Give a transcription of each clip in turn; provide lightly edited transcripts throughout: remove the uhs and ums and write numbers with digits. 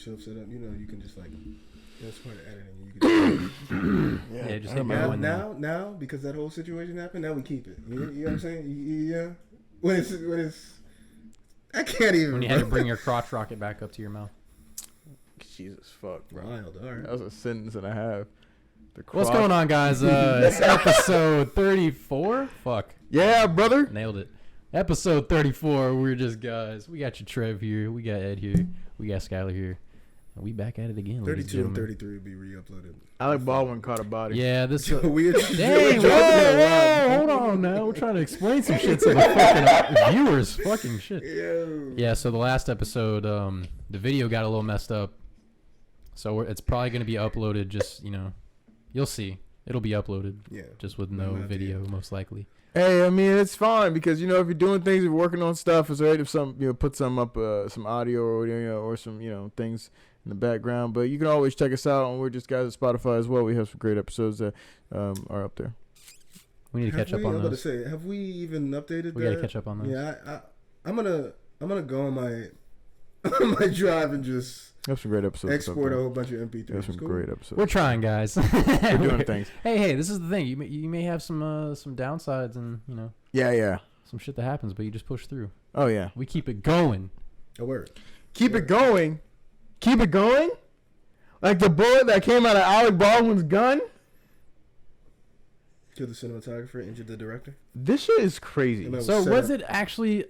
yourself set up. You know, you can just like, that's part of editing. You can just hit my now, because that whole situation happened, now we keep it. You know what I'm saying? Yeah. When it's, I can't even. When you had to bring your crotch rocket back up to your mouth. Jesus fuck, bro. Wild, all right. That was a sentence and a half. What's going on, guys? It's episode 34. Fuck. Yeah, brother. Nailed it. Episode 34. We're just guys. We got your Trev here. We got Ed here. We got Skylar here. We back at it again. 32 and 33 will be re-uploaded. Alec Baldwin caught a body. Yeah, this weird. Dang, whoa, hold on now. We're trying to explain some shit to the fucking viewers. Fucking shit. Yo. Yeah, so the last episode, the video got a little messed up. So it's probably going to be uploaded just, you'll see. It'll be uploaded. Yeah. Just with no video, most likely. Hey, I mean, it's fine because, if you're doing things, you're working on stuff, it's alright if put some up, some audio or some, things in the background. But you can always check us out on We're Just Guys at Spotify as well. We have some great episodes that are up there. We need to catch up on those. I was about to say, have we even updated that? We got to catch up on those. Yeah, I'm gonna go on my drive and just have some great episodes. Export a whole bunch of MP3s. Have some great episodes. We're trying, guys. We're doing things. Hey, this is the thing. You may have some downsides and Yeah. some shit that happens, but you just push through. Oh yeah. We keep it going. A word. Keep it going. Keep it going. Like the bullet that came out of Alec Baldwin's gun. Killed the cinematographer, injured the director. This shit is crazy. So was it actually?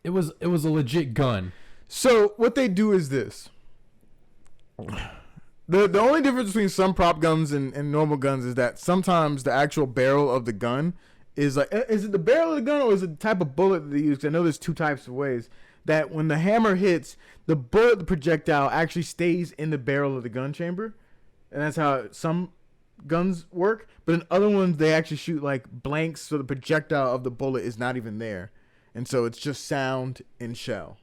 It was a legit gun. So what they do is this. The only difference between some prop guns and normal guns is that sometimes the actual barrel of the gun is like, is it the barrel of the gun or is it the type of bullet that they use? 'Cause I know there's two types of ways. That when the hammer hits, the bullet, the projectile actually stays in the barrel of the gun chamber. And that's how some guns work. But in other ones, they actually shoot like blanks, so the projectile of the bullet is not even there. And so it's just sound and shell.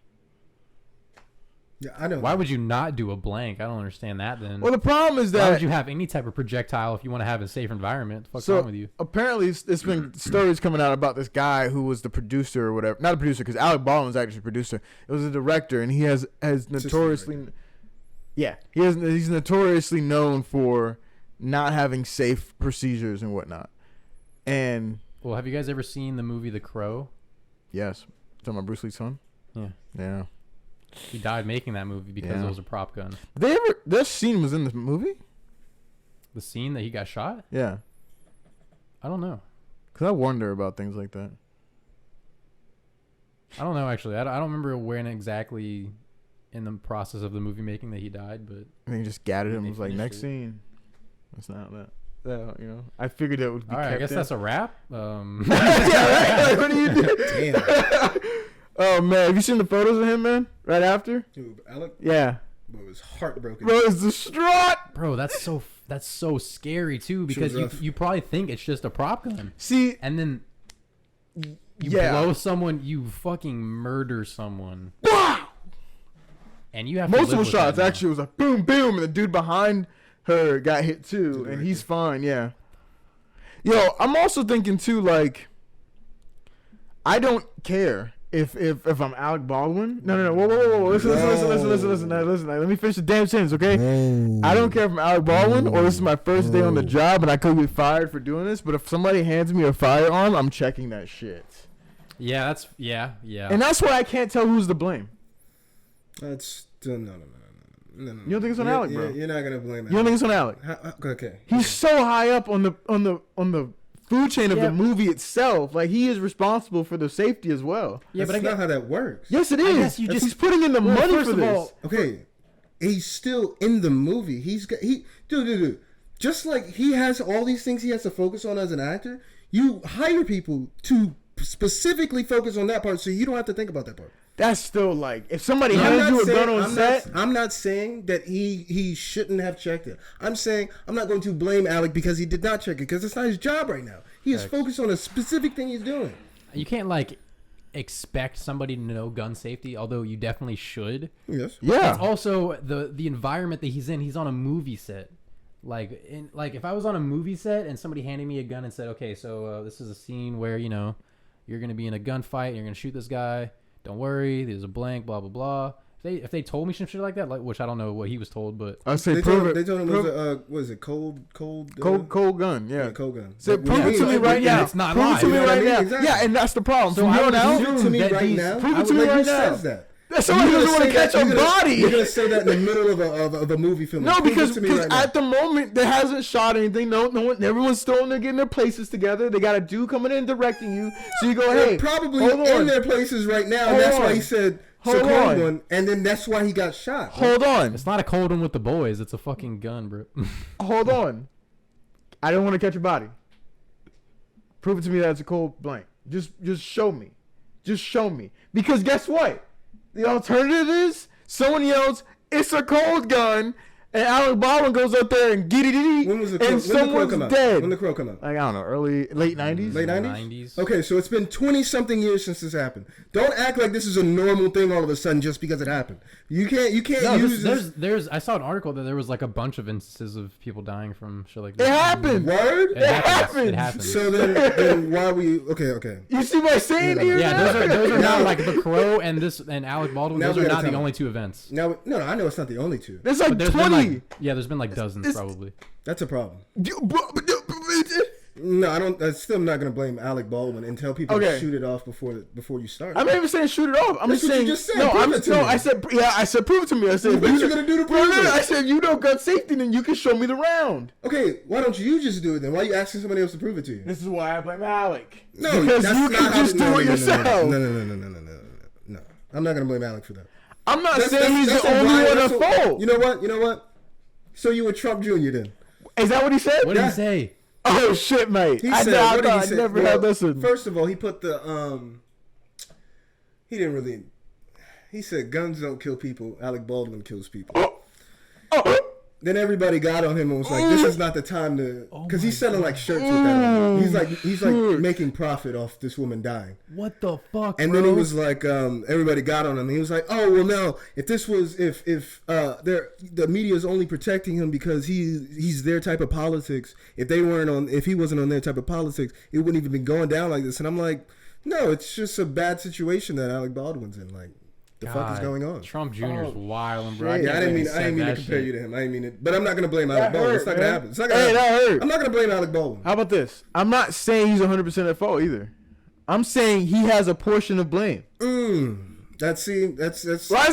Yeah, I know. Why would you not do a blank? I don't understand that then. Well, the problem is that... Why would you have any type of projectile if you want to have a safe environment? What's wrong with you? Apparently, it's been stories coming out about this guy who was the producer or whatever. Not a producer, because Alec Baldwin was actually a producer. It was a director, and he has notoriously... Yeah, he's notoriously known for not having safe procedures and whatnot. And... Well, have you guys ever seen the movie The Crow? Yes. Talking about Bruce Lee's son? Yeah. Yeah. He died making that movie because it was a prop gun. This scene was in the movie? The scene that he got shot? Yeah. I don't know. Because I wonder about things like that. I don't know, actually. I don't remember when exactly in the process of the movie making that he died, but... I think he just gathered him and was like, next scene. That's not that. I figured it would be all right, kept I guess in. That's a wrap. Yeah, right? Like, what do you do? Damn. Oh, man. Have you seen the photos of him, man? Right after? Dude, Alec? Yeah. Bro, was heartbroken. Bro, it's distraught. Bro, that's so scary, too, because you probably think it's just a prop gun. See. And then you blow someone, you fucking murder someone. Wow. And you have to multiple shots. Actually, it was like boom, boom, and the dude behind her got hit, too, and he's fine, yeah. Yo, I'm also thinking, too, like, I don't care. If I'm Alec Baldwin, no, whoa, listen. Let me finish the damn sentence, okay? I don't care if I'm Alec Baldwin or this is my first day on the job and I could get fired for doing this. But if somebody hands me a firearm, I'm checking that shit. Yeah, And that's why I can't tell who's to blame. That's no. You don't think it's on Alec, bro? You're not gonna blame Alec. You don't think it's on Alec? Okay. He's so high up on the food chain of the movie itself. Like, he is responsible for the safety as well. Yeah, but that's not how that works. Yes, it is. He's putting in the money for this. Okay, he's still in the movie. Dude. Just like he has all these things he has to focus on as an actor, you hire people to specifically focus on that part, so you don't have to think about that part. That's still like, if somebody hands you a gun on set. I'm not saying that he shouldn't have checked it. I'm saying I'm not going to blame Alec because he did not check it, because it's not his job right now. He is focused on a specific thing he's doing. You can't expect somebody to know gun safety, although you definitely should. Yes. Yeah. It's also the environment that he's in. He's on a movie set. If I was on a movie set and somebody handed me a gun and said, okay, so this is a scene where you're going to be in a gunfight and you're going to shoot this guy. Don't worry, there's a blank, blah, blah, blah. If they told me some shit like that, like which I don't know what he was told, but I say they told him it was what is it, cold gun, yeah, cold gun. So prove it to me right now. It's not prove it to me right now. Exactly. Yeah, and that's the problem. So I would prove it to me right now. Prove it to me right now. That? That's somebody who doesn't want to catch a body. You're gonna say that in the middle of a movie film. No, because at the moment they hasn't shot anything. No one. Everyone's still in there getting their places together. They got a dude coming in directing you. So you go, hey, they're probably in their places right now. And that's why he said. Cold one, and then that's why he got shot. Right? Hold on. It's not a cold one with the boys. It's a fucking gun, bro. Hold on. I don't want to catch a body. Prove it to me that it's a cold blank. Just show me. Just show me. Because guess what? The alternative is someone yells, "It's a cold gun," and Alec Baldwin goes up there and and someone's dead. When the Crow come out? Like, I don't know, late 90s? Late 90s? Okay, so it's been 20-something years since this happened. Don't act like this is a normal thing all of a sudden just because it happened. You can't use this. I saw an article that there was like a bunch of instances of people dying from shit like that. It happened. Word? It happened. It happened. So then why are we... Okay. You see what I'm saying here? Yeah, those are not like the Crow and Alec Baldwin. Those are not the only two events. No, I know it's not the only two. There's like 20. There's been like dozens probably. That's a problem. No, I don't. I'm still not gonna blame Alec Baldwin and tell people to shoot it off before you start. I'm not even saying shoot it off. I'm just saying. You just said. I said prove it to me. I said what you gonna do to prove it? I said you know gun safety, then you can show me the round. Okay, why don't you just do it then? Why are you asking somebody else to prove it to you? This is why I blame Alec. No, because you can just do it yourself. No. I'm not gonna blame Alec for that. I'm not saying he's the only one at fault. You know what? So you were Trump Jr. then? Is that what he said? What did he say? Oh shit, mate! He said, I never had listened. First of all, he put the he didn't really. He said guns don't kill people. Alec Baldwin kills people. Then everybody got on him and was like, "This is not the time to," because he's selling like shirts with that on. He's like making profit off this woman dying. What the fuck? And then he was like, everybody got on him. He was like, "Oh well, no. If this was if the media is only protecting him because he's their type of politics. If he wasn't on their type of politics, it wouldn't even been going down like this." And I'm like, no, it's just a bad situation that Alec Baldwin's in. Like, the fuck is going on? Trump Jr. is wild, bro. Yeah, I didn't mean to compare you to him. I didn't mean it, but I'm not gonna blame Alec Baldwin. It's not gonna happen. It's not gonna happen. That hurt. I'm not gonna blame Alec Baldwin. How about this? I'm not saying he's 100% at fault either. I'm saying he has a portion of blame. That's. Why does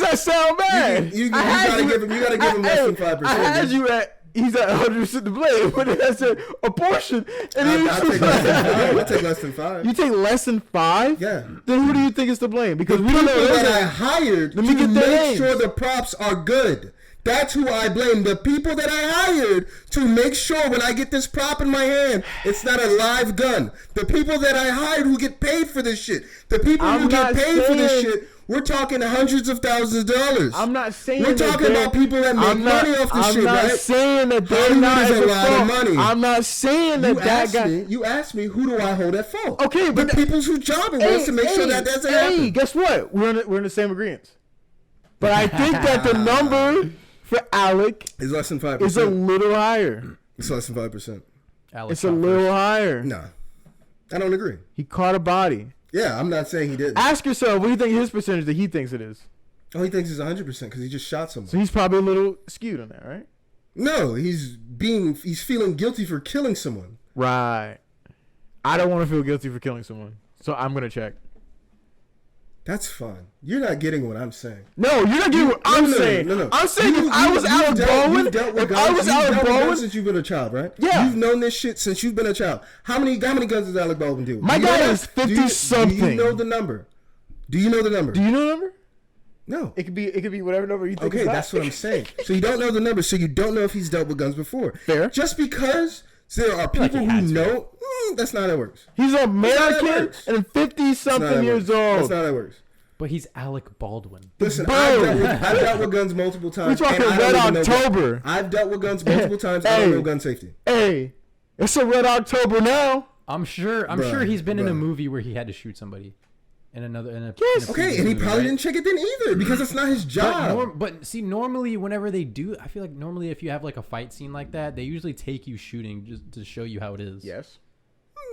that sound bad? You gotta give him less than 5%. I had you at. He's at 100% to blame, but it has a portion. And I'll take less than 5. You take less than 5? Yeah. Then who do you think is to blame? Because we don't know that I hired to make sure the props are good. That's who I blame. The people that I hired to make sure when I get this prop in my hand, it's not a live gun. The people that I hired who get paid for this shit. The people who get paid for this shit. We're talking hundreds of thousands of dollars. I'm not saying we're talking about people that make money off this shit, right? I'm not saying that they're not a lot of money. I'm not saying that guy. You asked me, who do I hold at fault? Okay, but the people whose job it was to make sure that doesn't happen. Guess what? We're in the same agreement. But I think that the number for Alec is less than 5%. It's a little higher. It's less than 5%. It's a little higher. Nah, I don't agree. He caught a body. Yeah, I'm not saying he didn't. Ask yourself, what do you think his percentage that he thinks it is? Oh, he thinks it's 100% because he just shot someone. So he's probably a little skewed on that, right? No, he's feeling guilty for killing someone. Right. I don't want to feel guilty for killing someone, so I'm gonna check. That's fine. You're not getting what I'm saying. No, you're not getting what I'm saying. No. I'm saying if I was Alec Baldwin, since you've been a child, right? Yeah. You've known this shit since you've been a child. How many guns does Alec Baldwin deal with? My guy is 50-something. Do you know the number? Do you know the number? No. It could be whatever number you think. Okay, that's what I'm saying. So you don't know the number, so you don't know if he's dealt with guns before. Fair. Just because there are people who know, that's not how it works. He's American and 50-something years old. That's not how it works. But he's Alec Baldwin. Listen, I've dealt with guns multiple times. We're talking Red October. I've dealt with guns multiple times. I don't know gun safety. Hey, it's a Red October now. I'm sure he's been in a movie where he had to shoot somebody. Okay, and he probably didn't check it then either because it's not his job. But see, normally whenever they do, I feel like normally if you have like a fight scene like that, they usually take you shooting just to show you how it is. Yes.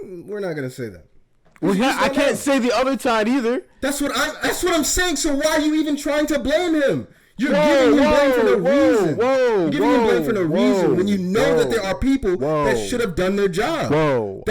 We're not gonna say that. Well, yeah, I can't say the other side either. That's what I'm saying. So why are you even trying to blame him? You're giving him blame for no reason. You're giving him blame for no reason when you know that there are people that should have done their job.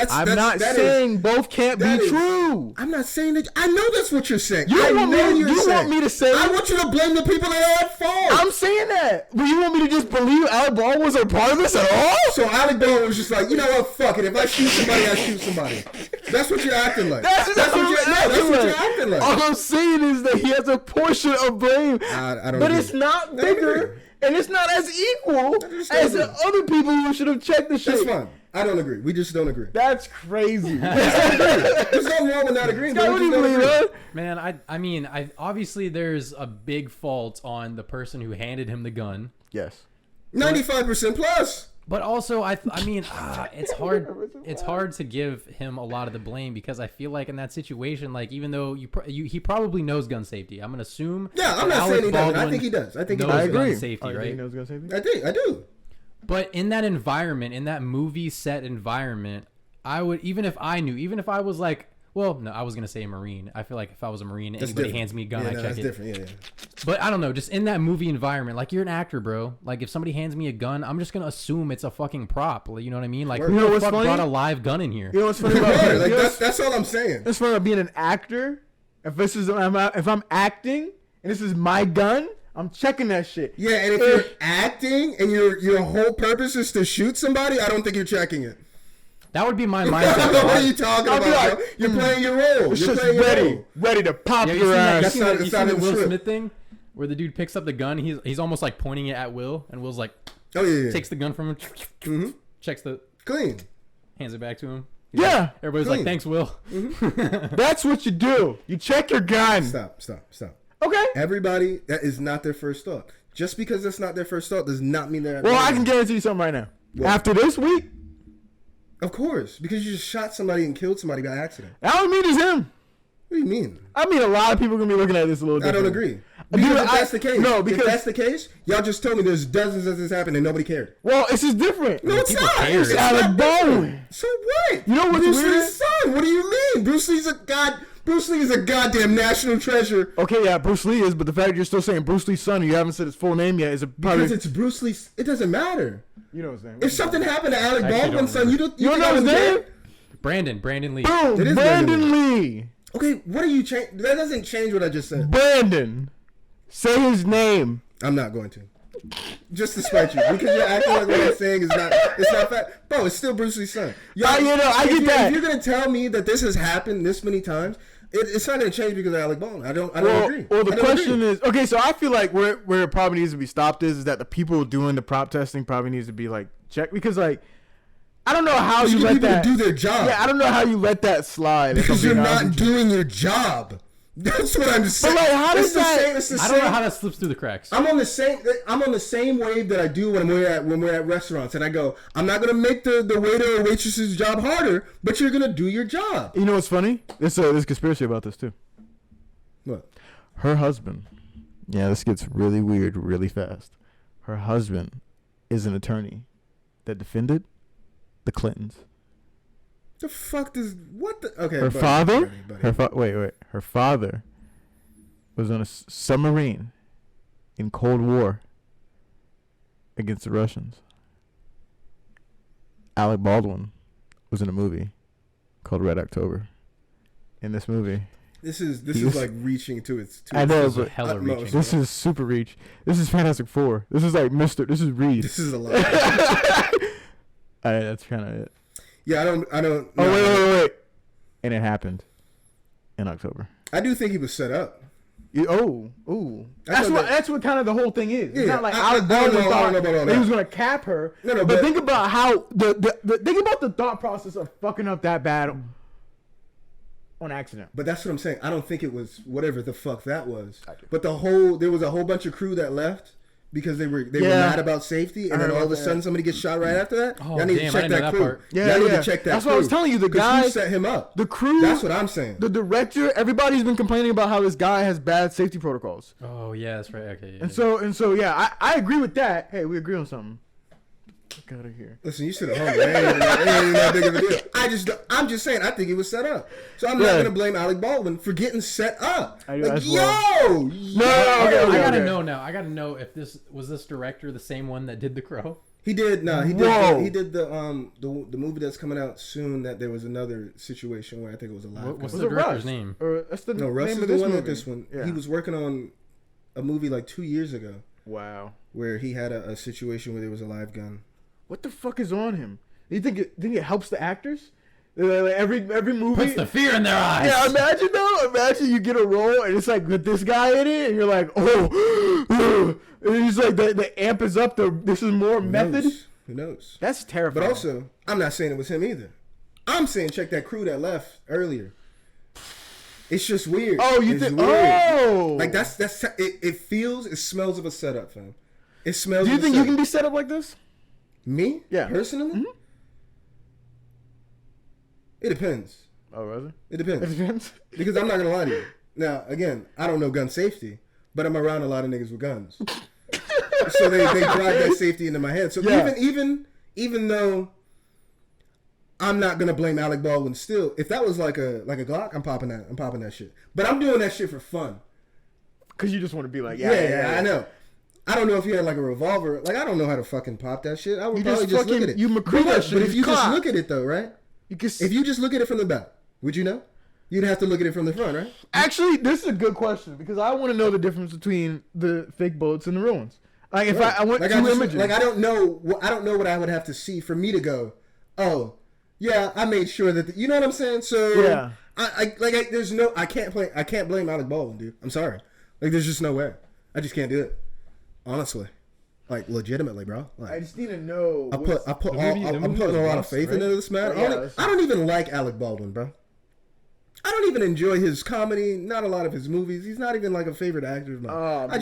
I'm not saying both can't be true. I'm not saying that. I know that's what you're saying. You want me to say? I want you to blame the people that are at fault. I'm saying that. But you want me to just believe Alec Baldwin was a part of this at all? So Alec Baldwin was just like, you know what? Fuck it. If I shoot somebody, I shoot somebody. That's what you're acting like. That's what you're acting like. All I'm saying is that he has a portion of blame. I don't. But it's not bigger, and it's not as equal as the other people who should have checked the shit. That's fine. I don't agree. We just don't agree. That's crazy. There's nothing wrong with not agreeing. Man, I mean, obviously there's a big fault on the person who handed him the gun. Yes. 95% plus. But also, I mean, it's hard to give him a lot of the blame because I feel like in that situation, like even though he probably knows gun safety, I'm gonna assume. Yeah, I'm not saying he doesn't. I think he does. I think he knows gun safety, right? He knows gun safety. I do. But in that environment, in that movie set environment, I would even if I was like, well, no, I was gonna say a Marine. I feel like if I was a Marine, anybody hands me a gun, I check that's it. Different. Yeah. But I don't know, just in that movie environment, like you're an actor, bro. Like if somebody hands me a gun, I'm just gonna assume it's a fucking prop. You know what I mean? Like who the fuck brought a live gun in here? You know what's funny about like that's all I'm saying. That's funny about being an actor. If I'm acting and this is my gun, I'm checking that shit. Yeah, and if you're acting and your whole purpose is to shoot somebody, I don't think you're checking it. That would be my mindset. What are you talking about, bro? You're playing your role. You're playing ready to pop your ass. You seen the Will Smith thing where the dude picks up the gun, he's almost like pointing it at Will, and Will's like, takes the gun from him, checks the clean, hands it back to him. Everybody's clean. Like, thanks, Will. That's what you do. You check your gun. Stop. Okay. Everybody, that is not their first thought. Just because that's not their first thought does not mean they're. Well, I can guarantee you something right now. What? After this week. Of course, because you just shot somebody and killed somebody by accident. I don't mean it's him. What do you mean? I mean a lot of people are gonna be looking at this a little different. I don't agree. Because if that's the case, if that's the case, y'all just told me there's dozens of this happened and nobody cared. Well, it's just different. No, it's not. It's Alec Baldwin. So what? You know what's Bruce weird? Lee's son. What do you mean? Bruce Lee is a goddamn national treasure. Okay, yeah, Bruce Lee is, but the fact you're still saying Bruce Lee's son and you haven't said his full name yet is a probably... Because it's Bruce Lee. It doesn't matter. You know what I'm saying? If something happened to Alec Baldwin's son, you don't know his name? Brandon Lee. Boom, Brandon Lee. Okay, what are you change? That doesn't change what I just said. Brandon, say his name. I'm not going to. Just to spite you, because you're acting like what I'm saying is not. It's not fact, bro. It's still Bruce Lee's son. I get that. If you're gonna tell me that this has happened this many times, it's not gonna change because of Alec Baldwin. I don't agree. Well, the question is, okay, so I feel like where it probably needs to be stopped is that the people doing the prop testing probably needs to be like checked, because like I don't know how you let that do their job. Yeah, I don't know how you let that slide because you're not doing your job. That's what I'm saying. But like, how does that? I don't know how that slips through the cracks. I'm on the same wave that I do when we're at restaurants, and I go, I'm not gonna make the waiter or waitress's job harder, but you're gonna do your job. You know what's funny? There's a conspiracy about this too. What? Her husband. Yeah, this gets really weird really fast. Her husband is an attorney that defended the Clintons. The fuck does what the okay? Her father. Her father was on a submarine in Cold War against the Russians. Alec Baldwin was in a movie called Red October. In this movie, this is like reaching to its. I know, but hella reaching. This is super reach. This is Fantastic Four. This is like This is Reed. This is a lot. That's kind of it. Yeah, I don't. Oh wait. And it happened in October. I do think he was set up. That's what kind of the whole thing is. It's not like Alec Baldwin thought he was gonna cap her. No, but think about how think about the thought process of fucking up that bad on accident. But that's what I'm saying. I don't think it was whatever the fuck that was. But there was a whole bunch of crew that left because they were mad about safety, and then all of a sudden somebody gets shot right after that. Oh, y'all need to check that crew. Y'all need to check that. That's what I was telling you. The guy who set him up. The crew. That's what I'm saying. The director. Everybody's been complaining about how this guy has bad safety protocols. Oh yeah, that's right. Okay. Yeah, and so I agree with that. Hey, we agree on something. Fuck out of here. Listen, you should have hung. It ain't even that big of a deal. I'm just saying. I think it was set up. So I'm not gonna blame Alec Baldwin for getting set up. I gotta know now. I gotta know if this director the same one that did The Crow. He did. No, he did. He did the movie that's coming out soon. That there was another situation where I think it was a live. What's the director's name? Russ is the one with this one. Yeah. He was working on a movie like 2 years ago. Wow. Where he had a situation where there was a live gun. What the fuck is on him? You think it helps the actors? Like every movie puts the fear in their eyes. Yeah, imagine though. Imagine you get a role and it's like with this guy in it, and you're like, oh, and he's like the amp is up. This is more method. Who knows? That's terrifying. But also, I'm not saying it was him either. I'm saying check that crew that left earlier. It's just weird. Oh, you think? Oh, like that's it smells of a setup, fam. It smells. Do you think you can be set up like this? Me? Yeah. Personally? Mm-hmm. It depends. Oh, really? It depends. It depends. Because I'm not gonna lie to you. Now, again, I don't know gun safety, but I'm around a lot of niggas with guns, so they drive that safety into my head. So even though I'm not gonna blame Alec Baldwin, still, if that was like a Glock, I'm popping that shit. But I'm doing that shit for fun. Cause you just want to be like, yeah, I know. I don't know if he had like a revolver. Like I don't know how to fucking pop that shit. I would probably just look at it. You McCree that shit. But if you just look at it though, right? If you just look at it from the back, would you know? You'd have to look at it from the front, right? Actually, this is a good question because I want to know the difference between the fake bullets and the real ones. Like if I went to images, like I don't know what I would have to see for me to go, oh, yeah, I made sure that you know what I'm saying. So yeah, I can't blame Alec Baldwin, dude. I'm sorry. Like there's just no way. I just can't do it. Honestly. Like legitimately, bro. Like, I just need to know. I'm putting a lot of faith into this man. I don't even like Alec Baldwin, bro. I don't even enjoy his comedy. Not a lot of his movies. He's not even like a favorite actor of mine. Oh, I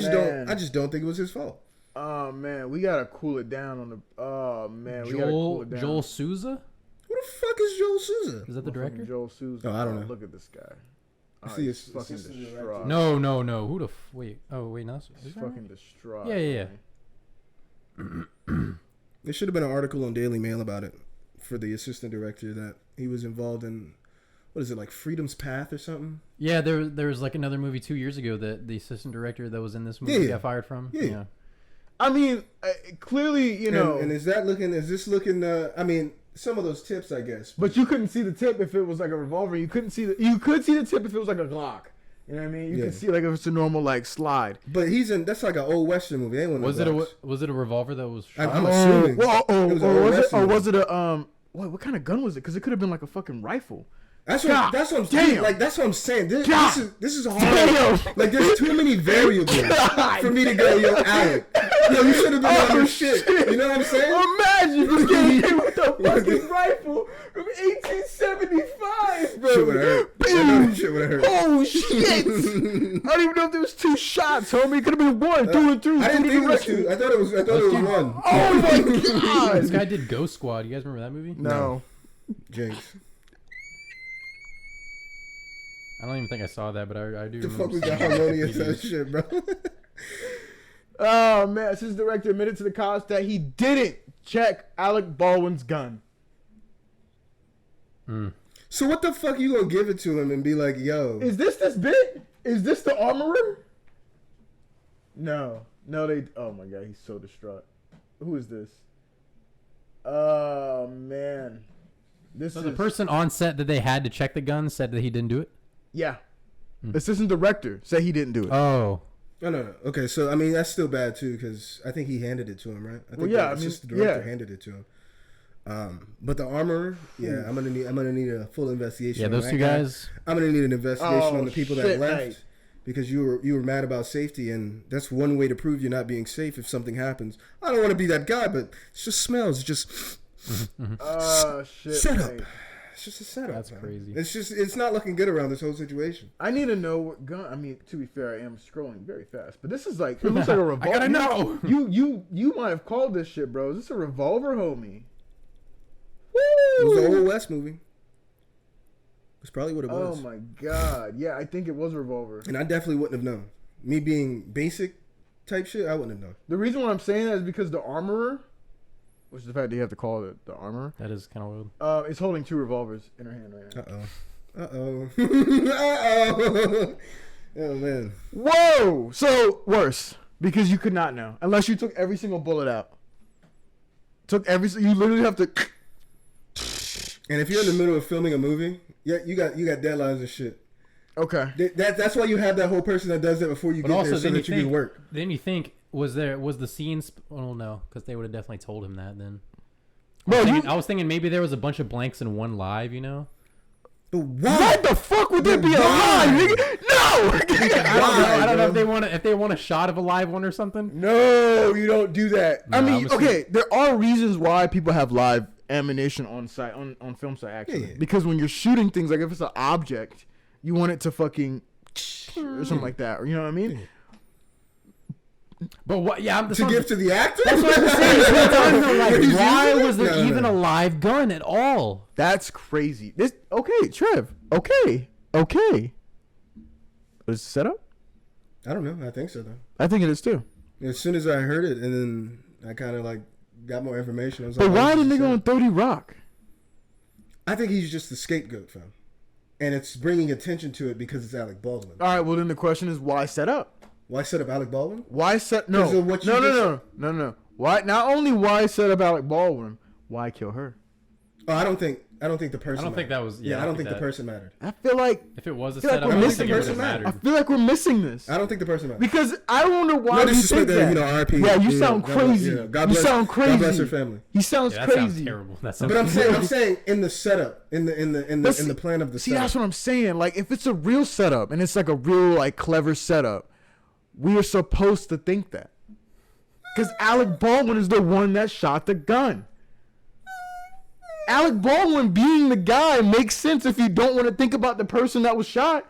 just don't think it was his fault. Oh man, we gotta cool it down on the. Oh man, we gotta cool it down. Joel Souza. Who the fuck is Joel Souza? Is that the director? Joel Souza. Oh, I don't know. Look at this guy. See, it's fucking distraught. No. Who the wait? Oh wait, no. He's fucking distraught. Yeah. There should have been an article on Daily Mail about it for the assistant director that he was involved in. What is it, like Freedom's Path or something? Yeah, there was like another movie 2 years ago that the assistant director that was in this movie got fired from. Yeah. I mean, clearly, you know. And is this looking? I mean, some of those tips, I guess. But you couldn't see the tip if it was like a revolver. You could see the tip if it was like a Glock. You know what I mean? You can see like if it's a normal like slide. But that's like an old Western movie. Ain't one was it a revolver that was shot? I'm assuming. Was it a what kind of gun was it? Because it could have been like a fucking rifle. That's what I'm saying. This is hard. Damn. Like there's too many variables for me to go, yo, Alec. Yo, you should have been on your shit. You know what I'm saying? Imagine you getting hit with a fucking rifle from 1875, bro. Shit would hurt. Boom. Shit would hurt. Oh shit! I don't even know if there was 2 shots, homie. It could have been one. Through and through. I didn't think it was 2. I thought it was one. Oh my god! This guy did Ghost Squad. You guys remember that movie? No. Jinx. I don't even think I saw that, but I do. The fuck we got harmonious that shit, bro. Oh man, his director admitted to the cops that he didn't check Alec Baldwin's gun. So what the fuck you gonna give it to him and be like, yo? Is this bit? Is this the armorer? No, they. Oh my god, he's so distraught. Who is this? Oh man, So the person on set that they had to check the gun said that he didn't do it. Yeah. Assistant director said he didn't do it. Oh. No. Okay, so I mean that's still bad too because I think he handed it to him, right? I think the assistant director handed it to him. But the armorer, I'm gonna need a full investigation. Yeah, those two guys. I'm gonna need an investigation on the people that left because you were mad about safety, and that's one way to prove you're not being safe if something happens. I don't want to be that guy, but it just smells. It just shit. Set up. It's just a setup. That's crazy. It's not looking good around this whole situation. I need to know what gun. I mean, to be fair, I am scrolling very fast, but this is like it looks like a revolver. I gotta know. You might have called this shit, bro. Is this a revolver, homie? Woo! It was the Old West movie. That's probably what it was. Oh my god, yeah, I think it was a revolver. And I definitely wouldn't have known. Me being basic type shit, I wouldn't have known. The reason why I'm saying that is because the armorer which is the fact that you have to call it the armor. That is kind of weird. Is holding 2 revolvers in her hand right now. Uh-oh. Uh-oh. Oh, man. Whoa! So, worse. Because you could not know. Unless you took every single bullet out. You literally have to... And if you're in the middle of filming a movie, you got deadlines and shit. Okay. That's why you have that whole person that does it before you get there so that you can work. Then you think, was the scene... Oh, no, because they would have definitely told him that then. I was thinking maybe there was a bunch of blanks in one live, you know? But why? What the fuck would there be a live, nigga? No! I don't know if they want a shot of a live one or something. No, you don't do that. No, I mean, okay, there are reasons why people have live ammunition on site, on film site, actually. Yeah. Because when you're shooting things, like if it's an object, you want it to fucking or something like that, or you know what I mean? Yeah. But what? Yeah, to give to the actor. That's what I'm saying. Like, why was there even a live gun at all? That's crazy. Okay, Trev. Okay. Was it set up? I don't know. I think so though. I think it is too. As soon as I heard it, and then I kind of like got more information. I was but like, why didn't they go on 30 Rock? I think he's just the scapegoat, fam. And it's bringing attention to it because it's Alec Baldwin. All right. Well, then the question is, why set up? Why set up Alec Baldwin? Why set no? No. Why not only why set up Alec Baldwin? Why kill her? Oh, I don't think the person. I don't think that was. Yeah, I don't think the person mattered. I feel like if it was a setup, I don't think the person mattered. I feel like we're missing this. I don't think the person mattered because I wonder why you think that. You know, RP. Yeah, you sound crazy. God bless, you sound crazy. God bless her family. He sounds that crazy. Sounds terrible. But I'm saying in the setup, in the plan of the setup. That's what I'm saying. Like if it's a real setup and it's like a real like clever setup, we are supposed to think that. Because Alec Baldwin is the one that shot the gun. Alec Baldwin being the guy makes sense if you don't want to think about the person that was shot.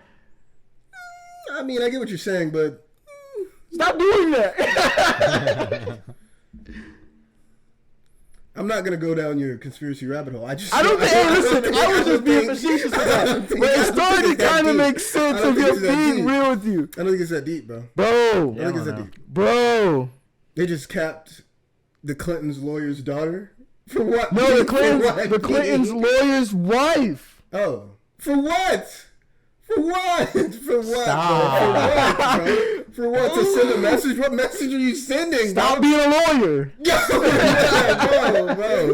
I mean, I get what you're saying, but... Stop doing that. I'm not going to go down your conspiracy rabbit hole. I was just being facetious about it. But it's starting to kind of make sense if you're being real with you. I don't think it's that deep, bro. I don't think it's that deep. Bro. They just capped the Clintons' lawyer's daughter? For what? No, the Clintons' lawyer's wife. Oh. For what? For what? For what? Stop. For what, bro? For what? To send a message? What message are you sending? Stop being a lawyer.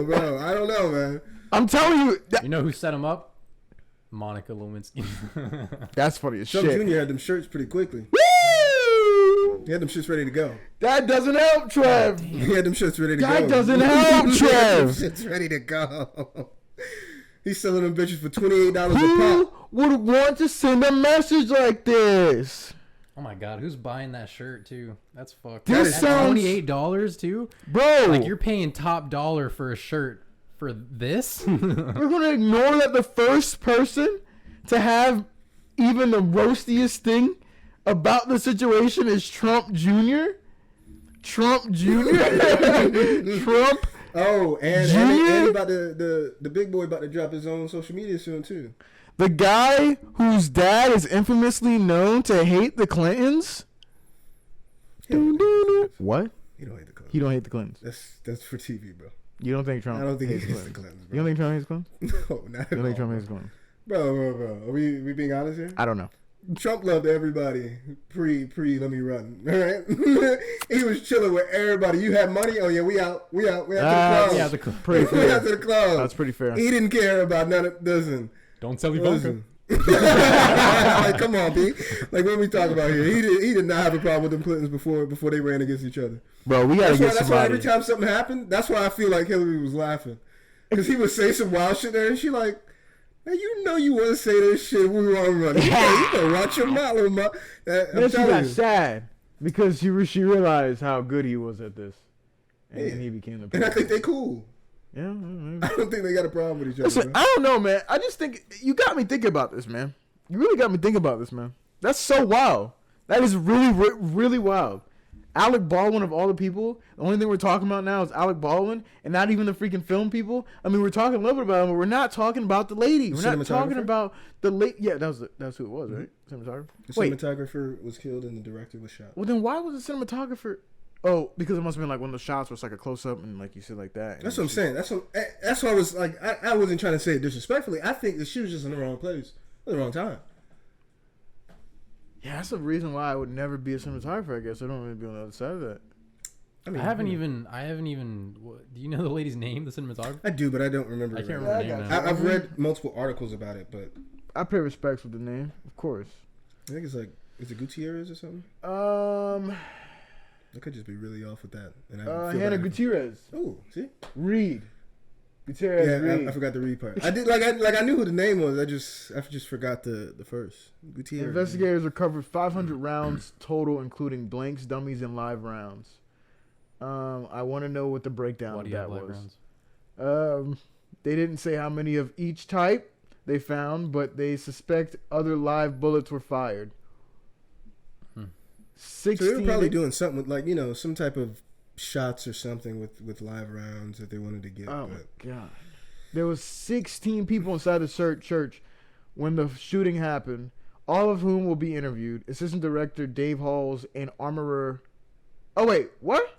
Bro. I don't know, man. I'm telling you. You know who set him up? Monica Lewinsky. That's funny as shit. Some Junior had them shirts pretty quickly. Woo! He had them shirts ready to go. That doesn't help, Trev. He had them shirts ready to go. That doesn't help, Trev. Shirts ready to go. He's selling them bitches for $28 a pop. Who would want to send a message like this? Oh my god, who's buying that shirt too? That's fucked. This sounds $28 too, bro. Like you're paying top dollar for a shirt for this. We're gonna ignore that the first person to have even the roastiest thing about the situation is Trump Jr. Trump. Oh, and about the big boy about to drop his own social media soon too. The guy whose dad is infamously known to hate the Clintons. What? He don't hate the Clintons. He don't hate the Clintons. That's for TV, bro. You don't think Trump? I don't think he hates the Clintons. Bro. You don't think Trump hates the Clintons? No, not at all. You don't think Trump hates the Clintons? Bro. Are we being honest here? I don't know. Trump loved everybody pre let me run. All right, he was chilling with everybody. You have money? Oh yeah, we out to the club. Pretty fair. We out to the club. That's pretty fair. He didn't care about none of listen. Don't tell Ivanka. Like, come on, B. Like, what are we talking about here? He did not have a problem with them Clintons before they ran against each other. Bro, we gotta get somebody. That's why every time something happened, that's why I feel like Hillary was laughing, because he would say some wild shit there, and she like. Hey, you know you want to say this shit when we want to run. You better watch your mouth, little mouth. Then she got sad because she realized how good he was at this, and he became the president. And I think they cool. Yeah, I don't think they got a problem with each other. Listen, I don't know, man. I just think you got me thinking about this, man. You really got me thinking about this, man. That's so wild. That is really, really wild. Alec Baldwin, of all the people, the only thing we're talking about now is Alec Baldwin, and not even the freaking film people. I mean, we're talking a little bit about him, but we're not talking about the lady. We're not talking about the late. Yeah, that's who it was, right? Cinematographer. The cinematographer was killed and the director was shot. Well, then why was the cinematographer? Oh, because it must have been like one of the shots where it's like a close up and like you said like that. That's what I'm saying. That's why I was like, I wasn't trying to say it disrespectfully. I think that she was just in the wrong place at the wrong time. Yeah, that's the reason why I would never be a cinematographer. I guess I don't really be on the other side of that. I mean, I haven't even. Do you know the lady's name, the cinematographer? I do, but I don't remember. I can't remember her name now. I've read multiple articles about it, but I pay respects with the name, of course. I think it's like, is it Gutierrez or something? I could just be really off with that. And Hannah Gutierrez. Oh, see, Reed. Gutierrez. Yeah, Reed. I forgot the Reed part. I did I knew who the name was. I just forgot the first. Gutierrez. Investigators recovered 500 rounds total, including blanks, dummies, and live rounds. I want to know what the breakdown of that was. They didn't say how many of each type they found, but they suspect other live bullets were fired. 16. So they were probably doing something with, like, some type of shots or something with live rounds that they wanted to get. Oh my god! There was 16 people inside the church when the shooting happened, all of whom will be interviewed. Assistant Director Dave Halls and Armorer. Oh wait, what?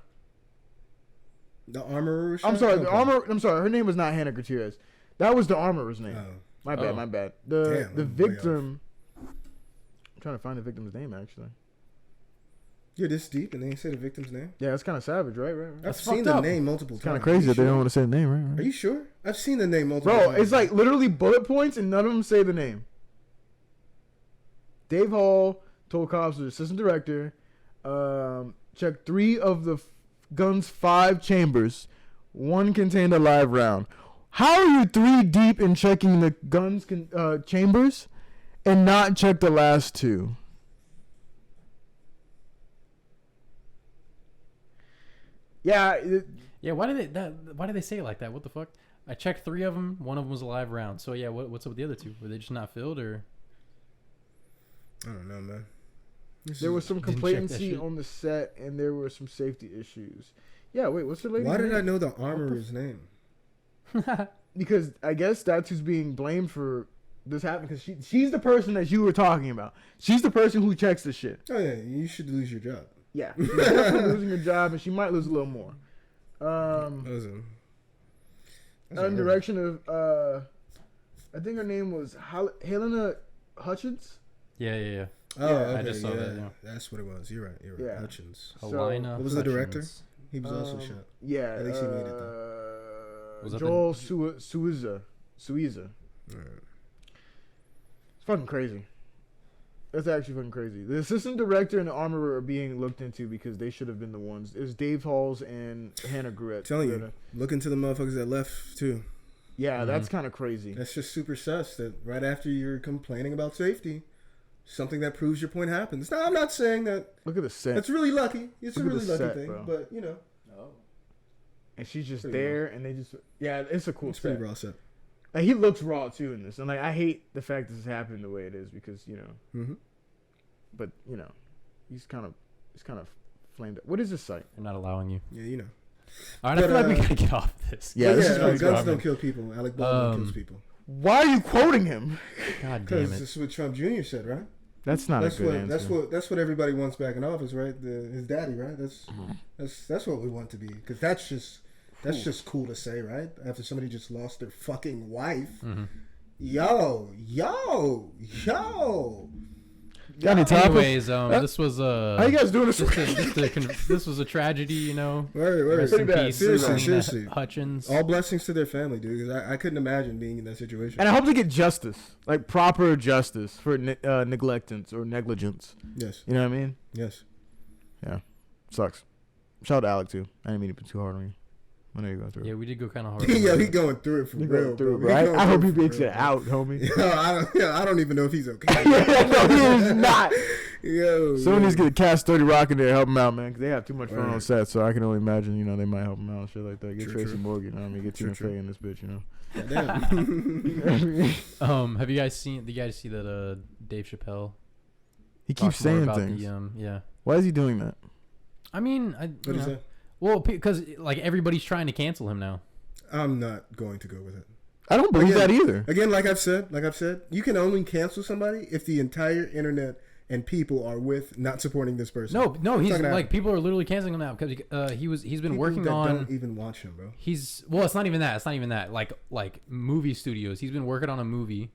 The armorer. I'm sorry. The armor. I'm sorry. Her name was not Hannah Gutierrez. That was the armorer's name. Oh. My bad. The victim. I'm trying to find the victim's name actually. You're this deep and they ain't say the victim's name? Yeah, it's kind of savage, right? I've seen the name multiple times. Kind of crazy that they don't want to say the name, right? Are you sure? I've seen the name multiple times. Bro, it's like literally bullet points and none of them say the name. Dave Hall told cops, the assistant director, checked 3 of the gun's 5 chambers. 1 contained a live round. How are you 3 deep in checking the gun's chambers and not check the last 2? Yeah. Why did they say it like that? What the fuck? I checked 3 of them. 1 of them was a live round. So yeah, what's up with the other 2? Were they just not filled, or? I don't know, man. There was some complacency on the set, and there were some safety issues. Yeah, wait, what's the lady's name? Why did I know the armorer's name? Because I guess that's who's being blamed for this happening. Because she's the person that you were talking about. She's the person who checks the shit. Oh yeah, you should lose your job. Yeah, she's definitely losing her job, and she might lose a little more. Under direction of I think her name was Helena Hutchins. Yeah. Oh, okay, I just saw that. Yeah, that's what it was. You're right. Yeah. Hutchins. Helena. What was the director? He was also shot. Yeah, at least he made it though. Was that Joel Suiza. Right. It's fucking crazy. That's actually fucking crazy. The assistant director and the armorer are being looked into because they should have been the ones. It was Dave Halls and Hannah Gruette. Telling you, look into the motherfuckers that left too. Yeah, that's kind of crazy. That's just super sus that right after you're complaining about safety, something that proves your point happens. Now, I'm not saying that. Look at the set. That's really lucky. It's a really lucky set, thing, bro. but Oh. And she's just pretty there, and they just it's a cool it's set. pretty raw set. Like, he looks raw too in this, and like I hate the fact this is happening the way it is because Mm-hmm. but he's kind of flamed up. What is this site? They're not allowing you. Yeah, All right, I feel like we gotta get off this. Yeah, this is guns don't kill people. Alec Baldwin kills people. Why are you quoting him? God damn Because it. this is what Trump Jr. said, right? That's not a good answer. That's what everybody wants back in office, right? His daddy, right? That's what we want to be, because that's just cool to say, right? After somebody just lost their fucking wife. Mm-hmm. Yo. Got any topics? Anyways, this was How you guys doing this? this was a tragedy, Word. Rest in peace, Seriously. Hutchins. All blessings to their family, dude. Because I couldn't imagine being in that situation. And I hope they get justice, like proper justice for neglectance or negligence. Yes. You know what I mean? Yes. Yeah. Sucks. Shout out to Alec too. I didn't mean to put too hard on you. I know you're going through it. Yeah, we did go kind of hard. Yo, he going through it for real, bro. I hope he makes it out, homie. I don't even know if he's okay. No, he is not. Yo. Someone needs to get a Cast 30 Rock in there to help him out, man, because they have too much fun on set. So I can only imagine, they might help him out and shit like that. Get Tracy Morgan, get Tina Fey in this bitch, Damn. Have you guys seen? Did you guys see that? Dave Chappelle. He keeps saying about things. Yeah. Why is he doing that? I mean, What is that? Well, because like everybody's trying to cancel him now. I'm not going to go with it. I don't believe that either. Again, like I've said, you can only cancel somebody if the entire internet and people are with not supporting this person. No, he's like people are literally canceling him now because he's been people working that on. Don't even watch him, bro. It's not even that. Like movie studios. He's been working on a movie,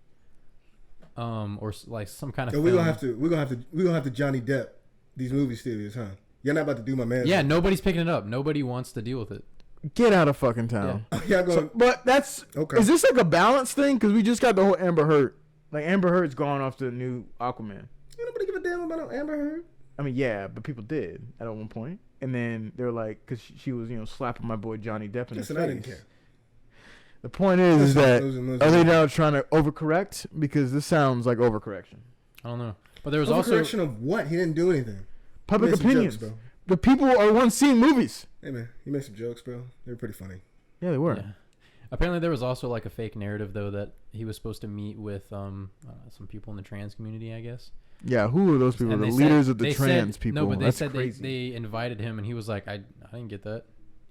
or like some kind of. So we're gonna have to Johnny Depp these movie studios, huh? You're not about to do my man. Yeah, nobody's picking it up. Nobody wants to deal with it. Get out of fucking town. Yeah. But that's okay. Is this like a balance thing? Because we just got the whole Amber Heard. Like Amber Heard's gone off the new Aquaman. Nobody give a damn about Amber Heard. I mean, yeah, but people did at one point, and then they were like, because she was, slapping my boy Johnny Depp in his face. I didn't care. The point is that are they now trying to overcorrect? Because this sounds like overcorrection. I don't know, but there was overcorrection of what? He didn't do anything. Public opinions, bro. The people are once seeing movies. Hey man, he made some jokes, bro. They were pretty funny. Yeah, they were. Yeah. Apparently, there was also like a fake narrative though that he was supposed to meet with some people in the trans community, I guess. Yeah, who are those people? The leaders of the trans people. No, but they said they invited him, and he was like, I didn't get that.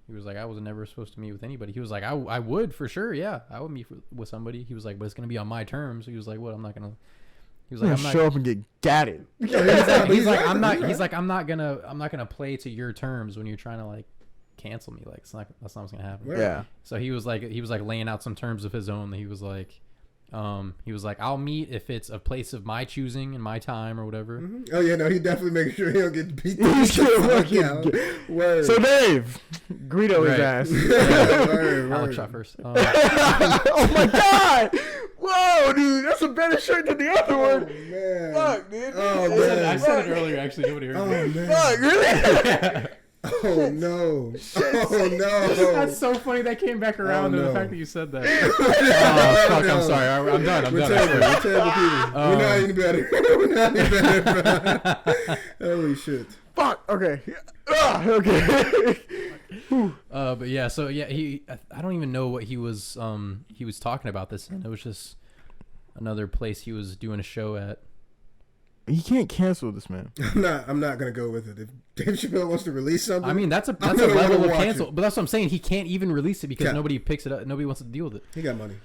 He was like, I was never supposed to meet with anybody. He was like, I would for sure, yeah, I would meet with somebody. He was like, but it's gonna be on my terms. He was like, what? I'm not gonna. He was like, I'm not show up and get gatted. He's like, I'm not gonna play to your terms when you're trying to like cancel me. Like, that's not what's gonna happen. Yeah. So he was like laying out some terms of his own. He was like, I'll meet if it's a place of my choosing and my time or whatever. Mm-hmm. Oh yeah, no, he definitely making sure he don't get beat. So Dave, Greedo his ass. Alec shot first. Oh my god! Whoa, dude, that's a better shirt than the other one. Man. Fuck, dude. Oh man. I said it earlier. Actually, nobody heard me. Oh man. Fuck, really? Oh no! Oh no! That's so funny. That came back around to the fact that you said that. Fuck! I'm sorry. I'm done. We're terrible people. We're not any better. We're not any better, bro. Holy shit! Fuck. Okay. Okay. But yeah. So yeah, I don't even know what he was talking about this, and it was just another place he was doing a show at. You can't cancel this man. I'm not gonna go with it. If Dave Chappelle wants to release something, I mean that's a level of cancel. But that's what I'm saying. He can't even release it because nobody picks it up. Nobody wants to deal with it. He got money.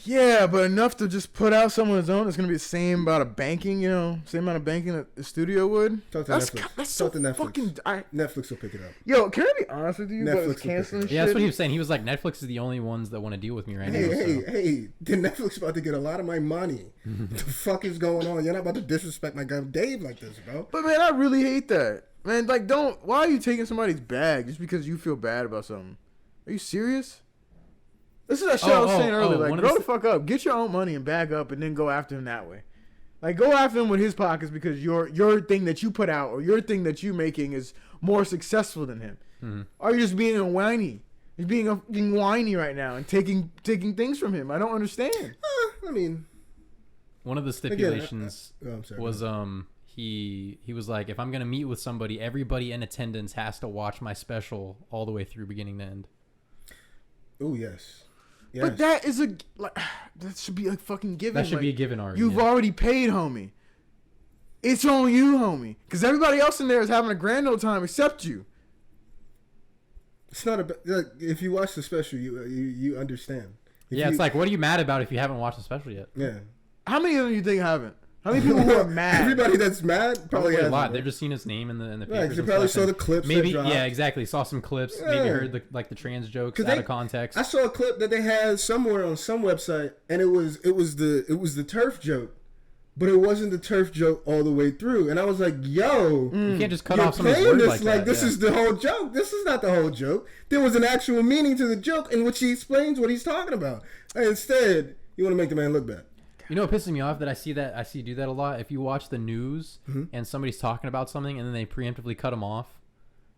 Yeah, but enough to just put out someone on his own. It's gonna be the same amount of banking, same amount of banking that the studio would. Talk to Netflix. That's so Netflix. Netflix will pick it up. Yo, can I be honest with you? Netflix canceling shit. Yeah, that's what he was saying. He was like, Netflix is the only ones that want to deal with me right now. Hey, did Netflix about to get a lot of my money? What the fuck is going on? You're not about to disrespect my guy Dave like this, bro. But man, I really hate that. Man, like, why are you taking somebody's bag just because you feel bad about something? Are you serious? This is that shit I was saying earlier. Like, grow the fuck up. Get your own money and bag up and then go after him that way. Like, go after him with his pockets because your thing that you put out or your thing that you're making is more successful than him. Mm-hmm. Or you're just being a whiny. You're being whiny right now and taking things from him. I don't understand. I mean, one of the stipulations was he was like, if I'm gonna meet with somebody, everybody in attendance has to watch my special all the way through beginning to end. Oh yes. Yes. But that is that should be a fucking given. That should be a given already. You've already paid, homie. It's on you, homie. Because everybody else in there is having a grand old time except you. It's not if you watch the special, you understand. It's like, what are you mad about if you haven't watched the special yet? Yeah. How many of them do you think haven't? How many people who are mad? Everybody that's mad probably a lot. They've just seen his name in the papers. They probably saw the clips. Maybe exactly. Saw some clips. Yeah. Maybe heard the trans jokes out of context. I saw a clip that they had somewhere on some website, and it was the turf joke, but it wasn't the turf joke all the way through. And I was like, yo, you can't just cut off some words like that. This is the whole joke. This is not the whole joke. There was an actual meaning to the joke in which he explains what he's talking about. And instead, you want to make the man look bad. You know what pisses me off? That I see you do that a lot. If you watch the news and somebody's talking about something and then they preemptively cut them off,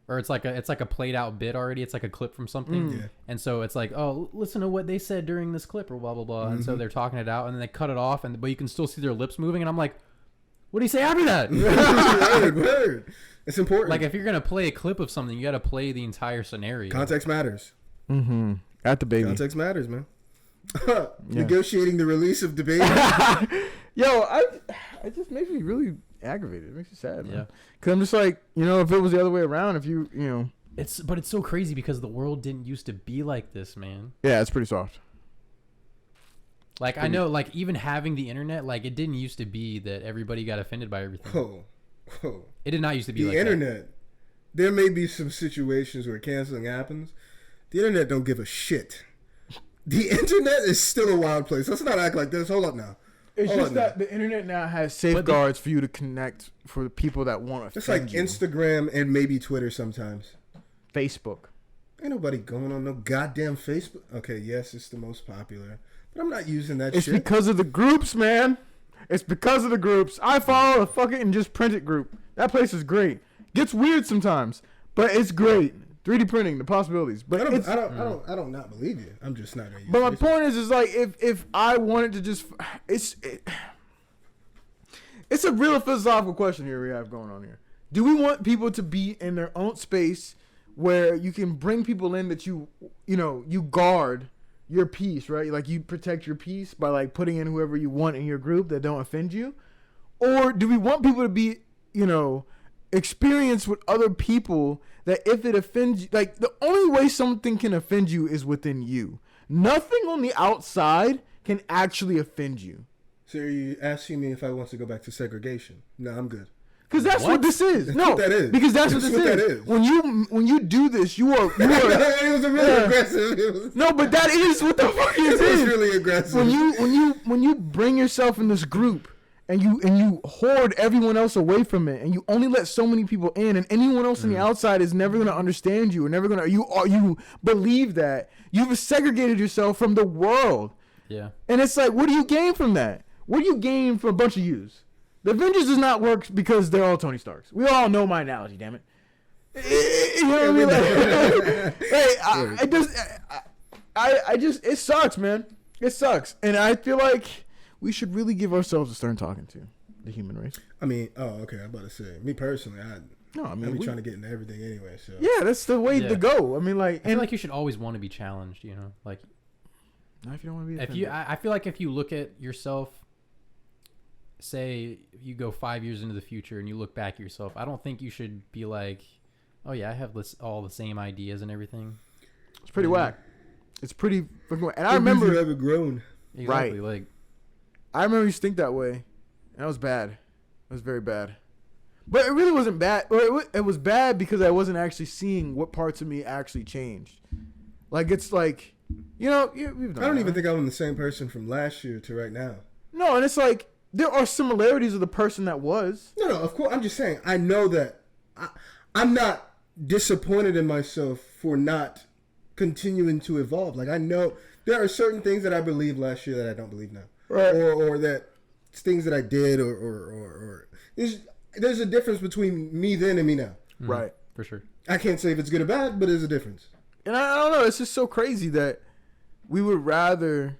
or it's like a played out bit already. It's like a clip from something, and so it's like, oh, listen to what they said during this clip or blah blah blah, and so they're talking it out and then they cut it off, but you can still see their lips moving, and I'm like, what do you say after that? Word. It's important. Like if you're gonna play a clip of something, you got to play the entire scenario. Context matters. Mm-hmm. At the baby. Context matters, man. Negotiating the release of debate. Yo, it just makes me really aggravated. It makes me sad, man. Yeah. Cause I'm just like, if it was the other way around, if you it's so crazy because the world didn't used to be like this, man. Yeah, it's pretty soft. Like, I know, like, even having the internet, like, it didn't used to be that everybody got offended by everything. Whoa. It did not used to be the like internet. That. There may be some situations where canceling happens. The internet don't give a shit. The internet is still a wild place. Let's not act like this. Hold up now. It's just that the internet now has safeguards for you to connect for the people that want to. It's like Instagram and maybe Twitter sometimes. Facebook. Ain't nobody going on no goddamn Facebook. Okay, yes, it's the most popular. But I'm not using that shit. It's because of the groups, man. It's because of the groups. I follow a fuck it and just print it group. That place is great. Gets weird sometimes, but it's great. 3D printing, the possibilities. But I don't not believe you. I'm just not gonna use it. But my point is like if I wanted to just it's a real philosophical question here we have going on here. Do we want people to be in their own space where you can bring people in that you guard your peace, right? Like you protect your peace by like putting in whoever you want in your group that don't offend you? Or do we want people to be, experience with other people that if it offends you, like the only way something can offend you is within you. Nothing on the outside can actually offend you. So are you asking me if I want to go back to segregation? No, I'm good. Because that's what this is. That's no, what that is. Because that's what this is. When you do this, you are. It was really aggressive. No, but that is what the fuck it is. It was really aggressive. When you bring yourself in this group and you hoard everyone else away from it, and you only let so many people in, and anyone else on the outside is never gonna understand you, or never gonna. You believe that you've segregated yourself from the world. Yeah. And it's like, what do you gain from that? What do you gain from a bunch of yous? The Avengers does not work because they're all Tony Starks. We all know my analogy, damn it. You know what I mean? Like, it sucks, man. It sucks. And I feel like we should really give ourselves a stern talking to the human race. I mean, okay, I'm about to say, me personally, I'm trying to get into everything anyway. So yeah, that's the way to go. I mean, like, I feel like you should always want to be challenged. Like, not if you don't want to be. I feel like if you look at yourself, say you go 5 years into the future and you look back at yourself, I don't think you should be like, oh yeah, I have all the same ideas and everything. It's pretty whack. It's pretty fucking whack. And I remember you ever grown. Exactly, right. Like, I remember you used to think that way. And that was bad. It was very bad. But it really wasn't bad. It was bad because I wasn't actually seeing what parts of me actually changed. Like, it's like, we've done I don't even think I'm the same person from last year to right now. No, and it's like, there are similarities of the person that was. No, of course. I'm just saying, I know that I'm not disappointed in myself for not continuing to evolve. Like, I know there are certain things that I believed last year that I don't believe now. Right. Or that things that I did or there's a difference between me then and me now. Right. For sure. I can't say if it's good or bad, but there's a difference. And I don't know. It's just so crazy that we would rather...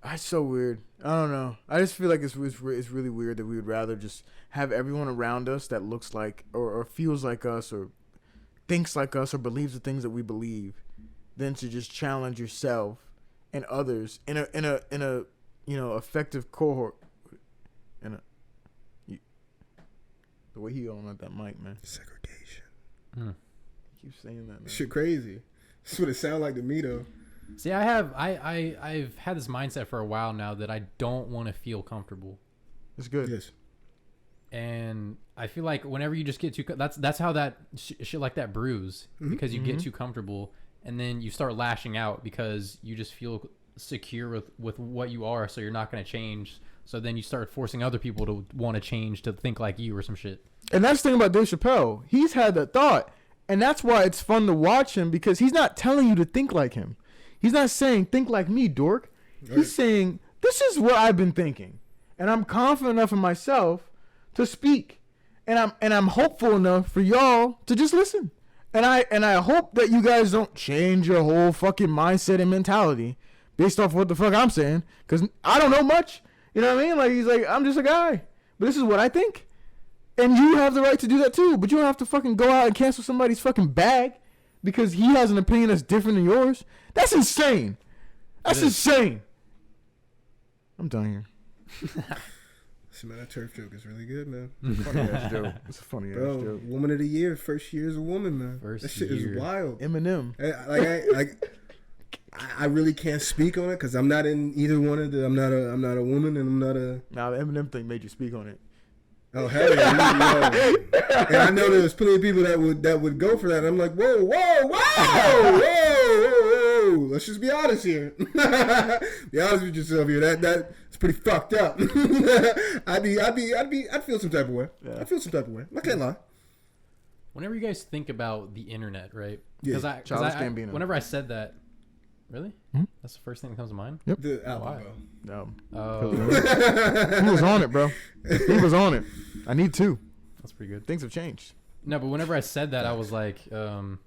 It's so weird. I don't know. I just feel like it's really weird that we would rather just have everyone around us that looks like or feels like us or thinks like us or believes the things that we believe than to just challenge yourself and others in a effective cohort. The way he on at that mic, man. Segregation. He keeps saying that, man. Shit crazy. That's what it sound like to me though. See, I've had this mindset for a while now that I don't want to feel comfortable. It's good. Yes. And I feel like whenever you just get too, that's how that shit like that brews, because you get too comfortable and then you start lashing out because you just feel secure with what you are, so you're not going to change. So then you start forcing other people to want to change, to think like you or some shit. And that's the thing about Dave Chappelle. He's had that thought, and that's why it's fun to watch him, because he's not telling you to think like him. He's not saying, think like me, dork. Right. He's saying, this is what I've been thinking. And I'm confident enough in myself to speak. And I'm hopeful enough for y'all to just listen. And I hope that you guys don't change your whole fucking mindset and mentality based off what the fuck I'm saying. Because I don't know much. You know what I mean? Like, he's like, I'm just a guy. But this is what I think. And you have the right to do that too. But you don't have to fucking go out and cancel somebody's fucking bag because he has an opinion that's different than yours. That's insane. That's insane. I'm done here. See, man, that turf joke is really good, man. Funny ass joke. It's a funny ass joke. Woman of the year, first year as a woman, man. That shit is wild. Eminem. I really can't speak on it because I'm not in either one of the. I'm not a woman, and I'm not a. Nah, the Eminem thing made you speak on it. Oh hell yeah! And I know there's plenty of people that would go for that. And I'm like, whoa, whoa, whoa, whoa, whoa, whoa. Let's just be honest here. Be honest with yourself here. That's pretty fucked up. I'd feel some type of way. Yeah. I'd feel some type of way. I can't lie. Whenever you guys think about the internet, right? Yeah. Because whenever I said that, really? Hmm? That's the first thing that comes to mind? Yep. The album, No. Oh. He was on it, bro. He was on it. I need to. That's pretty good. Things have changed. No, but whenever I said that, I was like, I don't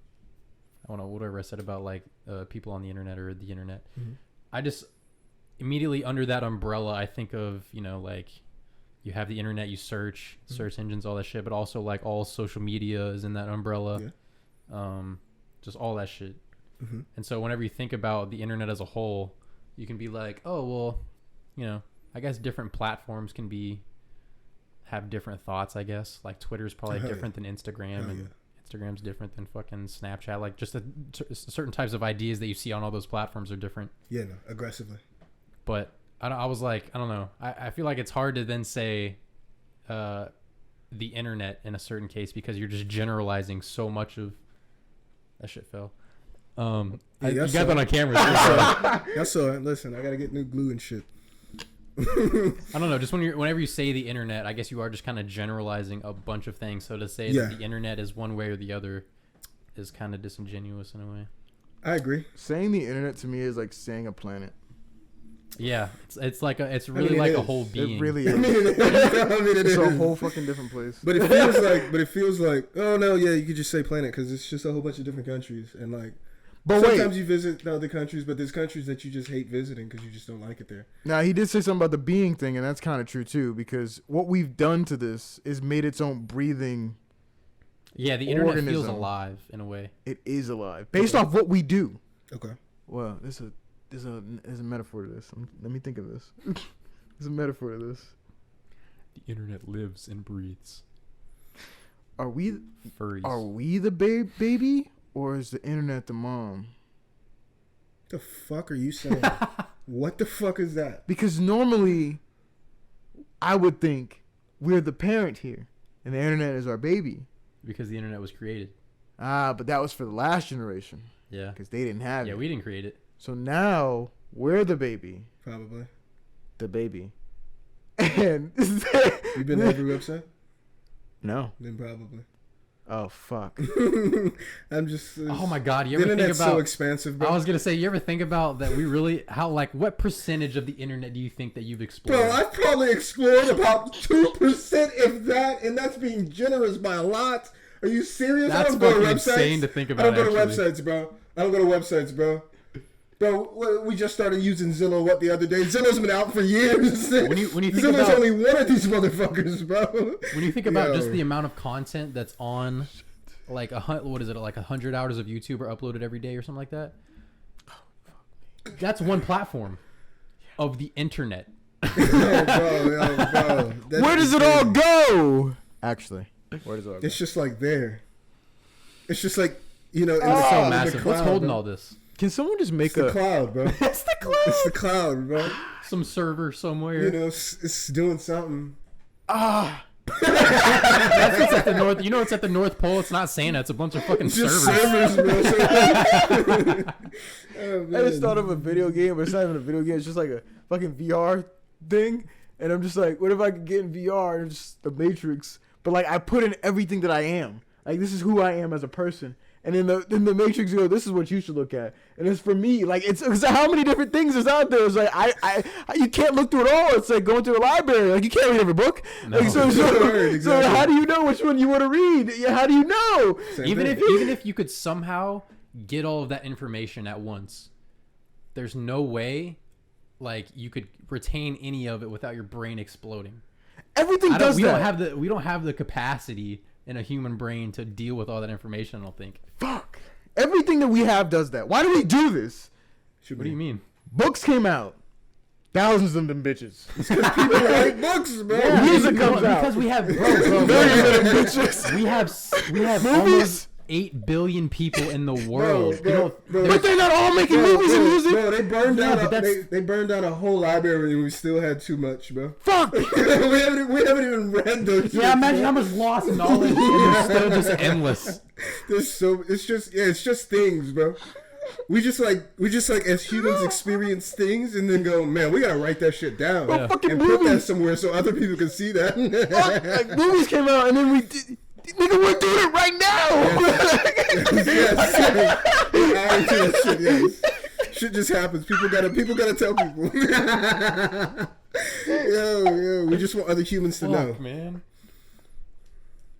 know, whatever I said about like people on the internet or the internet. Mm-hmm. I just immediately under that umbrella, I think of, like you have the internet, you search engines, all that shit, but also like all social media is in that umbrella. Yeah. Just all that shit. Mm-hmm. And so whenever you think about the internet as a whole, you can be like, oh, well, I guess different platforms can have different thoughts, I guess. Like Twitter's probably different than Instagram, and Instagram's different than fucking Snapchat. Like just certain types of ideas that you see on all those platforms are different. Yeah, no, aggressively. But I was like, I don't know. I feel like it's hard to then say the internet in a certain case because you're just generalizing so much of that shit fell. You got that on camera. I saw it. Listen, I gotta get new glue and shit. I don't know. Just whenever you say the internet, I guess you are just kind of generalizing a bunch of things. So to say that the internet is one way or the other is kind of disingenuous in a way. I agree. Saying the internet to me is like saying a planet. Yeah, it's really like a whole being. It really is. It's a whole fucking different place. But it feels like oh no, yeah, you could just say planet because it's just a whole bunch of different countries and like. But sometimes you visit the other countries, but there's countries that you just hate visiting because you just don't like it there. Now, he did say something about the being thing, and that's kind of true, too, because what we've done to this is made its own breathing Yeah, the internet feels alive in a way. It is alive. Based off what we do. Okay. Well, there's a metaphor to this. Let me think of this. There's a metaphor to this. The internet lives and breathes. Are we furries? Are we the baby? Or is the internet the mom? The fuck are you saying? What the fuck is that? Because normally, I would think we're the parent here, and the internet is our baby. Because the internet was created. But that was for the last generation. Yeah. Because they didn't have it. Yeah, we didn't create it. So now, we're the baby. Probably. The baby. And you been to every website? No. Then probably. Oh fuck! I'm just. Oh my god! You ever the internet's think about? So expansive, bro. I was gonna say, you ever think about that? We really what percentage of the internet do you think that you've explored? Bro, I've probably explored about 2%, if that, and that's being generous by a lot. Are you serious? That's I don't go to websites. Insane to think about. I don't go to websites, bro. I don't go to websites, bro. Bro, we just started using Zillow the other day. Zillow's been out for years. When you think Zillow's about, only one of these motherfuckers, bro. When you think about just the amount of content that's on, like 100 hours of YouTube are uploaded every day or something like that. That's one platform of the internet. Bro. Where does it all go? Actually, where does it all go? It's just like there. It's just like in it's the, so in massive. the cloud, What's holding bro. all this? Can someone just make the cloud, bro? It's the cloud. It's the cloud, bro. Some server somewhere. It's doing something. Ah. That's what's at the north. It's at the North Pole. It's not Santa. It's a bunch of fucking just servers. bro. I just thought of a video game, but it's not even a video game. It's just like a fucking VR thing. And I'm just like, what if I could get in VR and just the Matrix? But like, I put in everything that I am. Like, this is who I am as a person. And in the Matrix, this is what you should look at. And it's for me, like, it's how many different things is out there. It's like, you can't look through it all. It's like going to a library. Like, you can't read every book. No. Like, so how do you know which one you want to read? Yeah, how do you know? Even if you could somehow get all of that information at once, there's no way, like, you could retain any of it without your brain exploding. Everything does that. We don't have the capacity in a human brain to deal with all that information, I don't think. Fuck. Everything that we have does that. Why do we do this? What do you mean? Books came out. Thousands of them bitches. Because people like books, bro. Yeah, music comes out. Because we have millions of them bitches. We have movies. Almost 8 billion people in the world. Bro, but they're not all making movies and music. Bro, they burned down a whole library and we still had too much, bro. Fuck. we haven't even read those. Yeah, imagine how much lost knowledge and it's still just endless. It's just things, bro. We just like as humans experience things and then go, man, we gotta write that shit down Bro, fucking and movies. put that somewhere so other people can see that. Like, movies came out and then we did. Nigga, we're doing it right now. Yes. Shit just happens. People gotta tell people. Yo, we just want other humans to know. Man.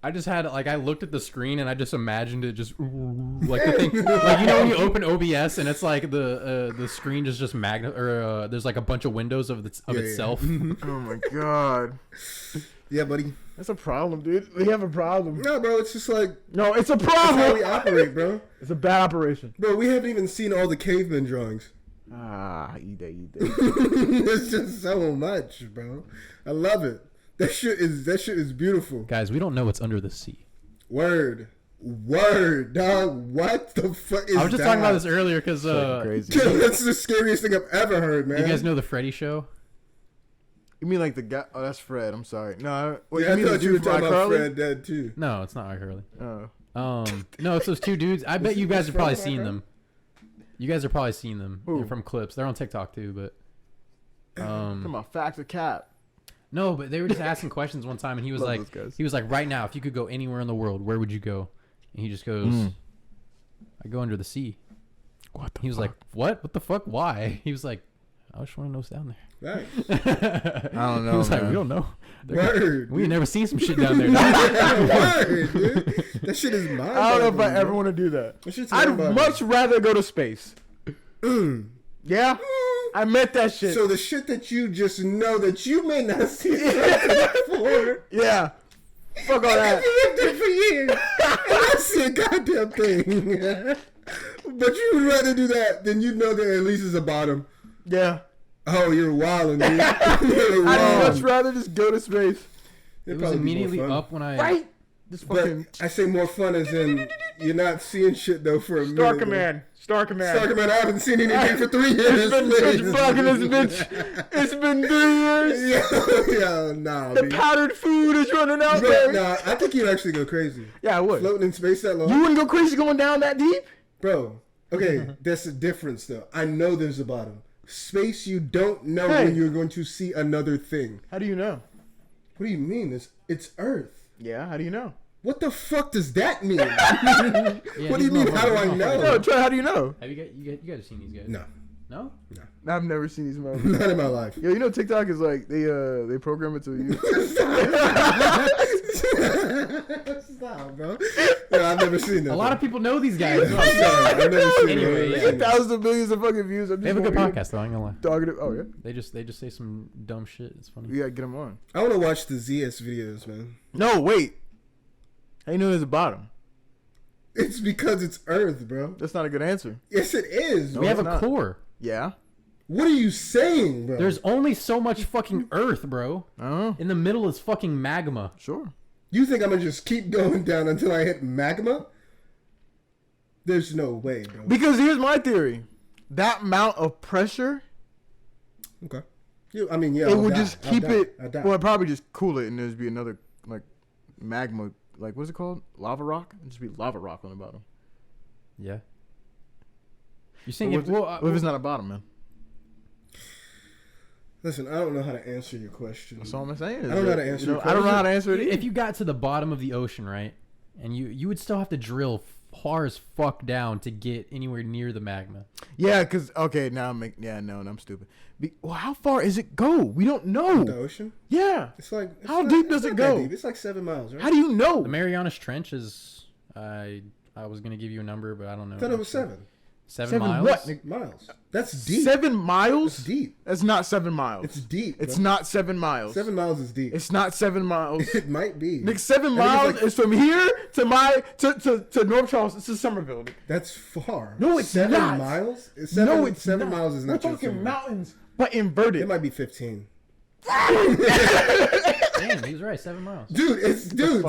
I just had I looked at the screen and I just imagined it just like the thing, like you know when you open OBS and it's like the screen is just there's like a bunch of windows of itself. Yeah. Oh my god. Yeah, buddy. That's a problem, dude. We have a problem. No, bro, it's just like no, it's a that's problem. how we operate, bro. It's a bad operation. Bro, we haven't even seen all the caveman drawings. Eat that. It's just so much, bro. I love it. That shit is beautiful. Guys, we don't know what's under the sea. Word, dog. What the fuck is that? I was just talking about this earlier because crazy. That's the scariest thing I've ever heard, man. You guys know the Freddy Show? You mean like the guy? Oh, that's Fred. I'm sorry. No, I thought you were talking about Fred Dead too. No, it's not iCarly. Oh. No, it's those two dudes. I bet you guys have probably seen them. You guys have probably seen them. They're from clips. They're on TikTok too, but Come on, facts or cap? no, but they were just asking questions one time, and he was like, right now, if you could go anywhere in the world, where would you go? And he just goes, I go under the sea. What the He was like, what? What the fuck? Why? He was like, I just want to know what's down there. Right. I don't know. He was like, man. we don't know. Word. We ain't never seen some shit down there. Word, dude. That shit is mind. I don't know if I ever want to do that. I'd much rather go to space. Yeah, I meant that shit. So the shit that you just know that you may not see before. Yeah. Fuck all that. You lived there for years. And I see a goddamn thing. But you would rather do that than you know there at least is a bottom. Yeah. Oh, you're wilding, dude. You're I'd wild. much rather just go to space. It was immediately up when I... Right? Just But fucking I say more fun as in you're not seeing shit though for a minute. Star Command. I haven't seen anything for 3 years. It's been pitch black in this bitch. It's been 3 years. Yo, nah. The powdered food is running out there. Nah, I think you'd actually go crazy. Yeah, I would. Floating in space that long. You wouldn't go crazy going down that deep? Bro, okay, that's the difference though. I know there's a bottom. Space, you don't know Hey. when you're going to see another thing. How do you know? What do you mean? It's Earth. Yeah, how do you know? What the fuck does that mean? Yeah, What do you mean? How do I No, know? Trey, how do you know? Have you guys seen these guys? No, No? I've never seen these movies. not in my life. Yo, you know TikTok is like they program it to you. Stop, bro. No, I've never seen that. A lot of people know these guys. I'm sorry, I've never seen Anyway, that. yeah. Thousands of millions of fucking views. They have a good podcast though, I ain't gonna lie. Targeted. Oh yeah. They just say some dumb shit. It's funny. You gotta get them on. I want to watch the ZS videos, man. No, wait. How you know there's a bottom? It's because it's Earth, bro. That's not a good answer. Yes, it is. We have a it's not. core. Yeah. What are you saying, bro? There's only so much fucking Earth, bro. Oh, In the middle is fucking magma. sure. You think I'm gonna just keep going down until I hit magma? There's no way, bro. Because here's my theory. That amount of pressure, Okay. I mean, yeah. it I'll would die. just I'll keep die. it. I'll die. Well, it'd probably just cool it, and there's be another like magma. Like what's it called? Lava rock. It'd just be lava rock on the bottom. Yeah. You saying What if it's not a bottom, man? Listen, I don't know how to answer your question. That's all I'm saying. I don't know how to answer your I don't know how to answer it either. if you got to the bottom of the ocean, right, and you would still have to drill far as fuck down to get anywhere near the magma. Yeah, because okay, now I'm stupid. Well, how far is it go? We don't know. The ocean? Yeah. It's like How deep does it's it not that go? deep. It's like 7 miles, right? How do you know? The Marianas Trench is I was gonna give you a number, but I don't know. I thought it was 7 7 miles. What? Nick? miles. That's deep. 7 miles? It's deep. That's not 7 miles. It's deep. It's bro. not 7 miles. 7 miles is deep. It's not 7 miles. It might be. Nick, 7 I think miles it's like- is from here to North Charleston. It's to Somerville. That's far. No, it's 7 not. miles? No, it's 7 not. miles is not We're true. talking 7 miles. mountains, but inverted. It might be 15. Yeah, Damn, he's right. 7 miles. Dude,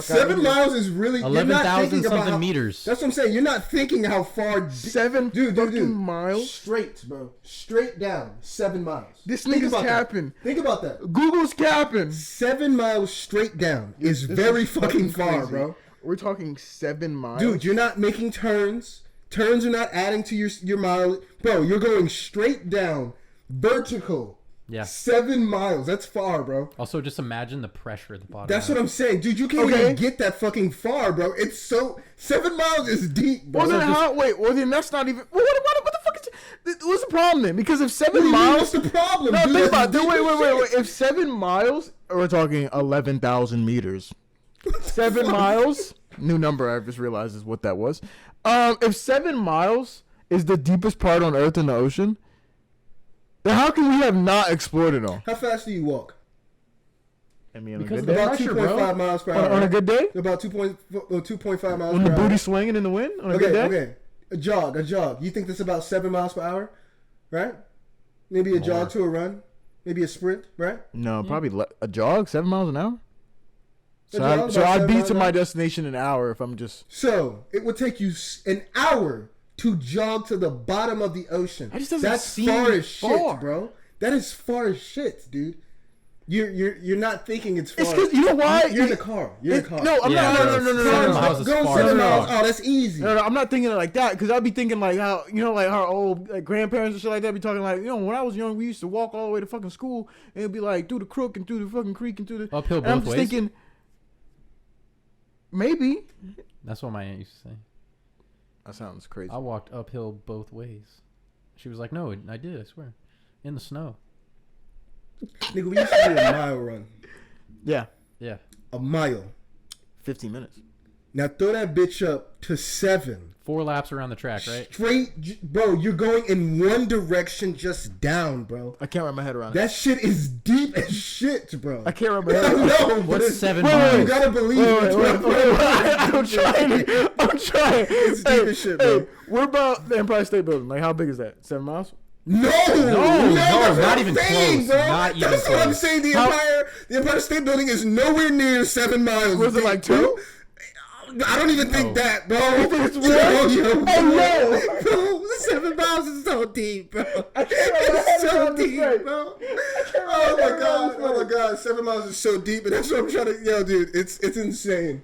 7 miles is really 11,000 something meters. That's what I'm saying. You're not thinking how far. 7 fucking miles. Straight, bro. Straight down. 7 miles. This nigga's capping. Think about that. Google's capping. 7 miles straight down is very fucking far, crazy. Bro. We're talking 7 miles. Dude, you're not making turns. Turns are not adding to your mile. Bro, you're going straight down. Vertical. Yeah. 7 miles. That's far, bro. Also, just imagine the pressure at the bottom. That's what I'm saying. Dude, you can't even get that fucking far, bro. It's so... 7 miles is deep, bro. Well, then that's not even... What the fuck is... What's the problem then? Because if 7 miles... What's the problem, No, dude? think about it. Wait. If 7 miles... We're talking 11,000 meters. 7 miles... New number I just realized is what that was. If 7 miles is the deepest part on Earth in the ocean, then how can we have not explored it all? How fast do you walk? I mean, because about 2.5 miles per hour. On a good day? About 2.5 miles per hour. When the booty's swinging in the wind? On a good day? Okay. A jog. You think that's about 7 miles per hour? Right? Maybe a jog to a run? Maybe a sprint, right? No, probably a jog, 7 miles an hour? So I'd be to my destination in an hour if I'm just... So, it would take you an hour to jog to the bottom of the ocean. That's far as shit, bro. That is far as shit, dude. You're not thinking it's far. It's because, you know why? You're in the car. No, I'm not. No. 7 miles is far. 7 miles. Oh, that's easy. No, I'm not thinking it like that, because I'd be thinking like how, like our old grandparents and shit like that be talking like, when I was young, we used to walk all the way to fucking school, and it'd be like through the crook and through the fucking creek and through the... Uphill both and I'm just ways? thinking... Maybe. That's what my aunt used to say. That sounds crazy. I walked uphill both ways. She was like, no, I did, I swear. In the snow. Nigga, we used to do a mile run. Yeah. A mile. 15 minutes. Now throw that bitch up to 7. 4 laps around the track, right? Straight, bro, you're going in one direction just down, bro. I can't wrap my head around that shit is deep as shit, bro. I can't wrap my head around No, What's 7 miles? You gotta believe it. I'm trying. It's deep as shit, bro. Hey, what about the Empire State Building? Like, how big is that? 7 miles? No, not even close. Bro. Not even That's what I'm close. saying. The Empire State Building is nowhere near 7 miles. Was it like 2? I don't even think that, bro. It's one? Oh, no. Bro, 7 miles is so deep, bro. It's so deep, bro. Oh my god. 7 miles is so deep, and that's what I'm trying to... Yo, dude, it's insane.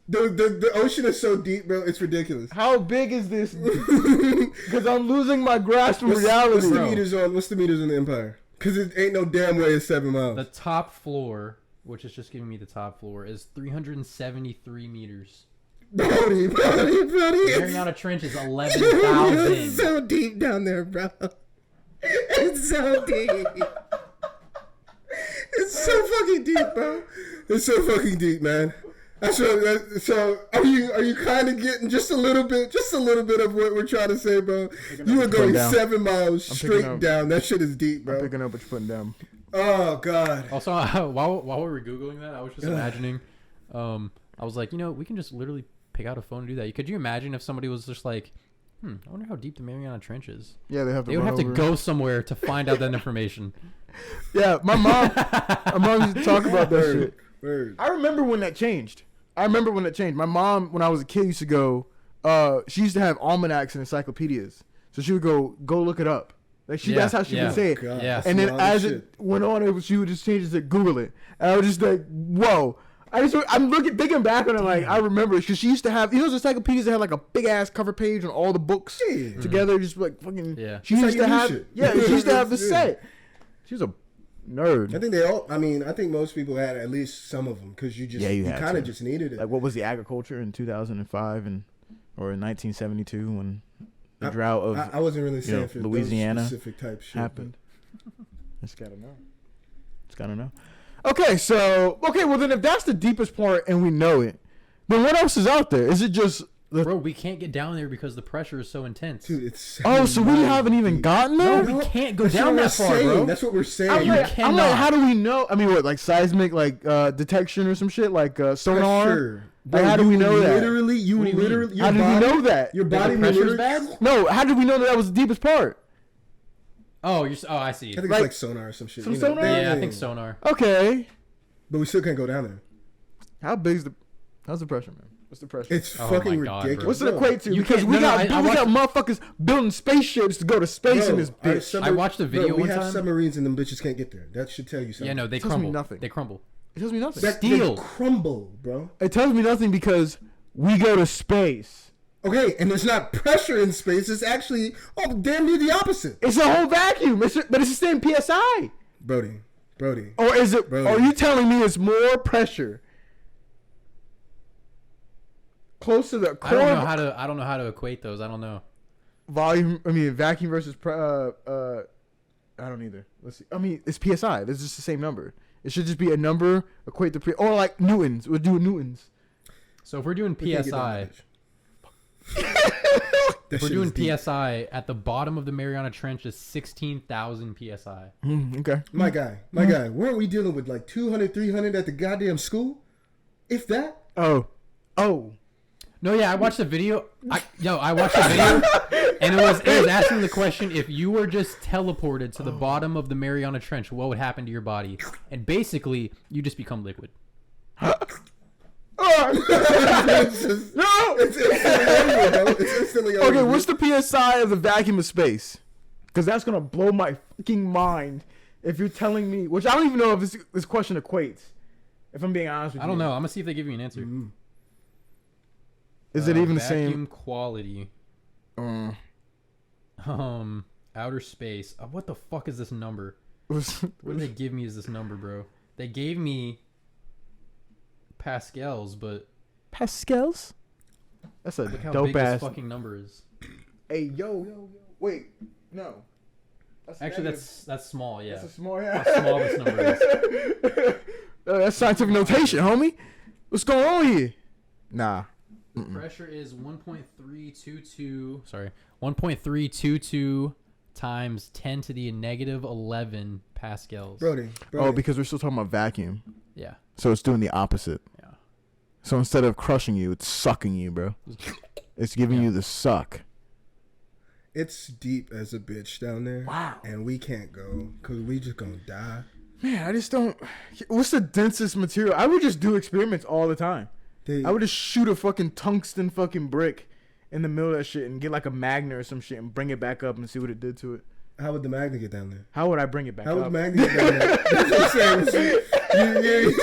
The ocean is so deep, bro. It's ridiculous. How big is this? Because I'm losing my grasp of reality. What's the meters on the Empire? Because it ain't no damn way it's 7 miles. The top floor, which is just giving me the top floor, is 373 meters. Brody. Mariana Trench is 11,000. It's so deep down there, bro. It's so deep. It's so fucking deep, bro. It's so fucking deep, man. So are you kind of getting just a little bit of what we're trying to say, bro? You were going 7 miles straight down. That shit is deep, bro. I'm picking up what you're putting down. Oh god. Also, while we were googling that, I was just imagining. I was like, we can just literally pick out a phone and do that. Could you imagine if somebody was just like, I wonder how deep the Mariana Trench is? Yeah, they would have to go somewhere to find out that information. Yeah, my mom used to talk about that shit. Word. I remember when that changed. My mom, when I was a kid, used to go. She used to have almanacs and encyclopedias, so she would go look it up. Like that's how she would say it. Yeah. And then as it went on, she would just change it to Google it. And I was just like, whoa. I'm thinking back on it, like I remember because she used to have those encyclopedias that had like a big ass cover page on all the books together, just like fucking. Yeah. She used to have. Yeah, she used to have the set. She was a nerd. I think they all. I mean, I think most people had at least some of them because you kind of just needed it. Like what was the agriculture in 2005 or in 1972 when the drought of I wasn't really saying for Louisiana those specific type shit happened. Just gotta know. Okay, well then if that's the deepest part and we know it, then what else is out there? Is it just Bro, we can't get down there because the pressure is so intense. Dude, it's so we haven't even gotten there? No, we can't go down that far, bro. That's what we're saying. I'm like, how do we know? I mean, what, like seismic, like detection or some shit, like sonar? Sure. Like, how do we know that? How did we know that? Your body the pressure's bad? No, how did we know that was the deepest part? Oh, I see. I think it's like sonar or some shit. Sonar? Yeah, I think sonar. Okay. But we still can't go down there. How's the pressure, man? What's the pressure? It's fucking ridiculous. What's it equate to? Because we got motherfuckers building spaceships to go to space in this bitch. I watched a video one time. We have submarines and them bitches can't get there. That should tell you something. Yeah, no, they tells crumble. Me nothing. They crumble. It tells me nothing. Steel. They crumble, bro. It tells me nothing because we go to space. Okay, and there's not pressure in space. It's actually damn near the opposite. It's a whole vacuum. But it's the same PSI. Brody. Or is it? Brody. Are you telling me it's more pressure? Close to the core. I don't know how to equate those. I don't know. Volume. I mean, vacuum versus. I don't either. Let's see. I mean, it's PSI. It's just the same number. It should just be a number equate to or like newtons. We're doing newtons. So if we're doing PSI, PSI at the bottom of the Mariana Trench is 16,000 PSI. Okay. My guy. Weren't we dealing with like 200, 300 at the goddamn school? If that. Oh. No, yeah, I watched the video. I watched the video, and it was asking the question: if you were just teleported to the bottom of the Mariana Trench, what would happen to your body? And basically, you just become liquid. It's instantly over. Okay, what's the PSI of the vacuum of space? Because that's gonna blow my fucking mind if you're telling me. Which I don't even know if this question equates. If I'm being honest with you, I don't know. I'm gonna see if they give you an answer. Mm-hmm. Is it even the same? same? Vacuum quality. Outer space. What the fuck is this number? What did they give me as this number, bro? They gave me pascals, but pascals? That's a look how dope big ass this fucking number is. Hey, yo. Wait, no. Actually, that's small. Yeah. That's a small. How small this number is. That's scientific notation, homie. What's going on here? Nah. Pressure is 1.322. Sorry, 1.322 times 10 to the negative 11 pascals. Brody. Oh, because we're still talking about vacuum. Yeah. So it's doing the opposite. Yeah. So instead of crushing you, it's sucking you, bro. It's giving you the suck. It's deep as a bitch down there. Wow. And we can't go because we just gonna die. Man, I just don't. What's the densest material? I would just do experiments all the time. I would just shoot a fucking tungsten fucking brick in the middle of that shit and get like a magnet or some shit and bring it back up and see what it did to it. How would the magnet get down there? How would I bring it back up? How would the magnet get down there? That's what I'm saying. There's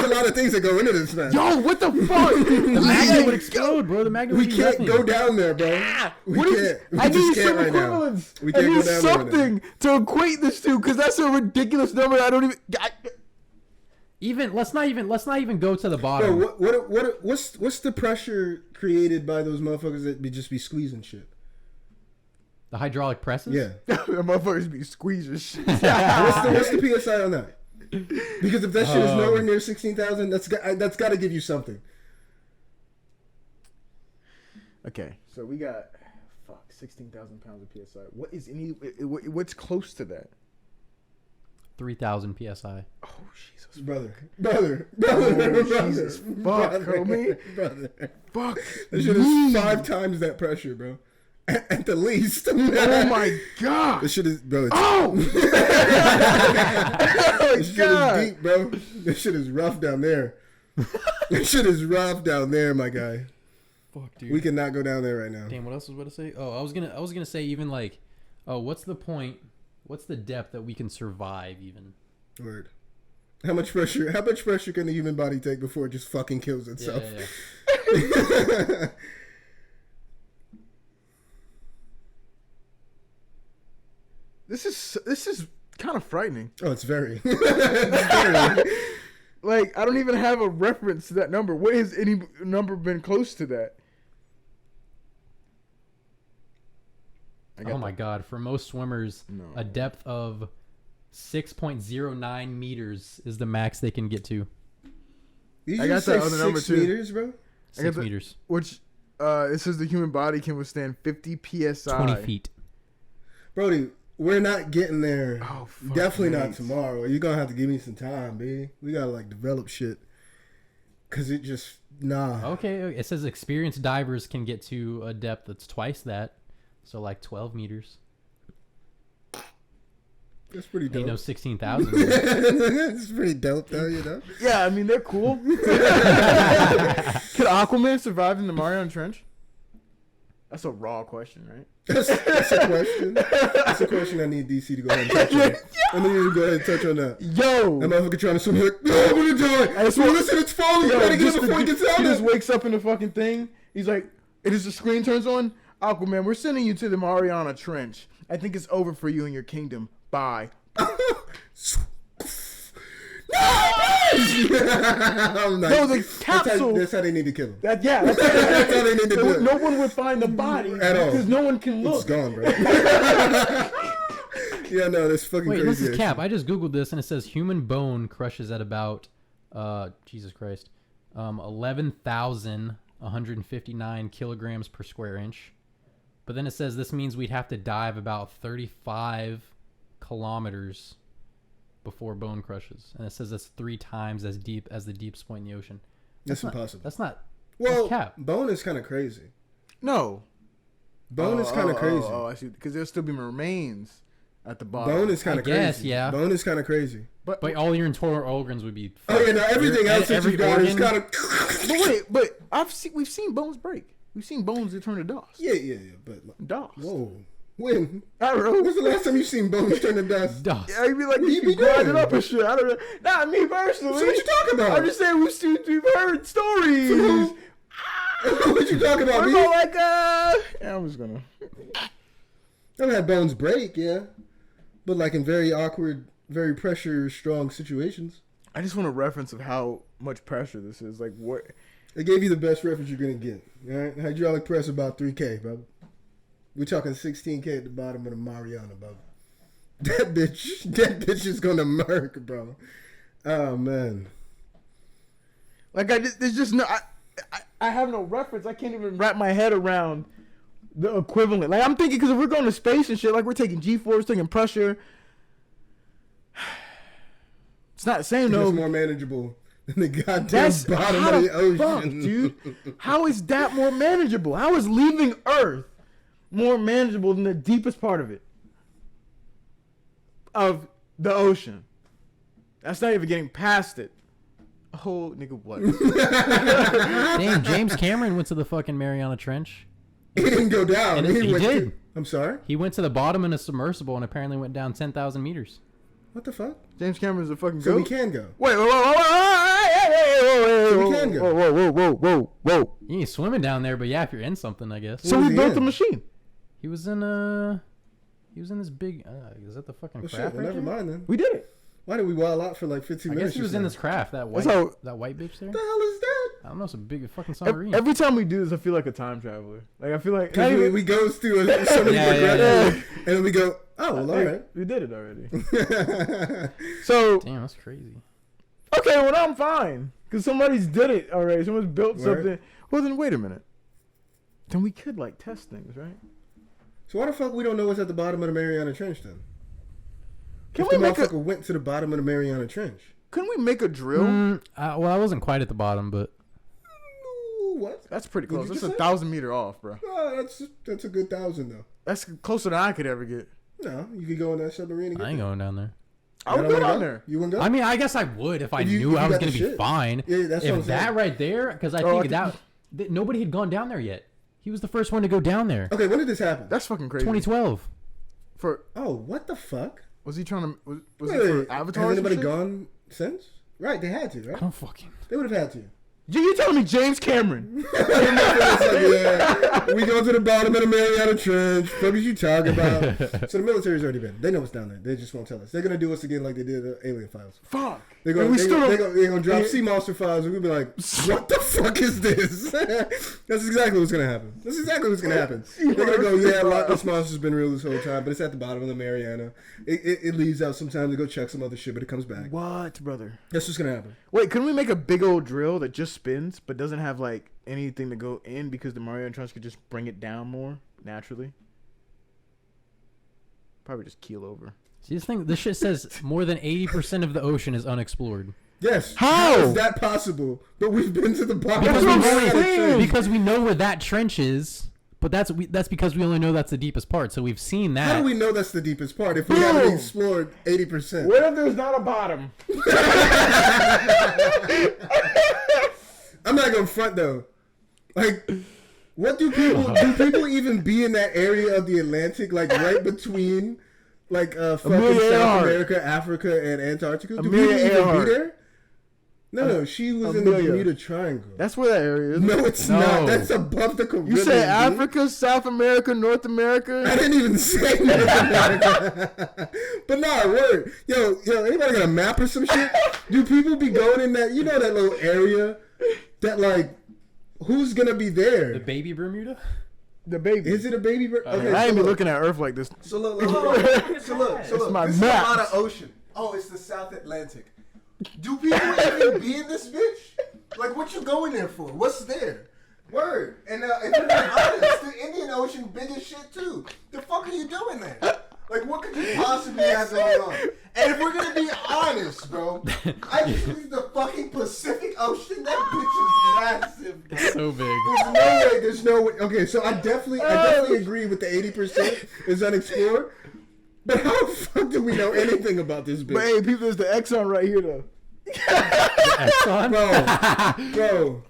a lot of things that go into this, man. Yo, what the fuck? The magnet would explode, bro. The magnet would We can't go down there, bro. We can't. I need some right equivalence. We can't I need go down something to equate this to because that's a ridiculous number. I don't even. Let's not even go to the bottom. Bro, what's the pressure created by those motherfuckers that just be squeezing shit? The hydraulic presses? Yeah. The motherfuckers be squeezing shit. what's the PSI on that? Because if that shit is nowhere near 16,000, that's got to give you something. Okay, so we got 16,000 pounds of PSI. What's close to that? 3,000 PSI. Oh Jesus, brother. Jesus, fuck, homie, brother. Fuck. That shit is 5 times that pressure, bro. At the least. Oh my god. This shit is, bro. Oh. This shit is deep, bro. This shit is rough down there. This shit is rough down there, my guy. Fuck, dude. We cannot go down there right now. Damn, what else was I about to say? Oh, I was gonna say even like, what's the point? What's the depth that we can survive even? Word. How much pressure can the human body take before it just fucking kills itself? Yeah. This is kind of frightening. Oh, it's very. Like, I don't even have a reference to that number. What has any number been close to that? Oh my god! For most swimmers, a depth of 6.09 meters is the max they can get to. I got that other number too. 6 meters, bro. 6 meters. Which it says the human body can withstand 50 psi. 20 feet. Brody, we're not getting there. Oh, definitely not tomorrow. You're gonna have to give me some time, baby. We gotta like develop shit. Cause it just Okay, it says experienced divers can get to a depth that's twice that, so like 12 meters. That's pretty dope. Ain't no 16,000. It's pretty dope, though, you know? Yeah, I mean, they're cool. Could Aquaman survive in the Mariana Trench? That's a raw question, right? That's a question. That's a question I need DC to go ahead and touch on. I need you to go ahead and touch on that. Yo! That motherfucker trying to swim like, no, I'm gonna die. Listen, it's falling. You gotta get it before he gets out. He just wakes up in the fucking thing. He's like, it is the screen turns on. Aquaman, we're sending you to the Mariana Trench. I think it's over for you and your kingdom. Bye. No! No, the capsule. That's how they need to kill him. That's how they need to do it. No one would find the body at all because no one can look. It's gone, bro. Yeah, no, that's fucking crazy. Wait, this is Cap. I just googled this and it says human bone crushes at about, Jesus Christ, 11,159 kilograms per square inch. But then it says this means we'd have to dive about 35 kilometers before bone crushes, and it says that's 3 times as deep as the deepest point in the ocean. That's impossible. That's not. Well, Cap. bone is kind of crazy. No. Bone is kind of crazy. Oh, I see. Because there'll still be remains at the bottom. Bone is kind of crazy. Yes, yeah. Bone is kind of crazy. But all your internal organs would be. Oh yeah, no, everything else that you got is kind of. But we've seen bones break. We've seen bones that turn to dust. Yeah. But Dust. whoa, when? I don't know. When's the last time you seen bones turn to dust? Dust. Yeah, you'd be like, You be you grind doing? it up and shit. I don't know. Not me personally. So what you talking about? I'm just saying we've heard stories. What you talking about? We're B? going like, yeah, I'm just gonna. I've had bones break, yeah, but like in very awkward, very pressure strong situations. I just want a reference of how much pressure this is. Like what? I gave you the best reference you're gonna get. All right, hydraulic press about 3K, bro. We're talking 16K at the bottom of the Mariana, bro. That bitch is gonna murk, bro. Oh man. Like there's just no. I have no reference. I can't even wrap my head around the equivalent. Like I'm thinking, because if we're going to space and shit, like we're taking G-force, taking pressure. It's not the same though. It's more manageable than the goddamn bottom of the ocean, fuck, dude. How is that more manageable? How is leaving Earth more manageable than the deepest part of it? Of the ocean. That's not even getting past it. Oh, nigga, what? Damn, James Cameron went to the fucking Mariana Trench. He didn't go down. He did. I'm sorry? He went to the bottom in a submersible and apparently went down 10,000 meters. What the fuck? James Cameron's a fucking So goat? we can go. Wait, So we can go. Whoa. You ain't swimming down there, but yeah, if you're in something, I guess. So What was we he built in? the machine. He was in this big. Is that the fucking Well, craft? shit, well, right never there? mind then. We did it. Why did we wild out for like 15 I minutes? guess he was in this craft. That white bitch there. What the hell is that? I don't know. It's a big fucking submarine. Every time we do this, I feel like a time traveler. Like I feel like Because we go through so many progressions, and then we go, oh, well, all right. We did it already. So Damn, that's crazy. okay, well I'm fine because somebody's did it already. Someone's built something. Well then, wait a minute. Then we could like test things, right? So why the fuck we don't know what's at the bottom of the Mariana Trench then? Can If we the make motherfucker went to the bottom of the Mariana Trench. Couldn't we make a drill? Well, I wasn't quite at the bottom, but Ooh, what? That's pretty What'd close. you That's just say? 1,000 meter off, bro. Oh, that's a good 1,000 though. That's closer than I could ever get. No, you could go in that submarine and get I ain't there. going down there. I would You go don't wanna down there. You wouldn't go? I mean, I guess I would if I If you knew I was got gonna the be shit. fine. Yeah, that's what I'm If saying. that right there, because I think nobody had gone down there yet. He was the first one to go down there. Okay, when did this happen? That's fucking crazy. 2012. For Oh, what the fuck? was he trying to? Was Wait, it for Avatar? has or some anybody shit? gone since? Right, they had to, I right? don't fucking. They would have had to. You telling me James Cameron? It's like, yeah, we go to the bottom of the Mariana Trench. What are you talking about? So the military's already been. They know what's down there. They just won't tell us. They're gonna do us again like they did Alien Files. Fuck. They're And gonna drop sea monster files, and we'll be like, "What the fuck is this?" That's exactly what's gonna happen. That's exactly what's gonna happen. They're gonna go, "Yeah, this monster's been real this whole time, but it's at the bottom of the Mariana. It leaves out sometimes to go check some other shit, but it comes back." What, brother? That's what's gonna happen. Wait, couldn't we make a big old drill that just spins but doesn't have like anything to go in because the Mariana Trench could just bring it down more naturally? Probably just keel over. See, this shit says more than 80% of the ocean is unexplored. Yes. How? Is that possible? But we've been to the bottom Because, of the what I'm Mariana saying. Trench. because we know where that trench is, But that's because we only know that's the deepest part. So we've seen that. How do we know that's the deepest part if we haven't explored 80%? What if there's not a bottom? I'm not gonna front though. Like, what do people even be in that area of the Atlantic, like right between, like fucking South America, Africa, and Antarctica? Do people even be there? No, she was in the Bermuda Triangle. That's where that area is. No, it's not. That's above the Caribbean. You said Africa, South America, North America? I didn't even say North America. But nah, word. Yo, anybody got a map or some shit? Do people be going in that, that little area that, like, who's going to be there? The baby Bermuda? The baby. Is it a baby Bermuda? Okay, I ain't been looking at Earth like this. So look. So look. My this is map. a lot of ocean. Oh, it's the South Atlantic. Do people even be in this bitch? Like, what you going there for? What's there? Word. And if we're being honest, the Indian Ocean big as shit too. The fuck are you doing there? Like, what could you possibly have going on? And if we're gonna be honest, bro, I just think the fucking Pacific Ocean, that bitch is massive, bro. So big. There's no way. Okay, so I definitely agree with the 80% is unexplored. But how the fuck do we know anything about this bitch? But hey, people, there's the Exxon right here, though. The Exxon?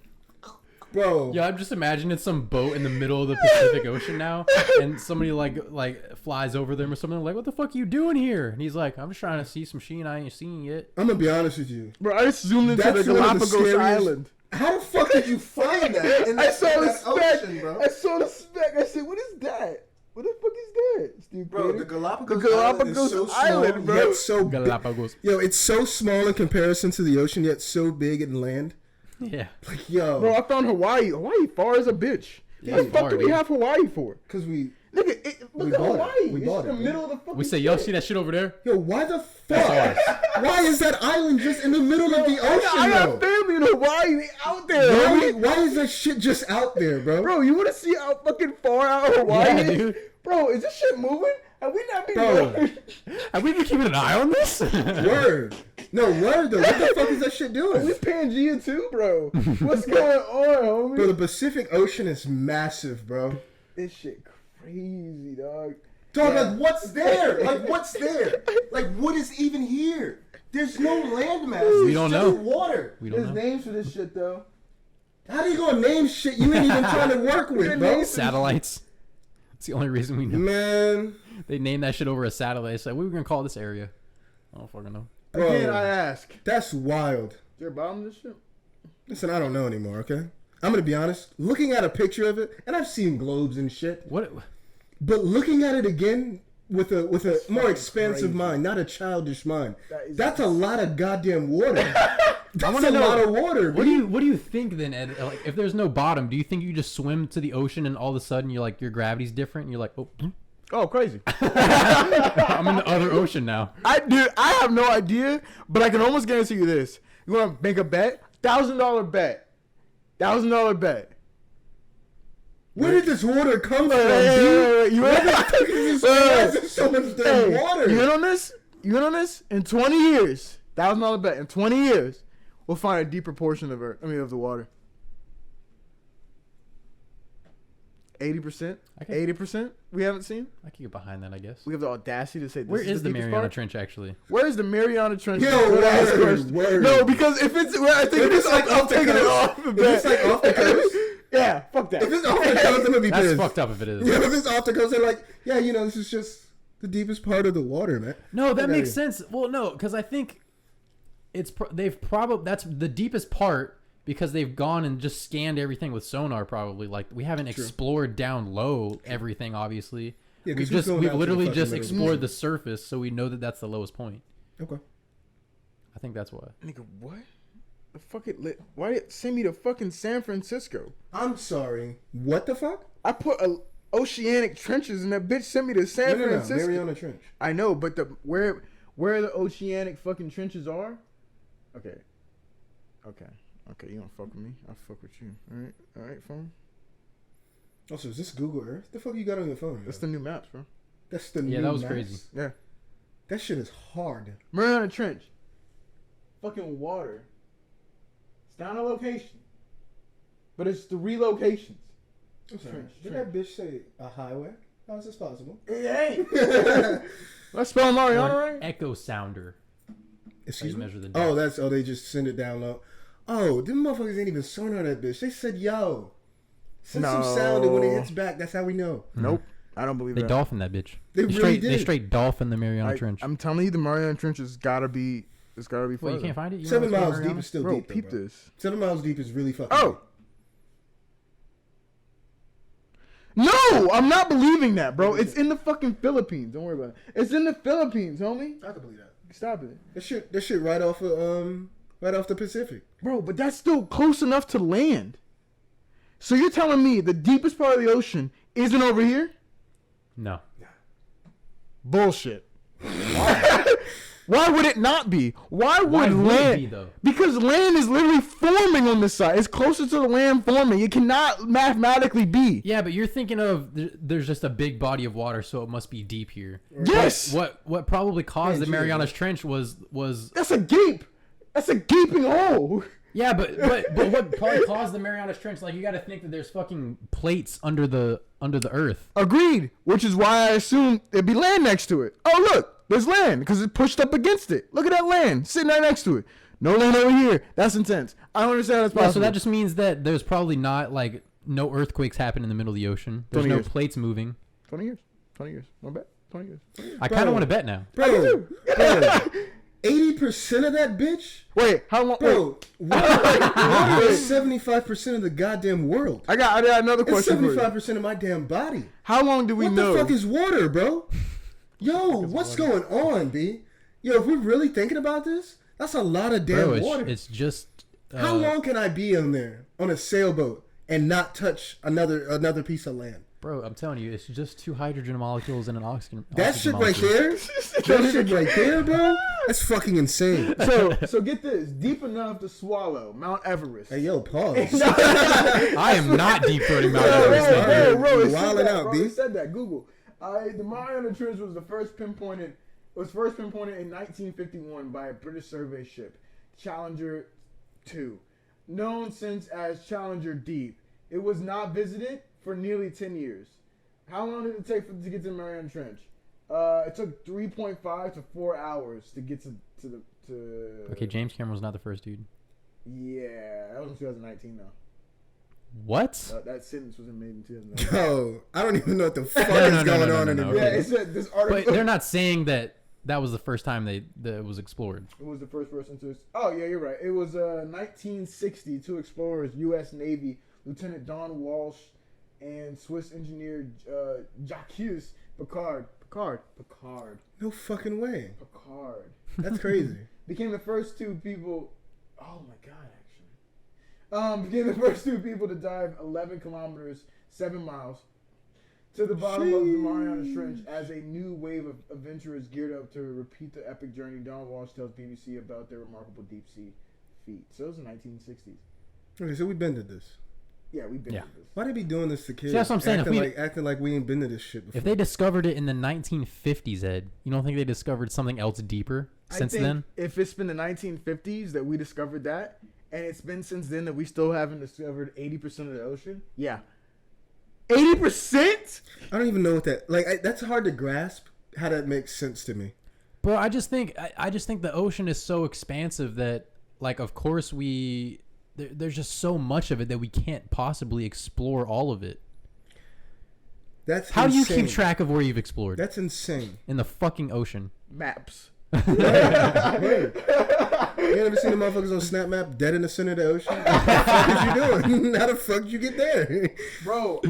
Bro. Yeah, I'm just imagining some boat in the middle of the Pacific Ocean now, and somebody like flies over them or something. Like, what the fuck are you doing here? And he's like, I'm just trying to see some shit I ain't seen yet. I'm gonna be honest with you, bro. I just zoomed into the Galapagos Island. How the fuck did you find that? I saw the speck. Ocean, bro. I saw the speck. I said, what is that? What the fuck is that? Steve Bro, Peter? the Galapagos Island, bro. Yet so Galapagos. Yo, it's so small in comparison to the ocean, yet so big in land. Yeah. Like, yo. Bro, I found Hawaii. Hawaii far as a bitch. Yeah, what the fuck do we have Hawaii for? Because we... Nigga, look at Hawaii. We it's bought in the it, middle of the fucking We say, yo, see that shit over there? Yo, why the fuck? Why is that island just in the middle of the ocean, I got family in Hawaii. They out there. Why is that shit just out there, bro? Bro, you want to see how fucking far out Hawaii Yeah, is? dude. Bro, is this shit moving? Have we not been Have we been keeping an eye on this? Word. No, word though. What the fuck is that shit doing? We Pangea too, bro. What's going on, homie? Bro, the Pacific Ocean is massive, bro. This shit crazy, dog. Dog, like, what's there? Like, what's there? Like, what is even here? There's no landmass. We don't It's know. just water. We don't There's know. names for this shit, though. How do you gonna name shit you ain't even trying to work with, bro? Satellites. It's the only reason we know. Man. They named that shit over a satellite. It's like, what are we going to call this area? I don't fucking know. Bro, Again, I ask. That's wild. Is there a bottom to this shit? Listen, I don't know anymore, okay? I'm gonna be honest. Looking at a picture of it, and I've seen globes and shit, What? but looking at it again with a more expansive crazy. mind, not a childish mind, That is that's a lot of goddamn water. That's wanna a know, lot of water. What do you think then, Ed? Like, if there's no bottom, do you think you just swim to the ocean and all of a sudden you're like, your gravity's different and you're like, oh, Oh, crazy. I'm in the other ocean now. I have no idea, but I can almost guarantee you this. You want to make a bet? $1,000 bet. $1,000 bet. Where did this water come from, Hey, dude? you Where in the fuck is this? There's so much damn water. You in on this? You in on this? In 20 years, $1,000 bet. In 20 years, we'll find a deeper portion of of the water. 80%? Okay. 80%? We haven't seen? I can get behind that, I guess. We have the audacity to say this Where is the deepest Mariana part? Trench, actually? Where is the Mariana Trench? Yo, Good ass word, question. word. No, because if it's, I think If if it's it's like I'm off the taking it coast, off the if bet. it's like off the coast, Yeah, fuck that. if it's off the coast, I'm gonna be That's pissed. fucked up if it is. Yeah, if it's off the coast, they're like, yeah, this is just the deepest part of the water, man. No, that Okay. makes sense. Well, no, because I think they've probably, that's the deepest part because they've gone and just scanned everything with sonar. Probably, like, we haven't explored down low everything. Obviously, Yeah, 'cause we've who's going down to the literally fucking just middle? explored the surface, so we know that that's the lowest point. Okay. I think that's why. Nigga, what? The fuck it lit? Why did it send me to fucking San Francisco? I'm sorry. What the fuck? I put oceanic trenches and that bitch sent me to San Francisco. Mariana Trench. I know, but where the oceanic fucking trenches are? Okay. You don't fuck with me? I'll fuck with you. All right, phone. Also, is this Google Earth? The fuck you got on your phone? That's the new maps, bro. That's the new Yeah, that was maps? crazy. Yeah. That shit is hard. Mariana Trench. Fucking water. It's down a location. But it's 3 locations. I'm sorry. Did that bitch say a highway? How is this possible? It ain't. Let's spell Mariana right. Echo sounder. Excuse me? Measure the depth. They just send it down low. Oh, them motherfuckers ain't even sonar that bitch. They said, yo. Send some sound, and when it hits back, that's how we know. Nope. I don't believe they that. They dolphin that bitch. They really did. They straight dolphin the Mariana Trench. I'm telling you, the Mariana Trench has gotta be. It's gotta be. Well, you can't find it. 7 miles deep is still bro, deep. Peep this. 7 miles deep is really fucking. Oh. Deep. No, I'm not believing that, bro. It's in the fucking Philippines. Don't worry about it. It's in the Philippines, homie. I can believe that. Stop it. That shit right off the Pacific. Bro, but that's still close enough to land. So you're telling me the deepest part of the ocean isn't over here? No. Bullshit. Why would it not be? Why would land? It be, though? Because land is literally forming on this side. It's closer to the land forming. It cannot mathematically be. Yeah, but you're thinking of there's just a big body of water, so it must be deep here. Yes. What probably caused the Marianas Trench was That's a gape. That's a gaping hole. Yeah, but what probably caused the Marianas Trench? Like, you got to think that there's fucking plates under the earth. Agreed. Which is why I assume there'd be land next to it. Oh look. There's land because it's pushed up against it. Look at that land sitting right next to it. No land over here. That's intense. I don't understand how that's possible. Yeah, so that just means that there's probably not like no earthquakes happen in the middle of the ocean. There's no plates moving. 20 years. 20 years. No bet. 20 years. I kind of want to bet now. Bro, 80% of that bitch? Wait, how long? Bro, water is 75% of the goddamn world. I got another question. It's 75% of my damn body. How long do we know? What the fuck is water, bro? Yo, what's going on, B? Yo, if we're really thinking about this, that's a lot of damn water. It's just... How long can I be in there on a sailboat and not touch another piece of land? Bro, I'm telling you, it's just 2 hydrogen molecules and an oxygen shit molecule. right there? That shit right there, bro? That's fucking insane. So get this. Deep enough to swallow Mount Everest. Hey, yo, pause. I am not deep throating Mount Everest. Bro, You're wilding out, B. It said that. Google. The Mariana Trench was first pinpointed in 1951 by a British survey ship, Challenger 2, known since as Challenger Deep. It was not visited for nearly 10 years. How long did it take to get to the Mariana Trench? It took 3.5 to 4 hours to get to the. Okay, James Cameron was not the first dude. Yeah, that was in 2019 though. What? That sentence was made in 2019. Yo, I don't even know what the fuck is going on in the Yeah, it said this article. But they're not saying that was the first time that it was explored. It was the first person to. Oh yeah, you're right. It was 1960. 2 explorers, U.S. Navy Lieutenant Don Walsh and Swiss engineer Jacques Picard. No fucking way. Picard. That's crazy. Became the first 2 people. Oh my god, actually. Became the first 2 people to dive 11 kilometers, 7 miles, to the bottom of the Mariana Trench as a new wave of adventurers geared up to repeat the epic journey. Don Walsh tells BBC about their remarkable deep sea feat. So it was the 1960s. Okay, so we've been to this. Yeah, we've been to this. Why they be doing this to kids? See, that's what I'm saying. Acting like we ain't been to this shit before. If they discovered it in the 1950s, Ed, you don't think they discovered something else deeper since then? If it's been the 1950s that we discovered that, and it's been since then that we still haven't discovered 80% of the ocean, yeah. 80%? I don't even know what that... that's hard to grasp how that makes sense to me. But I just think the ocean is so expansive that, like, of course there's just so much of it that we can't possibly explore all of it. That's How insane. do you keep track of where you've explored? That's insane. In the fucking ocean. Maps. Hey, you ever seen the motherfuckers on Snap Map dead in the center of the ocean? What the fuck is you doing? How the fuck did you get there? Bro.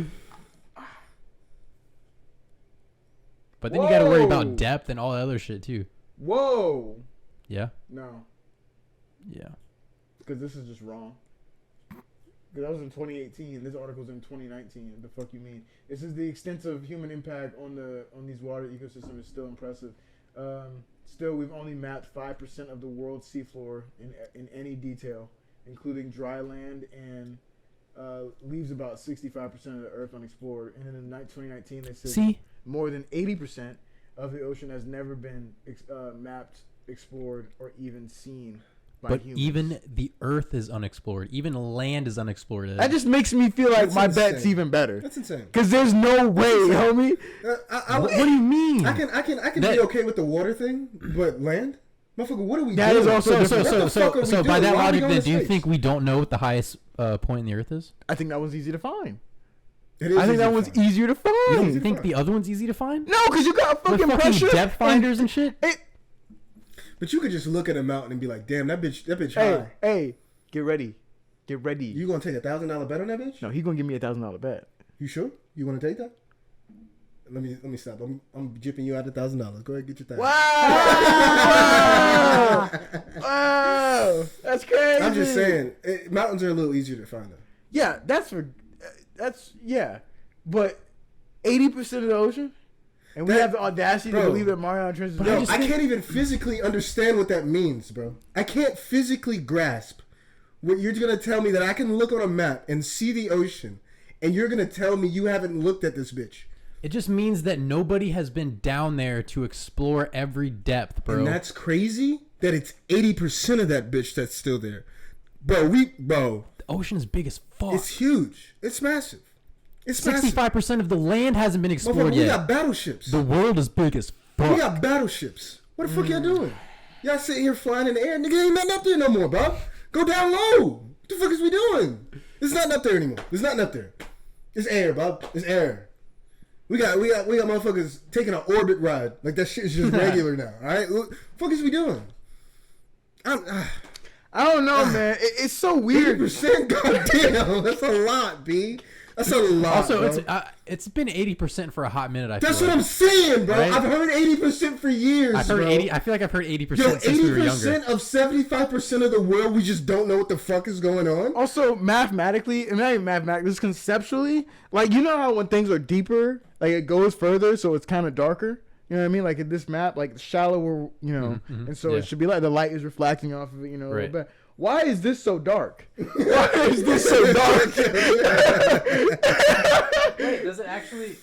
But then you got to worry about depth and all that other shit too. Whoa. Yeah? No. Yeah. Because this is just wrong. Because that was in 2018. This article's in 2019. What the fuck you mean? This is the extent of human impact on these water ecosystems is still impressive. Still, we've only mapped 5% of the world's seafloor in any detail, including dry land, and leaves about 65% of the Earth unexplored. And in 2019, they said more than 80% of the ocean has never been mapped, explored, or even seen. But even the Earth is unexplored. Even land is unexplored. That just makes me feel like my bet's even better. That's insane. Because there's no way, homie. What do you mean? I can be okay with the water thing, but land? Motherfucker, what are we doing? That is also so by that logic, then, do you think we don't know what the highest point in the Earth is? I think that one's easy to find. I think that one's easier to find. You don't think the other one's easy to find? No, because you got fucking With pressure. depth finders and shit? But you could just look at a mountain and be like, damn, that bitch high. Hey, get ready. You gonna take $1,000 bet on that bitch? No, he gonna give me $1,000 bet. You sure? You wanna take that? Let me stop. I'm jipping you out $1,000. Go ahead, get your thing. Wow! Wow! That's crazy. I'm just saying, mountains are a little easier to find though. Yeah, but 80% of the ocean, and we have the audacity to believe that Mariana Trench is. Yo, I can't even physically understand what that means, bro. I can't physically grasp what you're gonna tell me that I can look on a map and see the ocean, and you're gonna tell me you haven't looked at this bitch. It just means that nobody has been down there to explore every depth, bro. And that's crazy that it's 80% of that bitch that's still there. Bro, the ocean is big as fuck. It's huge. It's massive. It's 65% of the land hasn't been explored yet. We got battleships. The world is big as fuck. We got battleships. What the fuck y'all doing? Y'all sitting here flying in the air. Nigga, ain't nothing up there no more, bro. Go down low. What the fuck is we doing? It's nothing up there anymore. There's nothing up there. It's air, Bob. It's air. We got motherfuckers taking an orbit ride. Like that shit is just regular now. All right, what the fuck is we doing? I don't know, man. It's so weird. 80%, goddamn, that's a lot, B. That's a lot. Also, bro. it's been 80% for a hot minute. That's what I'm saying, bro. Right? I've heard 80% for years. I've heard 80. I feel like I've heard 80% since we were younger. 80% of 75% of the world, we just don't know what the fuck is going on. Also, mathematically, and not even mathematically, just conceptually, like you know how when things are deeper, like it goes further, so it's kind of darker. You know what I mean? Like in this map, like shallower, you know, and so it should be like the light is reflecting off of it, you know. Right. But why is this so dark? Why is this so dark? Wait, does it actually?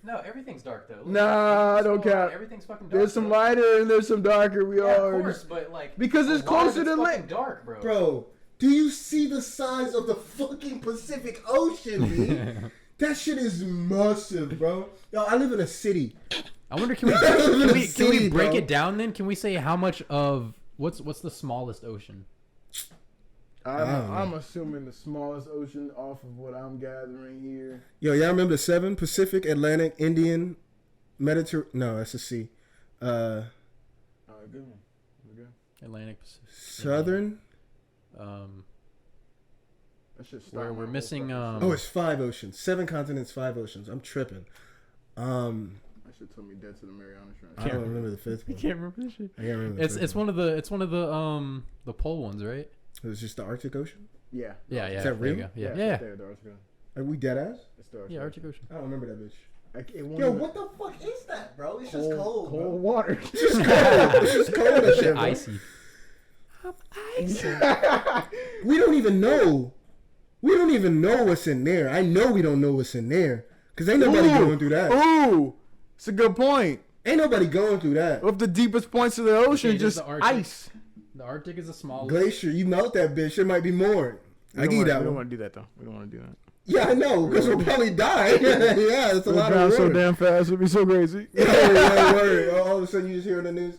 No, everything's dark though. Nah, I don't count. Everything's fucking dark. There's some lighter and there's some darker. Of course, but like because it's closer to land. Dark, bro. Bro, do you see the size of the fucking Pacific Ocean, dude? That shit is massive, bro. Yo, I live in a city. I wonder, can we break it down then? Can we say how much of what's the smallest ocean? I'm assuming the smallest ocean off of what I'm gathering here. Yo, y'all remember the 7? Pacific, Atlantic, Indian, Mediterranean. No, that's a sea. Good one. Good. Atlantic, Pacific. Southern. Where we're missing. It's 5 oceans. 7 continents, 5 oceans. I'm tripping. That shit told me dead to the Mariana Trench. I don't remember the 5th one. I can't remember this shit. I can't remember. It's one of the pole ones, right? It's just the Arctic Ocean? Yeah. Is that real? Yeah. It's there, the Arctic Ocean. Are we dead ass? It's the Arctic Yeah, Arctic Ocean. I don't remember that bitch. Yo, what the fuck is that, bro? It's just cold. Cold water. It's just cold. It's just cold. That shit, bro. Icy. I'm icy. We don't even know. We don't even know what's in there. I know we don't know what's in there. Because ain't nobody going through that. Ooh, it's a good point. Ain't nobody going through that. Of the deepest points of the ocean, just ice. The Arctic is the smallest. Glacier, you melt that bitch. It might be more. I give you that one. We don't want to do that, though. We don't want to do that. Yeah, I know, because we'll probably die. Yeah, it's a lot of water. So damn fast, it'd be so crazy. Yeah, all of a sudden you just hear in the news.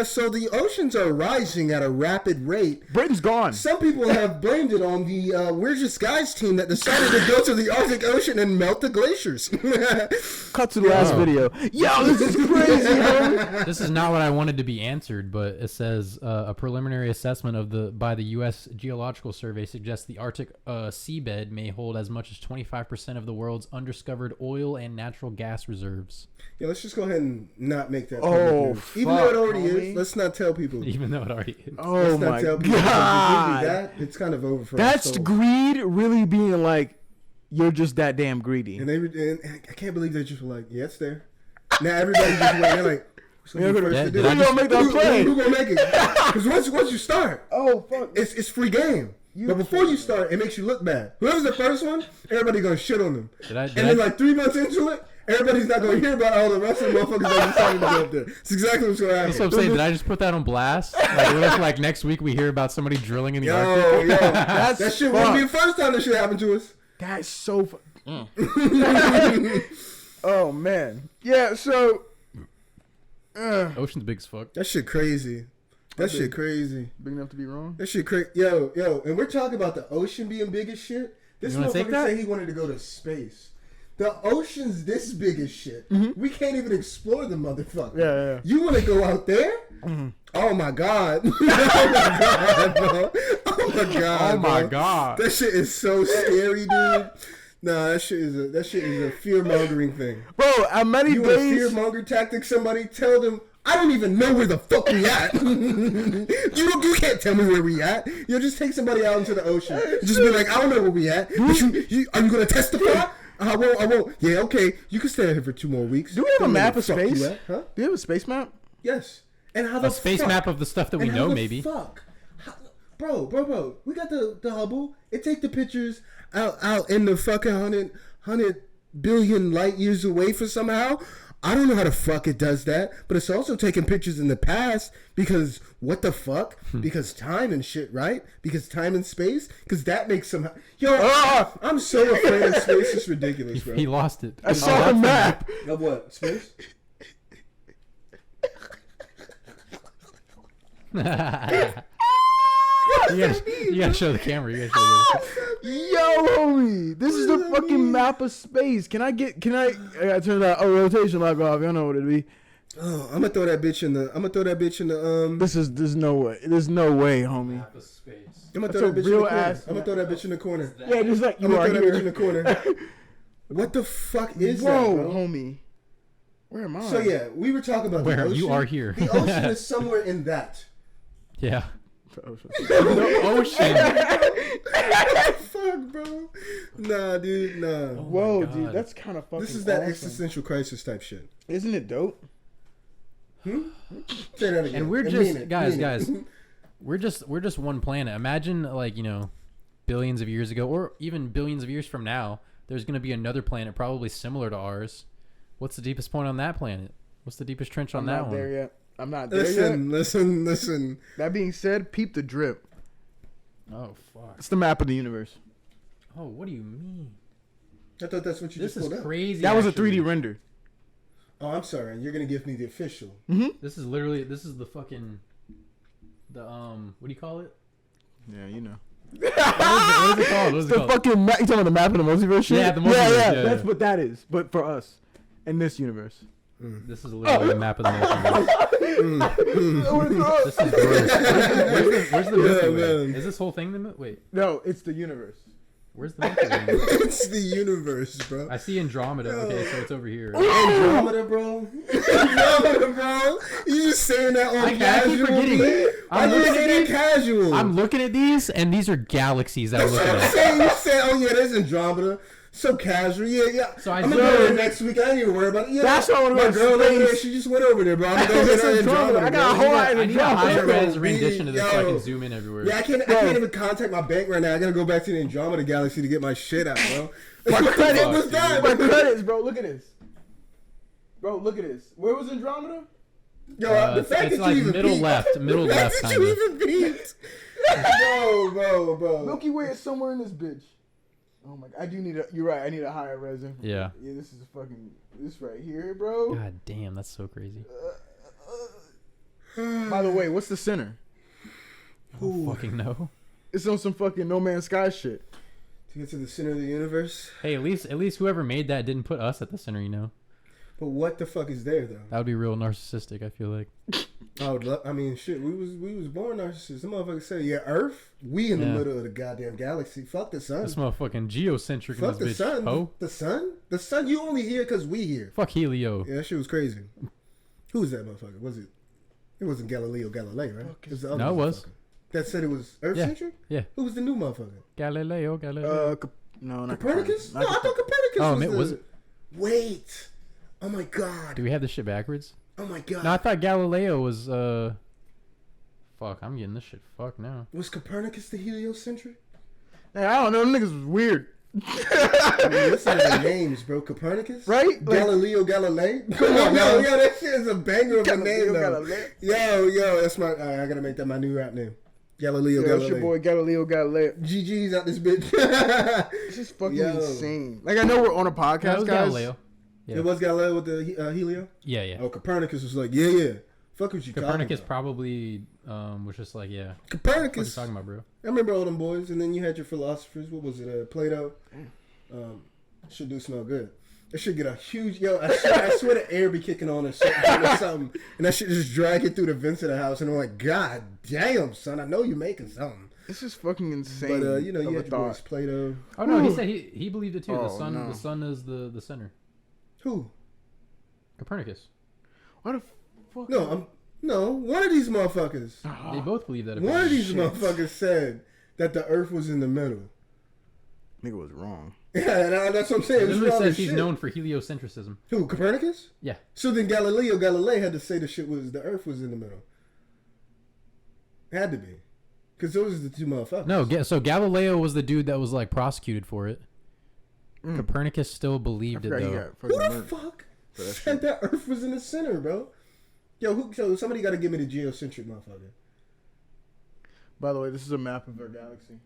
So the oceans are rising at a rapid rate. Britain's gone. Some people have blamed it on the Where's Your Skies team that decided to go to the Arctic Ocean and melt the glaciers. Cut to the last video. Yo, this is crazy, bro. This is not what I wanted to be answered, but it says a preliminary assessment by the U.S. Geological Survey suggests the Arctic seabed may hold as much as 25% of the world's undiscovered oil and natural gas reserves. Yeah, let's just go ahead and not make that public news. Even though it already is, let's not tell people. Even though it already is. Oh, let's not tell people. God. It's kind of over for us. That's greed really being like, you're just that damn greedy. And I can't believe they just were like, yeah, it's there. Now everybody's just waiting. They're like, who's gonna make that play? Who's gonna make it? Because once you start, fuck, it's free game. But before you start, it makes you look bad. Whoever's the first one, everybody gonna shit on them. Then like 3 months into it, Everybody's not going to hear about all the rest of the motherfuckers that decided to go up there. It's exactly what's going to happen. That's what I'm saying. Did I just put that on blast? Like, what if, like, next week we hear about somebody drilling in the Arctic? That shit wouldn't be the first time that shit happened to us. That's so Oh, man. Yeah, so... Ocean's big as fuck. That shit crazy. That shit crazy. Big enough to be wrong? That shit crazy. Yo, and we're talking about the ocean being big as shit. This motherfucker said he wanted to go to space. The ocean's this big as shit. Mm-hmm. We can't even explore the motherfucker. Yeah. You want to go out there? Mm-hmm. Oh my god. Oh my god, bro. Oh my god. Oh my god. That shit is so scary, dude. Nah, that shit is a fear mongering thing. Bro, how many days? You want fear monger tactic? Somebody tell them, I don't even know where the fuck we at. you can't tell me where we at. You'll just take somebody out into the ocean. Just be like, I don't know where we at. But are you gonna testify? I won't. Yeah, okay. You can stay here for 2 more weeks. Do we have a map of space? Huh? Do you have a space map? Yes. And how a space map of the stuff that we know, maybe. Fuck. Bro. We got the Hubble. It take the pictures out in the fucking 100 billion light years away for somehow. I don't know how the fuck it does that, but it's also taking pictures in the past because what the fuck? Because time and shit, right? Because time and space? Because that makes some... I'm so afraid of space. It's ridiculous, bro. He lost it. I saw the map. Of what? Space? You gotta show the camera. Yo, homie, this is the fucking map of space. I gotta turn that rotation lock off. You know what it'd be. Oh, I'm gonna throw that bitch in the. There's no way. There's no way, homie. Map of space. I'm gonna throw that bitch in the corner. I'm gonna throw that bitch in the corner. Yeah, just like you are here. I'm gonna throw that bitch in the corner. What the fuck is that, bro? Homie? Where am I? So yeah, we were talking about where the ocean. You are here. The ocean is somewhere in that. Yeah. The ocean. Fuck, bro. Nah, dude. Nah. Oh whoa, dude, that's kind of fucking. This is that awesome. Existential crisis type shit. Isn't it dope? Say that again. And we're just guys. We're just one planet. Imagine, like, billions of years ago, or even billions of years from now, there's gonna be another planet probably similar to ours. What's the deepest point on that planet? What's the deepest trench on that one? I'm not there yet. I'm not there yet. Listen. That being said, peep the drip. Oh, fuck. It's the map of the universe. Oh, what do you mean? I thought that's what you just pulled up. This is crazy. That was a 3D render. Oh, I'm sorry. You're going to give me the official. Mm-hmm. This is the fucking, what do you call it? Yeah, you know. What is it called? You talking about the map of the multiverse shit? Yeah, the multiverse. Yeah. That's what that is. But for us, in this universe. This is literally a map of the multiverse. This is gross. Where's the Milky Way? Is this whole thing the Wait. No, it's the universe. Where's the Milky Way? It's the universe, bro. I see Andromeda. Okay, so it's over here. Andromeda, bro. You just saying that on casual. I keep forgetting. I'm looking at casual. I'm looking at these, and these are galaxies that I'm looking at. You say, oh yeah, there's Andromeda. So casual, yeah. So I'm gonna go there next week. I ain't even worry about it. Yeah, that's what I want to my girl over there. She just went over there, bro. I'm gonna go get Andromeda. I got a whole lot of I need a higher res rendition of this so I can zoom in everywhere. Yeah, I can't even contact my bank right now. I gotta go back to the Andromeda galaxy to get my shit out, bro. My credits, bro. Look at this. Bro, look at this. Where was Andromeda? Yo, the fact it's that like you even middle left, kind of. You even peeped. Bro. Milky Way is somewhere in this bitch. Oh my god, I do need you're right, I need a higher resin. Yeah. Yeah, this is this right here, bro. God damn, that's so crazy. By the way, what's the center? I don't fucking know. It's on some fucking No Man's Sky shit. To get to the center of the universe? Hey, at least whoever made that didn't put us at the center, But what the fuck is there, though? That would be real narcissistic, I feel like. I would love. I mean, shit. We was born narcissists. Some motherfuckers say, "Yeah, Earth. We in the middle of the goddamn galaxy. Fuck the sun. This motherfucking geocentric. Fuck in this the bitch. sun. Oh, the sun. The sun. You only here because we here. Fuck Helio. Yeah, that shit was crazy. Who was that motherfucker? Was it? It wasn't Galileo Galilei, right? It was the other no, it was. That said it was Earth centric. Yeah. Who was the new motherfucker? Galileo. No, not Copernicus. No, I thought Copernicus. Oh, was it? Wait. Oh my god. Do we have this shit backwards? Oh my god. No, I thought Galileo was Fuck, I'm getting this shit fucked now. Was Copernicus the heliocentric? Hey, I don't know. Them niggas was weird. I mean, listen to the names, bro. Copernicus, right? Galileo Galilei. Come on, yo, that shit is a banger of a name, though. Yo, that's my. I gotta make that my new rap name. Galileo Galilei. That's your boy Galileo Galilei. GG's out this bitch. This is fucking insane. Like, I know we're on a podcast, guys. Galileo. Yeah. It was Galileo with the helio. Yeah. Oh, Copernicus was like, yeah. Fuck what you Copernicus talking about. probably was just like, yeah. Copernicus. What you talking about, bro? I remember all them boys, and then you had your philosophers. What was it? Plato. Should do smell good. That should get a huge I swear the air be kicking on or something, and that shit just drag it through the vents of the house, and I'm like, God damn, son, I know you're making something. This is fucking insane. But you had your boys Plato. Oh no, he said he believed it too. Oh, the sun is the center. Who? Copernicus. What the fuck? No, one of these motherfuckers. They both believe that. One of these motherfuckers said that the Earth was in the middle. Nigga was wrong. Yeah, that's what I'm saying. It literally says he's known for heliocentrism. Who, Copernicus? Yeah. So then Galileo Galilei had to say the Earth was in the middle. Had to be. Because those are the two motherfuckers. No, so Galileo was the dude that was like prosecuted for it. Copernicus still believed it though. Who the fuck said that Earth was in the center, bro? Yo, somebody got to give me the geocentric motherfucker. By the way, this is a map of our galaxy.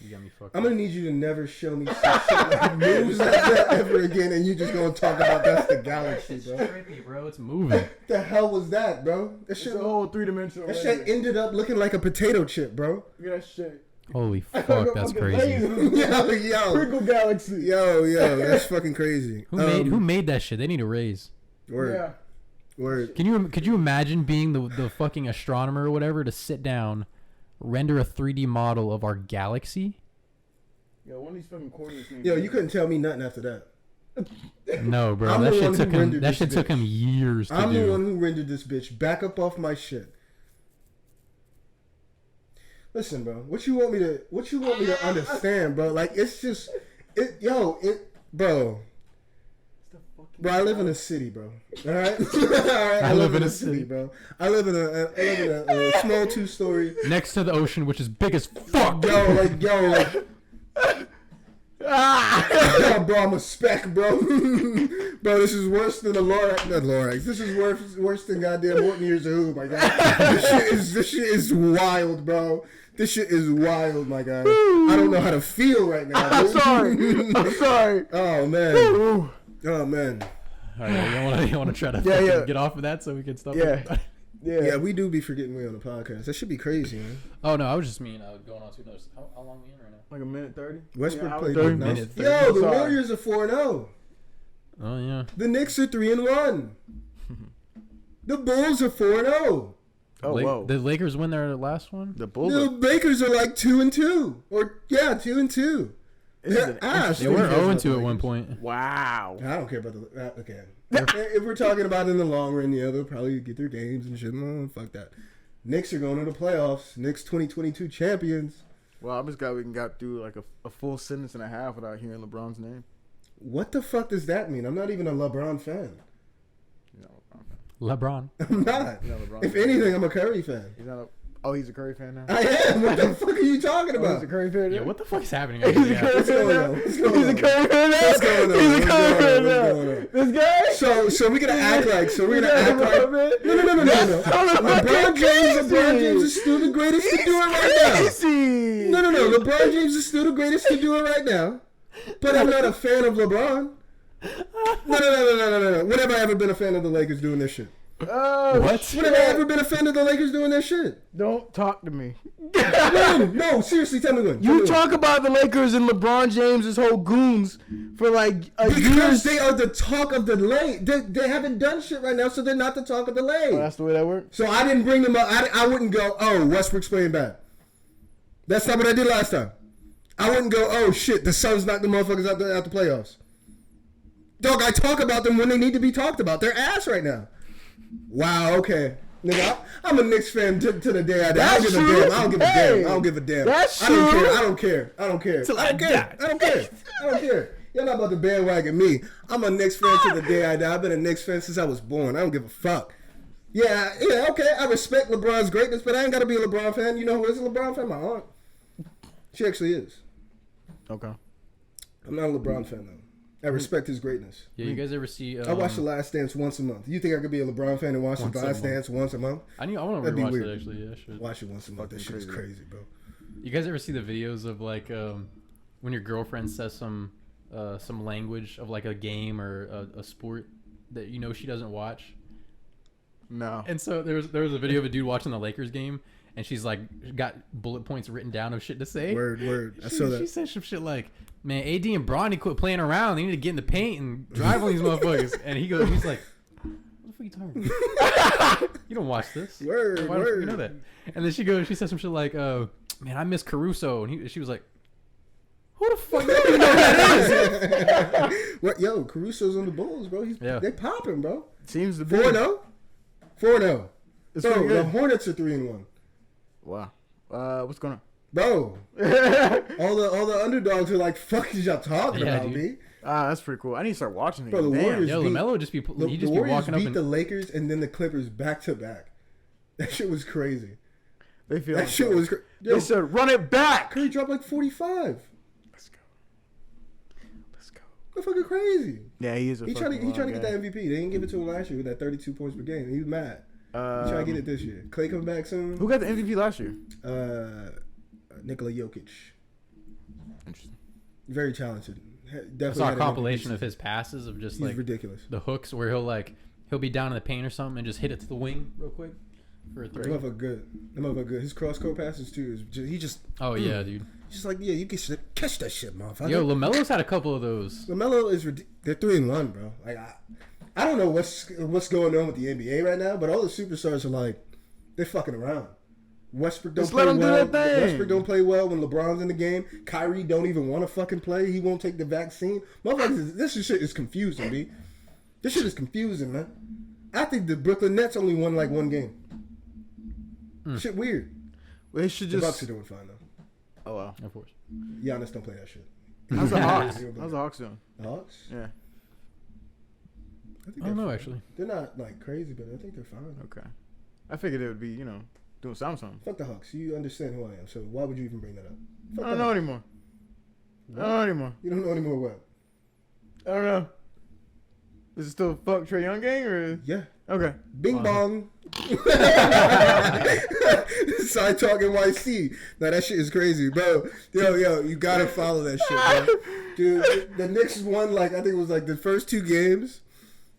You got me fucked. I'm gonna need you to never show me some shit like moves like that ever again, and you just gonna talk about that's the galaxy, bro. It's trippy, bro. It's moving. The hell was that, bro? That shit. It's a whole 3-dimensional. That shit ended up looking like a potato chip, bro. Look at that shit. Holy fuck, that's crazy. Yo. Sprinkle galaxy. Yo, that's fucking crazy. Who made that shit? They need a raise. Word. Yeah. Word. Could you imagine being the fucking astronomer or whatever to sit down, render a 3D model of our galaxy? Yo, one of these fucking coordinates. Yo, you couldn't tell me nothing after that. No, bro. I'm That the shit one took who him. rendered That this shit took bitch. him years to I'm do. the one who rendered this bitch. Back up off my shit. Listen, bro. What you want me to understand, bro? Like, it's just bro. Bro, I live in a city, bro. All right, I live in a city, bro. I live in a small 2-story Next to the ocean, which is big as fuck. Yo, bro, I'm a speck, bro. Bro, this is worse than the Lorax. Not Lorax. This is worse than goddamn Morton Years of Who, my God. This shit is wild, bro. This shit is wild, my guy. I don't know how to feel right now. I'm sorry. Oh, man. Oh, man. All right, you want to try to get off of that so we can stop? Yeah, we do be forgetting we on the podcast. That should be crazy, man. Oh no, I was just going on to another. How long are we in right now? Like a minute 30. Westbrook played 30 nice. minutes. Yo, the Warriors are 4-0. Oh yeah. The Knicks are 3-1. The Bulls are 4-0. Oh, whoa. The Lakers win their last one. The Bulls. The Lakers are like 2-2, or 2-2. They're ass. They were 0-2 at one point. Wow. I don't care about the. Okay. If we're talking about it in the long run, they'll probably get their games and shit. No, fuck that. Knicks are going to the playoffs. Knicks 2022 champions. Well, I'm just glad we got through like a full sentence and a half without hearing LeBron's name. What the fuck does that mean? I'm not even a LeBron fan. You're not a LeBron fan. LeBron. I'm not. You're not a LeBron If fan. anything, I'm a Curry fan. He's not a. Oh, he's a Curry fan now. I am. What the fuck are you talking Oh, about? he's a Curry fan. Yeah, now? what the fuck is happening? He's a Curry What's fan going now. on? What's He's going a on? Curry fan now. What's going on? He's a What's Curry going fan on? now. What's going on? This guy. So we're gonna act like. No. LeBron James is still the greatest to do it right now. No. LeBron James is still the greatest to do it right now. But I'm not a fan of LeBron. No. When have I ever been a fan of the Lakers doing this shit? What? When have I ever been a fan of the Lakers doing this shit? Don't talk to me. No, seriously, tell me when. You talk about the Lakers and LeBron James' whole goons for like a year. Because they are the talk of the lane. They haven't done shit right now, so they're not the talk of the lane. Oh, that's the way that works. So I didn't bring them up. I wouldn't go, oh, Westbrook's playing bad. That's not what I did last time. I wouldn't go, oh shit, the Suns knocked the motherfuckers out the playoffs. Dog, I talk about them when they need to be talked about. They're ass right now. Wow, okay. Nigga, I'm a Knicks fan to the day I die. I don't give a damn. I don't give a damn. That's I don't care. Till I don't care. You're not about to bandwagon me. I'm a Knicks fan to the day I die. I've been a Knicks fan since I was born. I don't give a fuck. Yeah, okay. I respect LeBron's greatness, but I ain't got to be a LeBron fan. You know who is a LeBron fan? My aunt. She actually is. Okay. I'm not a LeBron fan though. I respect his greatness. Yeah, you guys ever see? I watch The Last Dance once a month. You think I could be a LeBron fan and watch The Last Dance once a month? I want to rewatch that actually. Yeah, I should. Watch it once a month. That shit's crazy, bro. You guys ever see the videos of like when your girlfriend says some language of like a game or a sport that you know she doesn't watch? No. And so there was a video of a dude watching the Lakers game, and she's like got bullet points written down of shit to say. Word. I saw that. She said some shit like, "Man, AD and Bronny quit playing around. They need to get in the paint and drive on these motherfuckers." And he's like, "What the fuck are you talking about? You don't watch this. Word. Why don't you know that?" And then she said some shit like, "Man, I miss Caruso," and she was like, "Who the fuck do you know that is?" What? Yo, Caruso's on the Bulls, bro. They popping, bro. Seems to be 4-0. 4-0. It's Bro, pretty the good. Hornets are 3-1. Wow. What's going on? Bro, all the underdogs are like, "Fuck is y'all talking about, dude. B?" That's pretty cool. I need to start watching it. Bro, the Warriors Yo, LaMelo just be the be Warriors walking up beat and the Lakers and then the Clippers back to back. That shit was crazy. They feel That shit was crazy. They said, "Run it back." Curry dropped like 45. Let's go. That's fucking crazy. Yeah, he is. He trying to get that MVP. They didn't give it to him last year with that 32 points per game. He was mad. He trying to get it this year. Clay coming back soon. Who got the MVP last year? Nikola Jokic. Interesting. Very talented. Definitely I saw a had an compilation MVP. of his passes of just He's like ridiculous. the hooks where he'll be down in the paint or something and just hit it to the wing real quick for a That three. motherfucker good. That motherfucker good. His cross-court passes too. He just. Oh yeah, dude. Just like, yeah, you can catch that shit, motherfucker. Yo, LaMelo's had a couple of those. LaMelo is they're 3-1, bro. Like I don't know what's going on with the NBA right now, but all the superstars are like they're fucking around. Westbrook don't Just play let him do well. that thing. Westbrook don't play well when LeBron's in the game. Kyrie don't even want to fucking play. He won't take the vaccine. Motherfuckers, this shit is confusing, B. This shit is confusing, man. I think the Brooklyn Nets only won like one game. Shit weird. They should The just. Bucks are doing fine though. Oh wow. Of course. Giannis don't play that shit. How's the Hawks? How's the Hawks doing? The Hawks? Yeah. I think I don't they're know fine. actually. They're not like crazy, but I think they're fine. Okay. I figured it would be doing something. Fuck the Hawks. You understand who I am, so why would you even bring that up? Fuck I don't the know Hawks. anymore. What? I don't know anymore. You don't know anymore what? I don't know. Is it still fuck Trae Young gang or? Yeah. Okay. Bing bong. Side talk NYC. Now that shit is crazy, bro. Yo, you gotta follow that shit, bro. Dude, the Knicks won like I think it was like the first two games.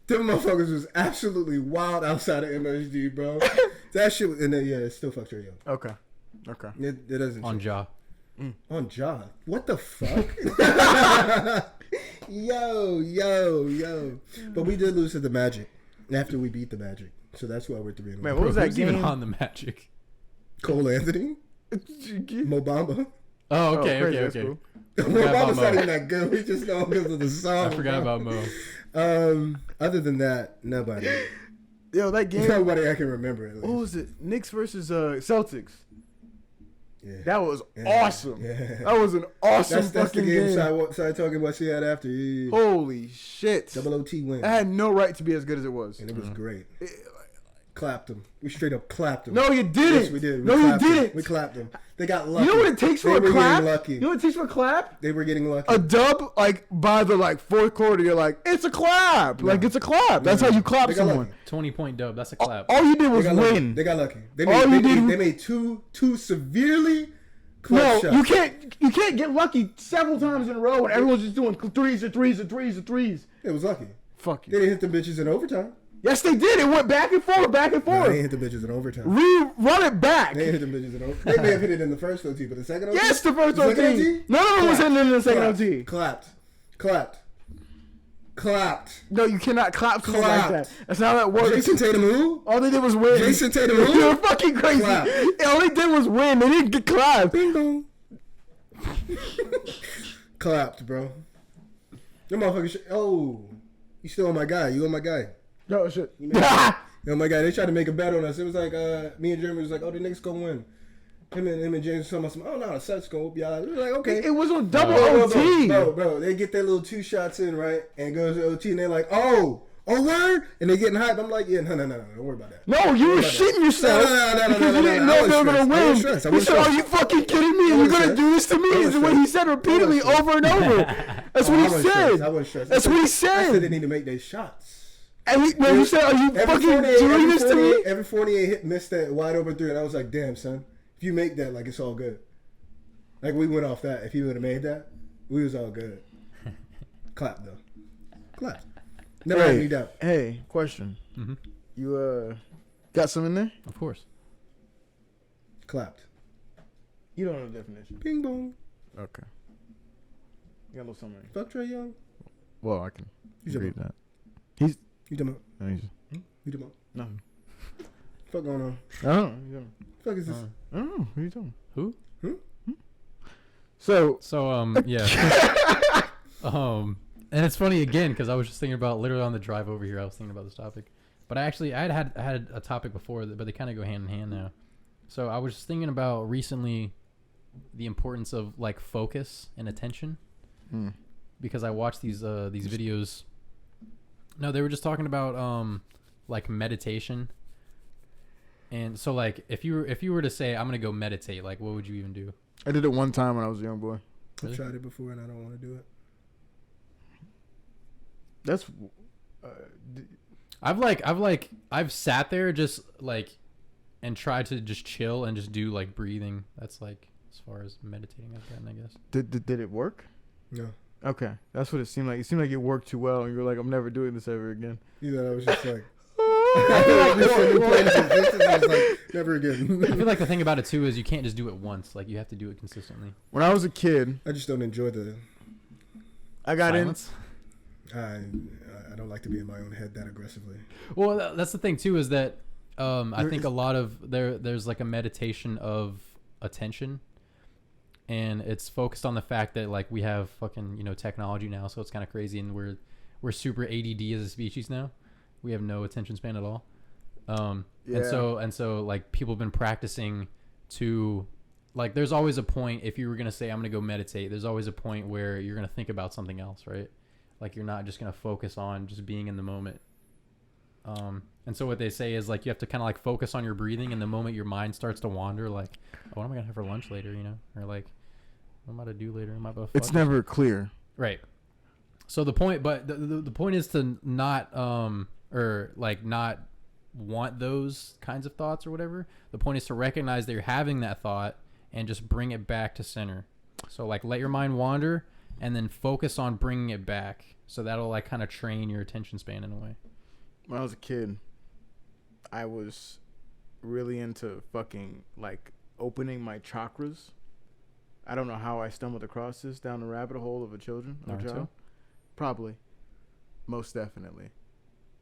Them motherfuckers was absolutely wild outside of MSG, bro. That shit, and then it's still fuck Trae Young. Okay. It doesn't On change. Ja. On Ja. What the fuck? Yo. But we did lose to the Magic after we beat the Magic. So that's why we're 3-1. Man, what was that Who's even game? on the Magic? Cole Anthony? Mo Bamba? Oh, okay, crazy, okay. that's cool. Mo about Bamba's Mo. not even that good. We just know him because of the song. I forgot bro. about Mo. Other than that, nobody. Yo, that game. Nobody I can remember at least. What was it? Knicks versus Celtics. Yeah. That was awesome. Yeah. That was an awesome That's the fucking game. game. Side talking about she had after. Yeah. Holy shit. Double OT win. That had no right to be as good as it was. And it was great. Clapped them. We straight up clapped them. No, you didn't. Yes, we did. No, you clapped them. didn't. We clapped them. They got lucky. You know what it takes for They a were clap? getting lucky. You know what it takes for a clap? They were getting lucky. A dub, like by the fourth quarter, you're like, it's a clap. Like it's a clap. That's how you clap They got someone. lucky. 20-point dub. That's a clap. All you did was They got lucky. win. They got lucky. They All you made, did- they made two severely No, clutch shots. you can't get lucky several times in a row when everyone's just doing threes and threes and threes and threes. It was lucky. Fuck They you. didn't hit the bitches in overtime. Yes, they did. It went back and forth, back and No, forth. they didn't hit the bitches in overtime. Run it back. They didn't hit the bitches in overtime. They may have hit it in the first OT, but the second OT? Yes, the first second OT. None of them was hitting in the second Clapped. OT. Clapped. No, you cannot clap someone like Clapped. that. That's not how that works. Jason Tatum who? All they did was win. Jason Tatum who? You're fucking crazy. Clap. All they did was win. They didn't get clapped. Bing bong. Clapped, bro. Them motherfuckers. Oh, you still on my guy. You on my guy. No shit. Oh my god, they tried to make a bet on us. It was like me and Jeremy was like, oh, the Knicks gonna win. Him and James was talking about some, oh no, the Celtics gonna whoop y'all. We were like, okay. It was on double Bro, OT. bro, they get their little 2 shots in, right? And it goes to OT and they're like, oh, oh, word? And they getting hype. I'm like, yeah, no, don't worry about that. No, you were shitting yourself. No. Because you didn't know they were going to win. He said, are you fucking kidding me? You're going to do this to me? Is what he said repeatedly over and over. That's what he said. I wasn't stressed. That's what he said. I said they need to make their shots. And he said, are you fucking doing this to me? Every 48 hit missed that wide open three. And I was like, damn, son. If you make that, like, it's all good. Like, we went off that. If he would have made that, we was all good. Clap, though. Clap. Never had any doubt. Hey, question. Mm-hmm. You got some in there? Of course. Clapped. You don't know the definition. Ping bong. Okay. You got a little something. Fuck Trae Young. Well, I can agree with that. You talking about? No, You talking about? No. Fuck going on? I don't know. Fuck is this? I don't know. Who are you talking? Who? So yeah. And it's funny again because I was just thinking about literally on the drive over here. I was thinking about this topic, but I had a topic before, but they kind of go hand in hand now. So I was just thinking about recently the importance of like focus and attention, because I watched these videos. No, they were just talking about like meditation. And so like if you were to say I'm gonna go meditate, like what would you even do? I did it one time when I was a young boy. Really? I've tried it before and I don't want to do it. That's I've sat there just like and tried to just chill and just do like breathing. That's like as far as meditating I've gotten, I guess. Did it work? No. Okay, that's what it seemed like. It seemed like it worked too well, and you were like, "I'm never doing this ever again." You know, I was just like, I feel like this new plane of existence. I was like, never again. I feel like the thing about it too is you can't just do it once. Like you have to do it consistently. When I was a kid, I just don't enjoy the. I got silence. I don't like to be in my own head that aggressively. Well, that's the thing too is that I think a lot of there's like a meditation of attention. And it's focused on the fact that like we have fucking technology now, so it's kind of crazy, and we're super ADD as a species now. We have no attention span at all. And so like people have been practicing to like. There's always a point if you were gonna say I'm gonna go meditate. There's always a point where you're gonna think about something else, right? Like you're not just gonna focus on just being in the moment. And so what they say is like you have to kind of like focus on your breathing, and the moment your mind starts to wander, like, oh, what am I gonna have for lunch later? Or like. What am I to do later? It's never clear. Right. So the point, but the point is to not or like not want those kinds of thoughts or whatever. The point is to recognize that you're having that thought and just bring it back to center. So like let your mind wander and then focus on bringing it back. So that'll like kind of train your attention span in a way. When I was a kid, I was really into fucking like opening my chakras. I don't know how I stumbled across this down the rabbit hole of a child. Probably. Most definitely.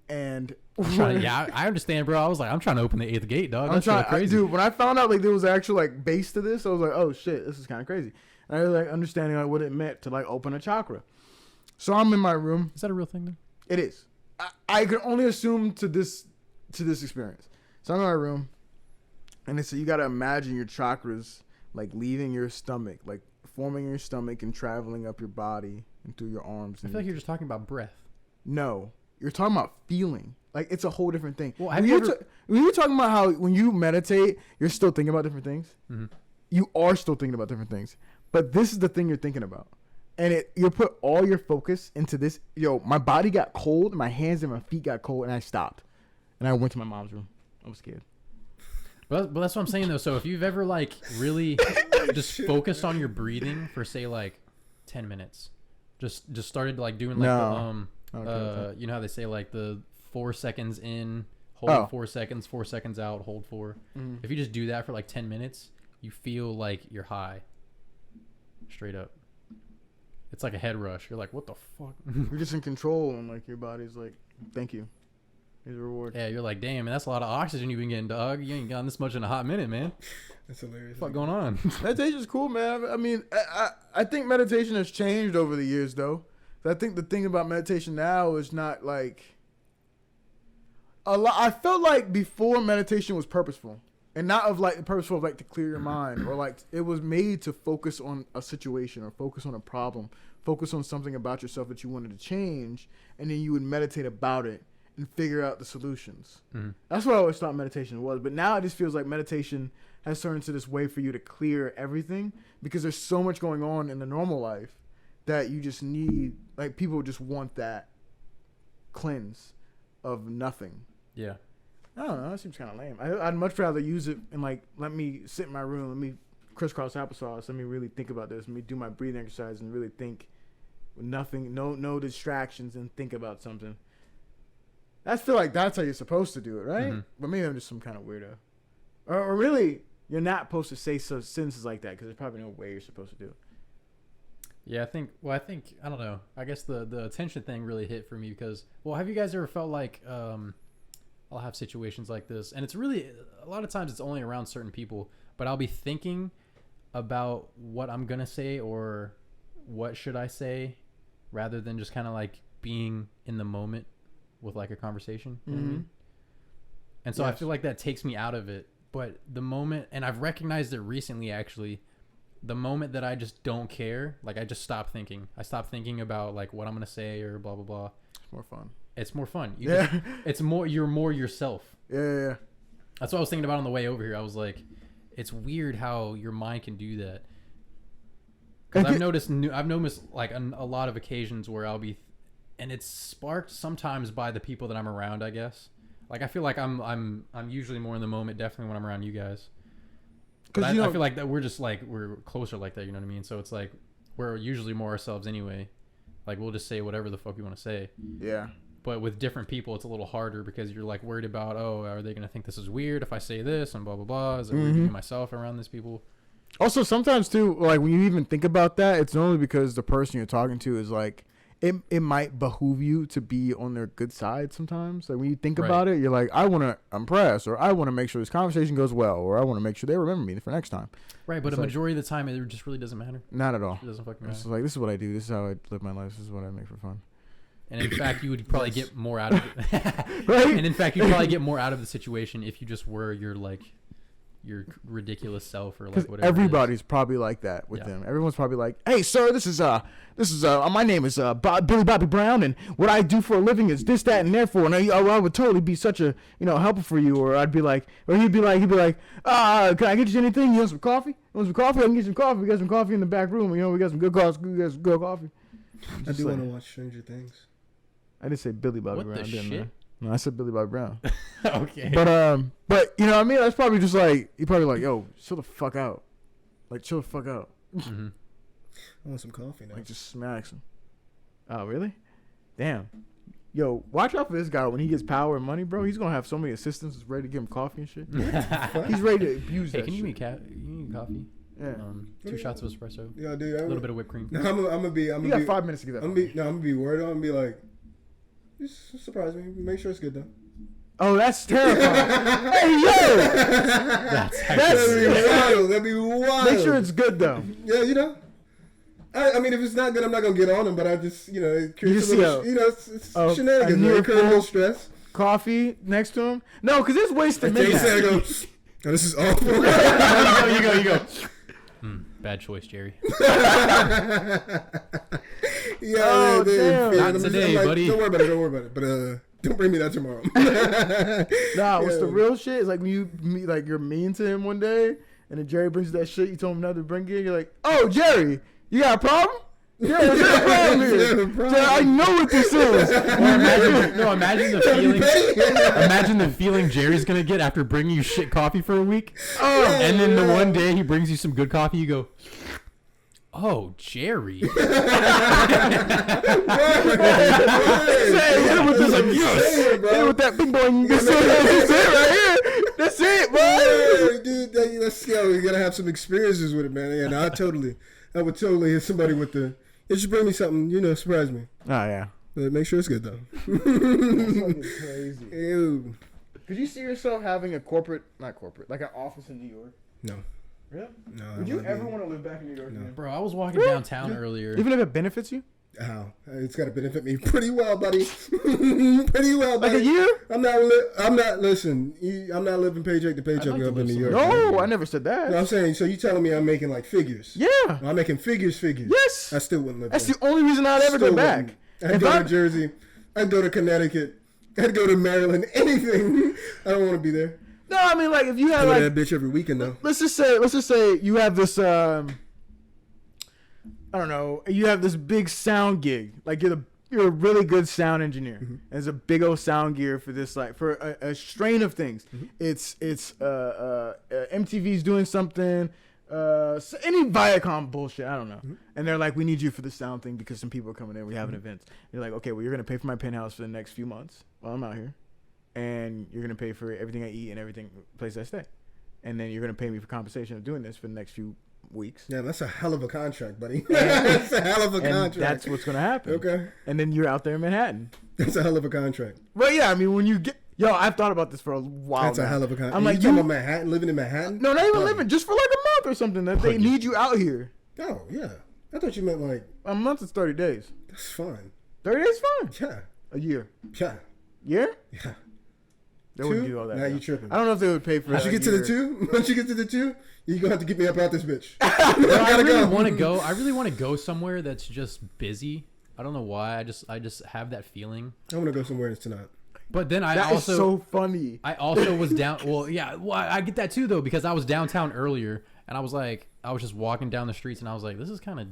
And I understand, bro. I was like, I'm trying to open the 8th gate, dog. That's crazy. Dude, when I found out like there was actual like base to this, I was like, oh shit, this is kind of crazy. And I was like understanding like what it meant to like open a chakra. So I'm in my room. Is that a real thing, though? It is. I can only assume to this experience. So I'm in my room, and they say you got to imagine your chakras like leaving your stomach, like forming your stomach and traveling up your body and through your arms. I feel like you're just talking about breath. No, you're talking about feeling. Like it's a whole different thing. Well, when you're talking about how when you meditate, you're still thinking about different things. Mm-hmm. You are still thinking about different things, but this is the thing you're thinking about, and you put all your focus into this. My body got cold, my hands and my feet got cold, and I stopped, and I went to my mom's room. I was scared. But that's what I'm saying though. So if you've ever like really just focused on your breathing for say like 10 minutes, just started like doing like you know how they say like the 4 seconds in, hold 4 seconds, 4 seconds out, hold 4. Mm-hmm. If you just do that for like 10 minutes, you feel like you're high. Straight up. It's like a head rush. You're like, what the fuck? You're just in control, and like your body's like, thank you. Here's a reward. Yeah, you're like, damn, man, that's a lot of oxygen you've been getting, dog. You ain't gotten this much in a hot minute, man. That's hilarious. What's going on? Meditation's cool, man. I mean, I think meditation has changed over the years, though. I think the thing about meditation now is not like a lot. I felt like before meditation was purposeful. And not of like the purpose of like to clear your mind, or like it was made to focus on a situation or focus on a problem, focus on something about yourself that you wanted to change, and then you would meditate about it and figure out the solutions. Mm-hmm. That's what I always thought meditation was. But now it just feels like meditation has turned into this way for you to clear everything, because there's so much going on in the normal life that you just need, like people just want that cleanse of nothing. Yeah. I don't know. That seems kind of lame. I'd much rather use it and like let me sit in my room, let me crisscross applesauce, let me really think about this, let me do my breathing exercise and really think with nothing, no distractions, and think about something. I feel like that's how you're supposed to do it, right? Mm-hmm. But maybe I'm just some kind of weirdo, or really, you're not supposed to say sentences like that because there's probably no way you're supposed to do it. Yeah, I think I don't know. I guess the attention thing really hit for me because, well, have you guys ever felt like I'll have situations like this, and it's really, a lot of times it's only around certain people, but I'll be thinking about what I'm gonna say or what should I say, rather than just kind of like being in the moment with like a conversation. You know what I mean? And so I feel like that takes me out of it. But the moment, and I've recognized it recently actually, the moment that I just don't care, like I just stop thinking. I stop thinking about like what I'm gonna say or blah blah blah. It's more fun. It's more fun. It's more, you're more yourself. Yeah. That's what I was thinking about on the way over here. I was like, it's weird how your mind can do that. Because I've noticed like a lot of occasions where I'll be, and it's sparked sometimes by the people that I'm around, I guess. Like I feel like I'm usually more in the moment, definitely when I'm around you guys. Because I feel like that we're closer like that. You know what I mean? So it's like we're usually more ourselves anyway. Like we'll just say whatever the fuck we want to say. Yeah. But with different people, it's a little harder because you're like worried about, oh, are they going to think this is weird if I say this and blah, blah, blah. Is it weird to be myself around these people? Also, sometimes too, like when you even think about that, it's normally because the person you're talking to is like, it might behoove you to be on their good side sometimes. Like when you think about it, you're like, I want to impress, or I want to make sure this conversation goes well, or I want to make sure they remember me for next time. Right, but a majority of the time, it just really doesn't matter. Not at all. It doesn't fucking matter. It's like, this is what I do. This is how I live my life. This is what I make for fun. And in fact, you would probably get more out of it. Right? And in fact, you'd probably get more out of the situation if you just were your ridiculous self, or like whatever. Everybody's probably like that with them. Everyone's probably like, "Hey, sir, this is my name is Billy Bobby Brown, and what I do for a living is this, that, and therefore, and I would totally be such a helper for you." Or I'd be like, or he'd be like, "Can I get you anything? You want some coffee? You want some coffee? I can get some coffee. We got some coffee in the back room. We got some good coffee." I do want to watch Stranger Things. I didn't say Billy Bobby Brown. Didn't I? No, I said Billy Bobby Brown. Okay. But you know what I mean? That's probably just like, you're probably like, yo, chill the fuck out. Like, chill the fuck out. Mm-hmm. I want some coffee now. Like, just smacks him. Oh, really? Damn. Yo, watch out for this guy when he gets power and money, bro. He's going to have so many assistants that's ready to give him coffee and shit. He's ready to abuse that shit. Hey, can you need coffee? Yeah. 2 shots of espresso. Yeah, dude. A little bit of whipped cream. No, I'm gonna be. You got 5 minutes to get that. I'm gonna be worried. I'm gonna be like, just surprise me. Make sure it's good though. Oh, that's terrifying. Hey, yo! That'd be wild. Make sure it's good though. Yeah, I mean, if it's not good, I'm not gonna get on him. But I just, it creates it's shenanigans. Incur a little stress. Coffee next to him. No, because it's wasted minutes. I go, oh, this is awful. You go. Bad choice, Jerry. Yeah, damn. Not today, buddy. Don't worry about it. But don't bring me that tomorrow. What's the real shit is like when you meet, like you're mean to him one day, and then Jerry brings you that shit you told him not to bring in. You're like, oh, Jerry, you got a problem? Yeah, there's a problem here. Jerry, I know what this is. Imagine the feeling. Imagine the feeling Jerry's gonna get after bringing you shit coffee for a week, and then the one day he brings you some good coffee, you go, "Oh, Jerry." Hit him with that big boy. That's it right here. That's it, bro. Dude, let's go. We're gonna have some experiences with it, man. Yeah, no, I would totally hit somebody with the. Just bring me something, surprise me. Oh yeah. But make sure it's good though. That's fucking crazy. Ew. Could you see yourself having a like an office in New York? No. Really? No. Would you ever want to live back in New York? No. Man? Bro, I was walking downtown earlier. Even if it benefits you? How? It's got to benefit me pretty well, buddy. Pretty well, buddy. Like a year? I'm not. Listen, I'm not living paycheck to paycheck up in New York. No, I never said that. No, I'm saying. So you telling me I'm making like figures? Yeah. I'm making figures. Yes. I still wouldn't live. That's there. the only reason I'd ever go back. I'd go to Jersey. I'd go to Connecticut. I'd go to Maryland. Anything. I don't want to be there. No, I mean like if you had I go like to that bitch every weekend though. Let's just say you have this I don't know, you have this big sound gig. Like you're a really good sound engineer. Mm-hmm. There's a big old sound gear for this, like for a strain of things. Mm-hmm. It's MTV's doing something, any Viacom bullshit, I don't know. Mm-hmm. And they're like, we need you for the sound thing because some people are coming in. We have an event. You're like, okay, well you're gonna pay for my penthouse for the next few months while I'm out here, and you're gonna pay for everything I eat and everything place I stay, and then you're gonna pay me for compensation of doing this for the next few weeks. Yeah, that's a hell of a contract, buddy. That's a hell of a contract. That's what's gonna happen. Okay. And then you're out there in Manhattan. That's a hell of a contract. Well, yeah, I mean, when you get, I've thought about this for a while. That's a hell of a contract. I'm like, you talking about Manhattan, living in Manhattan? No, not even living, just for like a month or something. That they need you out here. Oh yeah, I thought you meant like a month is 30 days. That's fine. 30 days, fine. Yeah. A year. Yeah. Year? Yeah. They wouldn't do all that. Now you tripping. I don't know if they would pay for. Once you get to the 2, you're gonna have to get me up out this bitch. I really want to go. I really want to go somewhere that's just busy. I don't know why. I just have that feeling. I want to go somewhere that's not. But then that is so funny. I also was down. Well, yeah. Well, I get that too though because I was downtown earlier and I was just walking down the streets and I was like, this is kind of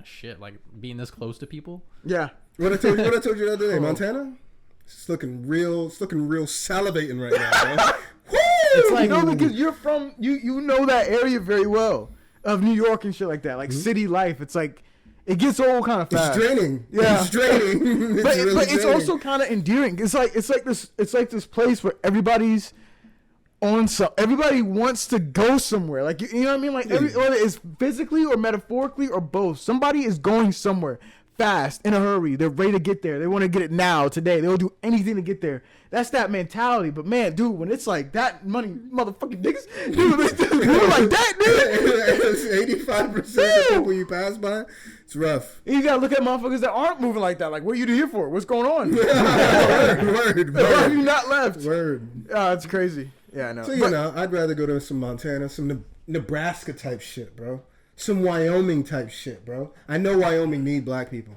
shit. Like being this close to people. Yeah. What I told you the other day, Montana. It's looking real salivating right now, bro. Woo! It's like, no, because you're from, you know that area very well of New York and shit like that. Like city life. It's like, it gets old kind of fast. It's draining. Yeah. It's draining. But it's also kind of endearing. It's like this place where everybody's on everybody wants to go somewhere. Like, you know what I mean? Like, whether it's physically or metaphorically or both, somebody is going somewhere. Fast, in a hurry, they're ready to get there. They want to get it now, today. They'll do anything to get there. That's that mentality. But man, dude, when it's like that money, motherfucking niggas, dude, like that, dude. 85% of people you pass by, it's rough. You gotta look at motherfuckers that aren't moving like that. Like, what are you here for? What's going on? Word. Why have you not left? Word. Oh, it's crazy. Yeah, I know. So you know, I'd rather go to some Montana, some Nebraska type shit, bro. Some Wyoming type shit, bro. I know Wyoming need black people.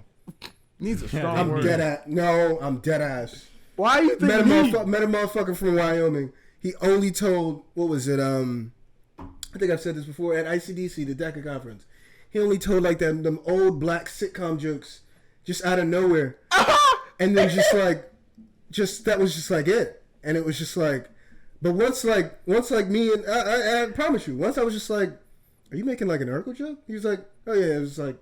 Needs a strong word. I'm dead ass. Why you think met a motherfucker from Wyoming. He only told, what was it? I think I've said this before at ICDC, the DECA conference. He only told like them old black sitcom jokes just out of nowhere. And then that was just like it. And it was just like, but once me and I promise you, once I was just like, are you making like an Urkel joke? He was like, oh yeah. It was like,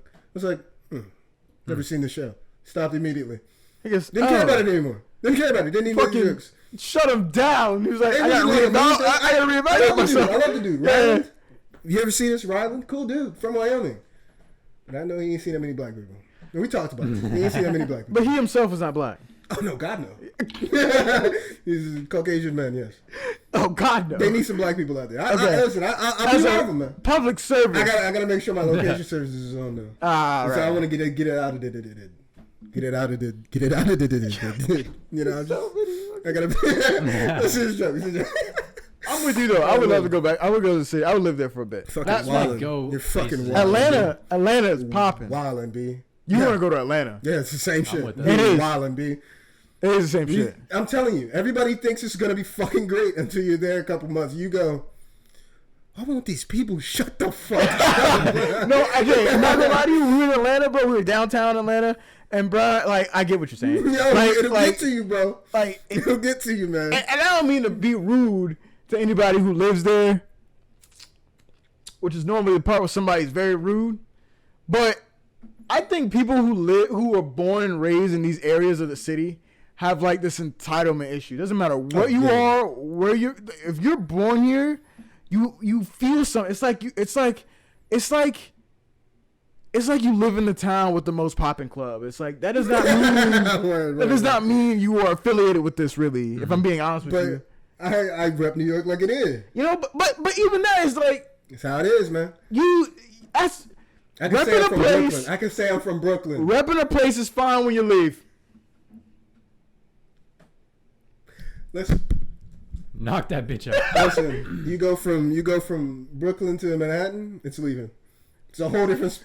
never seen the show. Stopped immediately. He goes, didn't care about it anymore. Didn't care about it. Didn't even make jokes. Shut him down. He was like, I gotta reevaluate myself. I love the dude. Ryland. You ever see this? Ryland? Cool dude from Wyoming. But I know he ain't seen that many black people. And we talked about this. He ain't seen that many black people. But he himself is not black. Oh no, God no. He's a Caucasian man, yes. Oh God no. They need some black people out there. I'll be one of them, man. Public service. I gotta make sure my location services is on though. Right. So I want to get it out of it. Get it out of it. You know, I gotta. This is a joke. I'm with you though. I would love to go back. I would go to the city. I would live there for a bit. Fucking wildin'. You're fucking wildin'. Atlanta is popping. Wildin', B. You want to go to Atlanta? Yeah, it's the same shit. It is wildin', B. It is the same shit. I'm telling you, everybody thinks it's gonna be fucking great until you're there a couple months. You go, I want these people shut the fuck up. No, okay, I'm not gonna lie to you. We were in Atlanta, bro. We were downtown Atlanta, and bro, like I get what you're saying. Yo, it'll get to you, bro. Like it'll get to you, man. And I don't mean to be rude to anybody who lives there, which is normally the part where somebody's very rude, but I think people who are born and raised in these areas of the city have like this entitlement issue. Doesn't matter what you are, if you're born here, you feel something. It's like you live in the town with the most poppin' club. It's like that does not mean that does not mean you are affiliated with this really. If I'm being honest with you, I rep New York like it is. You know, but even that is like it's how it is, man. I can say I'm from Brooklyn. I can say I'm from Brooklyn. Repping a place is fine when you leave. Listen. Knock that bitch out. Listen, you go from Brooklyn to Manhattan, it's leaving. It's a whole different.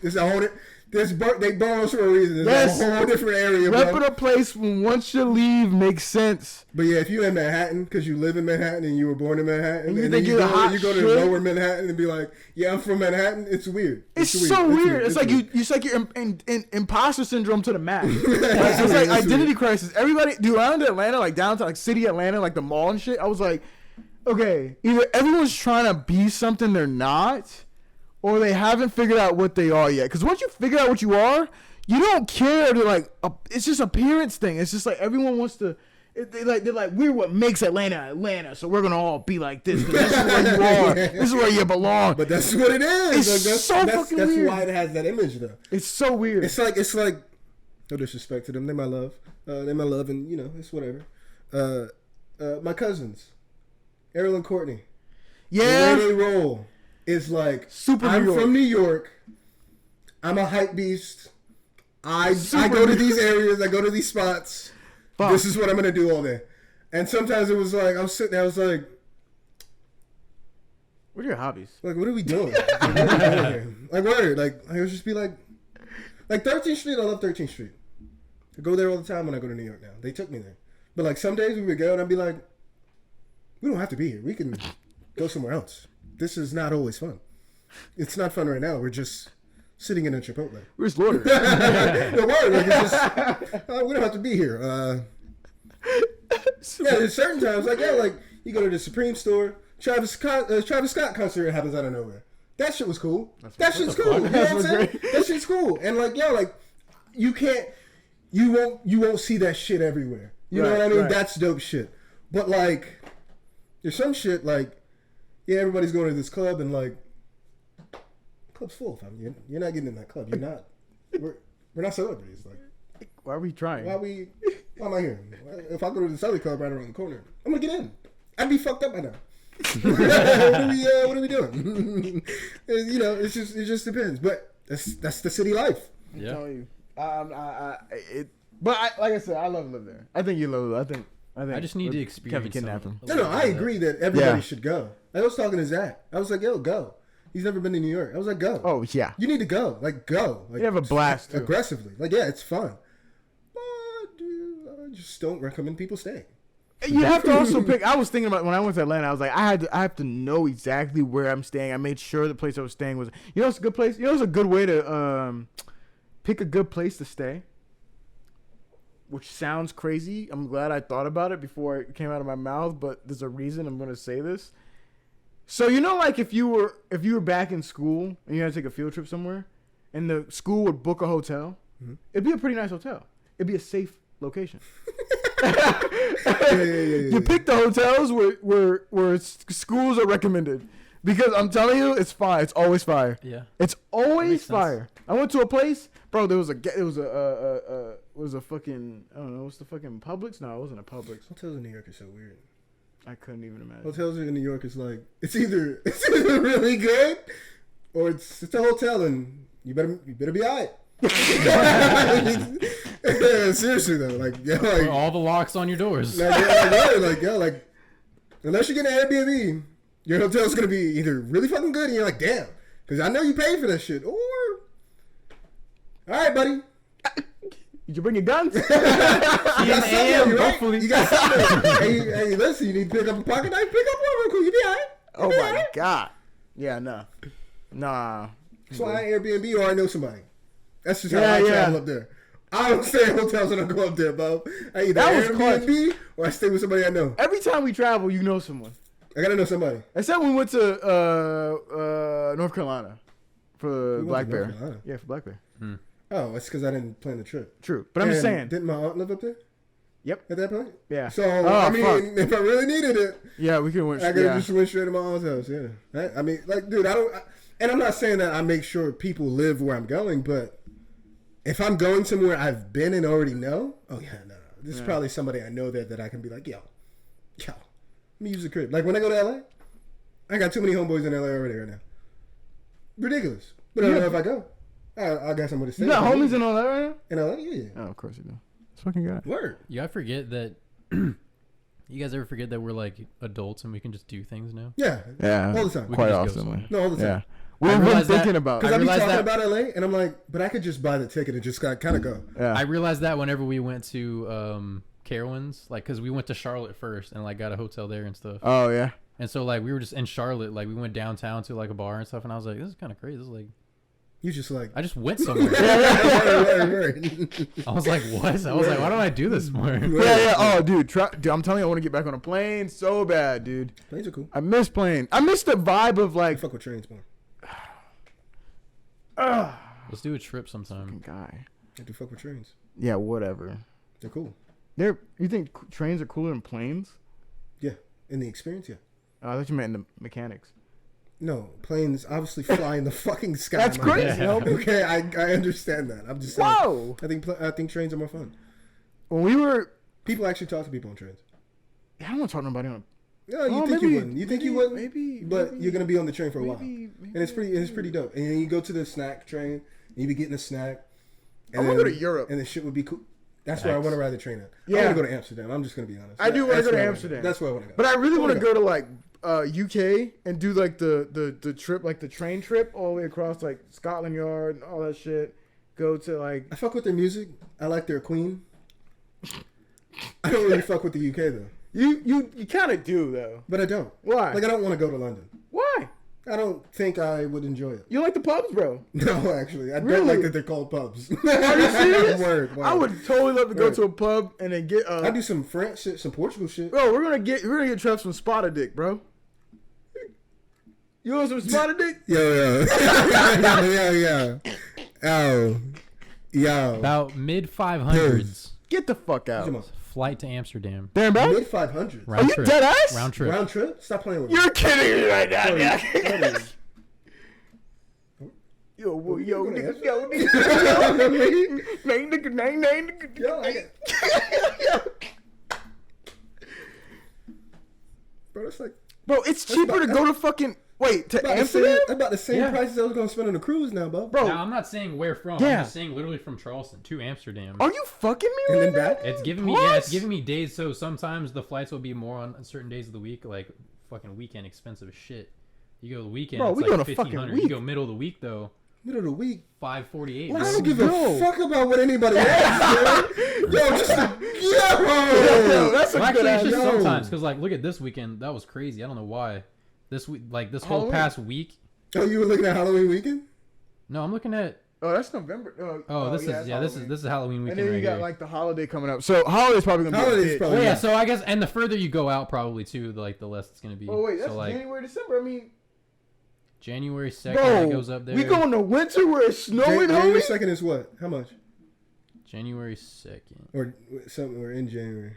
They boroughs for a reason. It's a whole different area. Repping a place when once you leave makes sense. But yeah, if you're in Manhattan because you live in Manhattan and you were born in Manhattan, and then you go to lower Manhattan and be like, yeah, I'm from Manhattan. It's weird. It's so weird. It's like you're in imposter syndrome to the max. It's like identity crisis. Everybody, dude, around Atlanta, like downtown, like city Atlanta, like the mall and shit. I was like, okay, either everyone's trying to be something they're not, or they haven't figured out what they are yet. Because once you figure out what you are, you don't care to like. It's just appearance thing. It's just like everyone wants to. They're like we're what makes Atlanta. So we're gonna all be like this. This is where you are. This is where you belong. But that's what it is. It's like, so fucking weird. That's why it has that image though. It's so weird. It's like no disrespect to them. They're my love. And you know it's whatever. My cousins, Errol and Courtney. Yeah. The way they roll is like super. I'm from New York. I'm a hype beast. I go to these areas. I go to these spots. Fuck. This is what I'm gonna do all day. And sometimes it was like I was sitting there. I was like, "What are your hobbies? Like, what are we doing? Like, what are we doing here? Like, word. Like, I would just be like 13th Street. I love 13th Street. I go there all the time when I go to New York now. They took me there. But like some days we would go and I'd be like, we don't have to be here. We can go somewhere else. This is not always fun. It's not fun right now. We're just sitting in a Chipotle. Where's Lord? The word. Like, it's just, we don't have to be here. Yeah, there's certain times like you go to the Supreme store. Travis Scott concert happens out of nowhere. That shit was cool. That shit's cool. You know what I'm saying? That shit's cool. And like you won't see that shit everywhere. You know what I mean? Right. That's dope shit. But like, there's some shit like, yeah, everybody's going to this club and like, club's full. Fam. You're not getting in that club. You're not. We're not celebrities. Like, why are we trying? Why am I here? If I go to this other club right around the corner, I'm gonna get in. I'd be fucked up by now. What are we doing? You know, it just depends. But that's the city life. Yeah. I'm telling you. Like I said, I love to live there. I think you love it. I just need to experience him. No, I agree that everybody should go. I was talking to Zach. I was like, yo, go. He's never been to New York. I was like, go. Oh, yeah. You need to go. Like, go. Like, you have a blast, too. Aggressively. Like, yeah, it's fun. But, dude, I just don't recommend people staying. You have to also pick. I was thinking about when I went to Atlanta. I was like, I have to know exactly where I'm staying. I made sure the place I was staying was. You know, it's a good place. You know, it's a good way to pick a good place to stay. Which sounds crazy. I'm glad I thought about it before it came out of my mouth. But there's a reason I'm going to say this. So you know, like if you were back in school and you had to take a field trip somewhere, and the school would book a hotel, it'd be a pretty nice hotel. It'd be a safe location. You pick the hotels where schools are recommended, because I'm telling you, it's fire. It's always fire. Yeah, it's always fire. I went to a place, bro. There was a fucking, I don't know, what's the fucking Publix? No, it wasn't a Publix. Hotels in New York are so weird. I couldn't even imagine. Hotels in New York is like it's either really good or it's a hotel and you better be alright. Seriously though, like all the locks on your doors. Like unless you get an Airbnb, your hotel's gonna be either really fucking good and you're like, damn, because I know you paid for that shit, or all right, buddy. Did you bring your guns? You got something, right? Hopefully. You got something. hey, listen, you need to pick up a pocket knife. Pick up one real quick. You be all right. Oh my god. Yeah, nah. So I Airbnb or I know somebody. That's just how I travel up there. I don't stay in hotels when I go up there, Bo. I either Airbnb or I stay with somebody I know. Every time we travel, you know someone. I gotta know somebody. Except when we went to North Carolina for Black Bear. Yeah, for Black Bear. Oh, it's because I didn't plan the trip. True, but I'm just saying. Didn't my aunt live up there? Yep. At that point? Yeah. So, if I really needed it, we could went. I could just went straight to my aunt's house, yeah. Right? I mean, like, dude, and I'm not saying that I make sure people live where I'm going, but if I'm going somewhere I've been and already know, no. This is probably somebody I know that I can be like, yo, let me use the crib. Like, when I go to LA, I got too many homeboys in LA already right now. Ridiculous. But I don't know if I go. I got somewhere to stay. You got homies in LA right now? In LA, yeah. Oh, of course you do. This fucking guy. Word. Yeah, I forget that. You guys ever forget that we're like adults and we can just do things now? Yeah. Yeah. All the time. Quite just go often. No, all the time. Yeah. We've been thinking about. Because I be talking that- about LA, and I'm like, but I could just buy the ticket and just kind of go. Yeah. I realized that whenever we went to Carowinds, like, because we went to Charlotte first and like got a hotel there and stuff. Oh yeah. And so like we were just in Charlotte, like we went downtown to like a bar and stuff, and I was like, this is kind of crazy. This is like, You just like. I just went somewhere. Right. I was like, what? I was like, why don't I do this more? Yeah. Oh, dude, I'm telling you, I want to get back on a plane so bad, dude. Planes are cool. I miss plane. I miss the vibe of I like. fuck with trains more. Let's do a trip sometime. Guy. I do fuck with trains. Yeah, whatever. They're cool. You think trains are cooler than planes? Yeah. In the experience, yeah. Oh, I thought you meant in the mechanics. No, planes obviously fly in the fucking sky. That's my crazy. guy. Okay, I understand that. I'm just saying. Whoa! I think trains are more fun. When we were, People actually talk to people on trains. I don't want to talk to nobody on. No, you Oh, think maybe- you wouldn't. You think you wouldn't. maybe- But maybe- you're gonna be on the train for a while, maybe- and it's pretty dope. And then you go to the snack train, and you be getting a snack. I want to go to Europe. and the shit would be cool. That's where I want to ride the train at. Yeah. I want to go to Amsterdam. I'm just gonna be honest. I do want to That's go to where I wanna Amsterdam. That's where I want to go. But I really want to wanna go to like UK and do like the trip, like the train trip all the way across like Scotland Yard and all that shit. Go to like I fuck with their music. I like their Queen. I don't really fuck with the UK though. you kind of do though. But I don't. Why? Like I don't want to go to London. Why? I don't think I would enjoy it. You like the pubs, bro? No, actually, I Really? don't like that they're called pubs. Are you serious? Word. I would totally love to go Word. to a pub and then get. I do some French shit, some Portugal shit. Bro, we're gonna get Trev some spotted dick, bro. You want some spotted dick? Yo. Yo. About mid 500s. Get the fuck out. Come on. Flight to Amsterdam. Damn, bro. Mid 500s. Round Are you trip. dead ass? Round trip. Round trip? Stop playing with me. You're kidding me right now. Sorry, Yeah. sorry. Yo, you gonna nigga, answer? yo, nigga. Yo, Bro, that's like Bro, it's cheaper to go to fucking to Amsterdam. about the same Yeah. prices I was gonna spend on a cruise now, bro. Bro, Now, I'm not saying where from. Yeah. I'm just saying literally from Charleston to Amsterdam. are you fucking me And right then now? back? It's giving me it's giving me days. So sometimes the flights will be more on certain days of the week, like fucking weekend expensive as shit. You go the weekend, Bro, it's we like going a fucking 1,500. week. You go middle of the week though, Middle of the week. 548. I Let's don't give go. a fuck about what anybody else said. Yo, just Yo, yo. that's a Well, good actually, ass. it's just yo. sometimes because like look at this weekend. That was crazy. I don't know why. This week, like this whole Halloween? past week. Oh, you were looking at Halloween weekend? No, I'm looking at. Oh, that's November. This that's is Halloween. this is Halloween And weekend then you right got here. like the holiday coming up. So holiday's probably gonna be Holiday's a bitch. probably- Well, yeah, yeah. so I guess, and the further you go out, probably too, like the less it's gonna be. Oh wait, that's so like January, December. I mean, January 2nd bro, it goes up there. we going to winter where it's snowing, January homie. 2nd is what? How much? January 2nd. Or something? Or in January?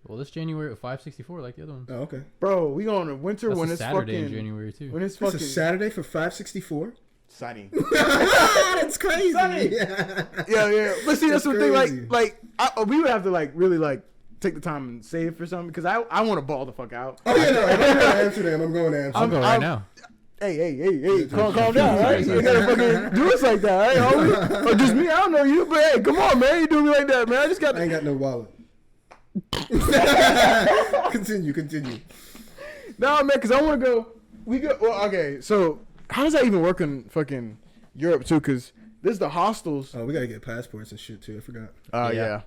Well, this January 564 like the other one. Oh, okay. Bro, we going to winter That's when a it's Saturday fucking in January too. when it's It's fucking a Saturday for 564. sunny. That's crazy. Sunny. Yeah. But see, that's That's the thing. crazy. We would have to really take the time and save for something because I want to ball the fuck out. Oh yeah, no. If I'm going to Amsterdam, I'm going to I'll Amsterdam. go right now. Hey, calm down, all right? You gotta fucking do us like that, all right, homie? Or just me, I don't know you, but hey, come on, man, you do me like that, man. I just got I ain't got no wallet. Continue. no, man, because I want to go. Well, okay, so how does that even work in fucking Europe too? Because there's the hostels. Oh, we gotta get passports and shit too. I forgot. Oh Yeah.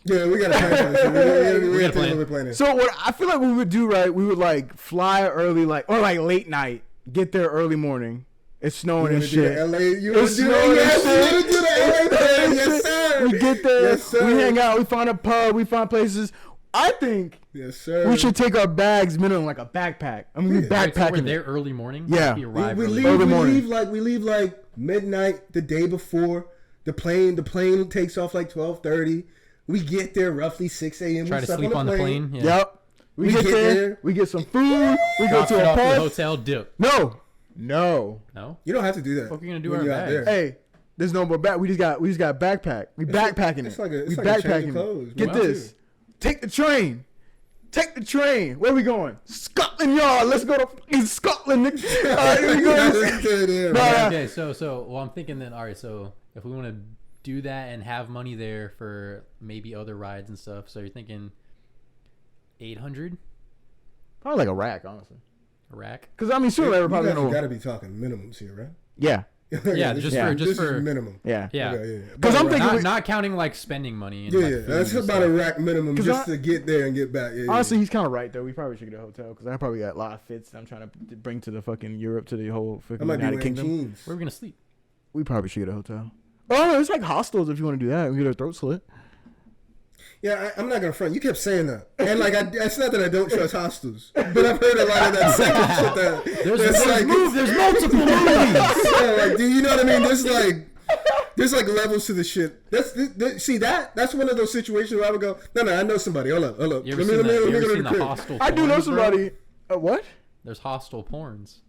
Yeah, we gotta plan for this. We gotta plan. take a look at So what I feel like we would do, right? We would like fly early, or late night, get there early morning. It's snowing and shit. LA, you It's wanna do snowing that? and Yes, you shit. wanna do the LA thing? Yes, sir. We get there, Yes, sir. we hang out, we find a pub, we find places. I think Yes, sir. we should take our bags minimum like a backpack. I mean, we Yeah. Right, so we're backpacking. there early morning. Yeah. Like, we arrive We early. leave. Early We morning. leave like midnight the day before. The plane takes off like 12:30. We get there roughly 6 a.m. Try we to slept sleep on the plane. Yeah. Yep. We We get get there, there. we get some food, we go Drop to it a off to the pub. hotel. Dip. No. No. You don't have to do that. What are you gonna do when our you're out bags? there. Hey, there's no more back. We just got backpack. We backpacking it's it. like a we change of backpacking clothes, it. Get man. this. Take the train. Take the train. Where we going? Scotland Yard. Let's go to fucking Scotland. Here we go. Okay, so well, I'm thinking then. All right, so if we want to do that and have money there for maybe other rides and stuff, so you're thinking 800? Probably like a rack, honestly. A rack? Because I mean, sooner or later, probably you gonna. got to be talking minimums here, right? Yeah. Yeah, just for minimum. Yeah. Yeah. Because I'm thinking not counting like spending money. And, Yeah, like, yeah. food That's and about stuff. a rack minimum just to get there and get back. Yeah, honestly, he's kind of right though. We probably should get a hotel because I probably got a lot of fits that I'm trying to bring to the fucking Europe, to the whole I fucking might be United wearing Kingdom. jeans. Where are we gonna sleep? We probably should get a hotel. Oh, there's like hostels if you want to do that. We get our throat slit. Yeah, I'm not gonna front. You kept saying that, and like, it's not that I don't trust hostels, but I've heard a lot of that second shit. There's multiple movies. Yeah, like, do you know what I mean? There's like levels to the shit. That's one of those situations where I would go, no, I know somebody. Hold up. You ever seen the hostile? I do know porns, somebody. What? There's hostile porns.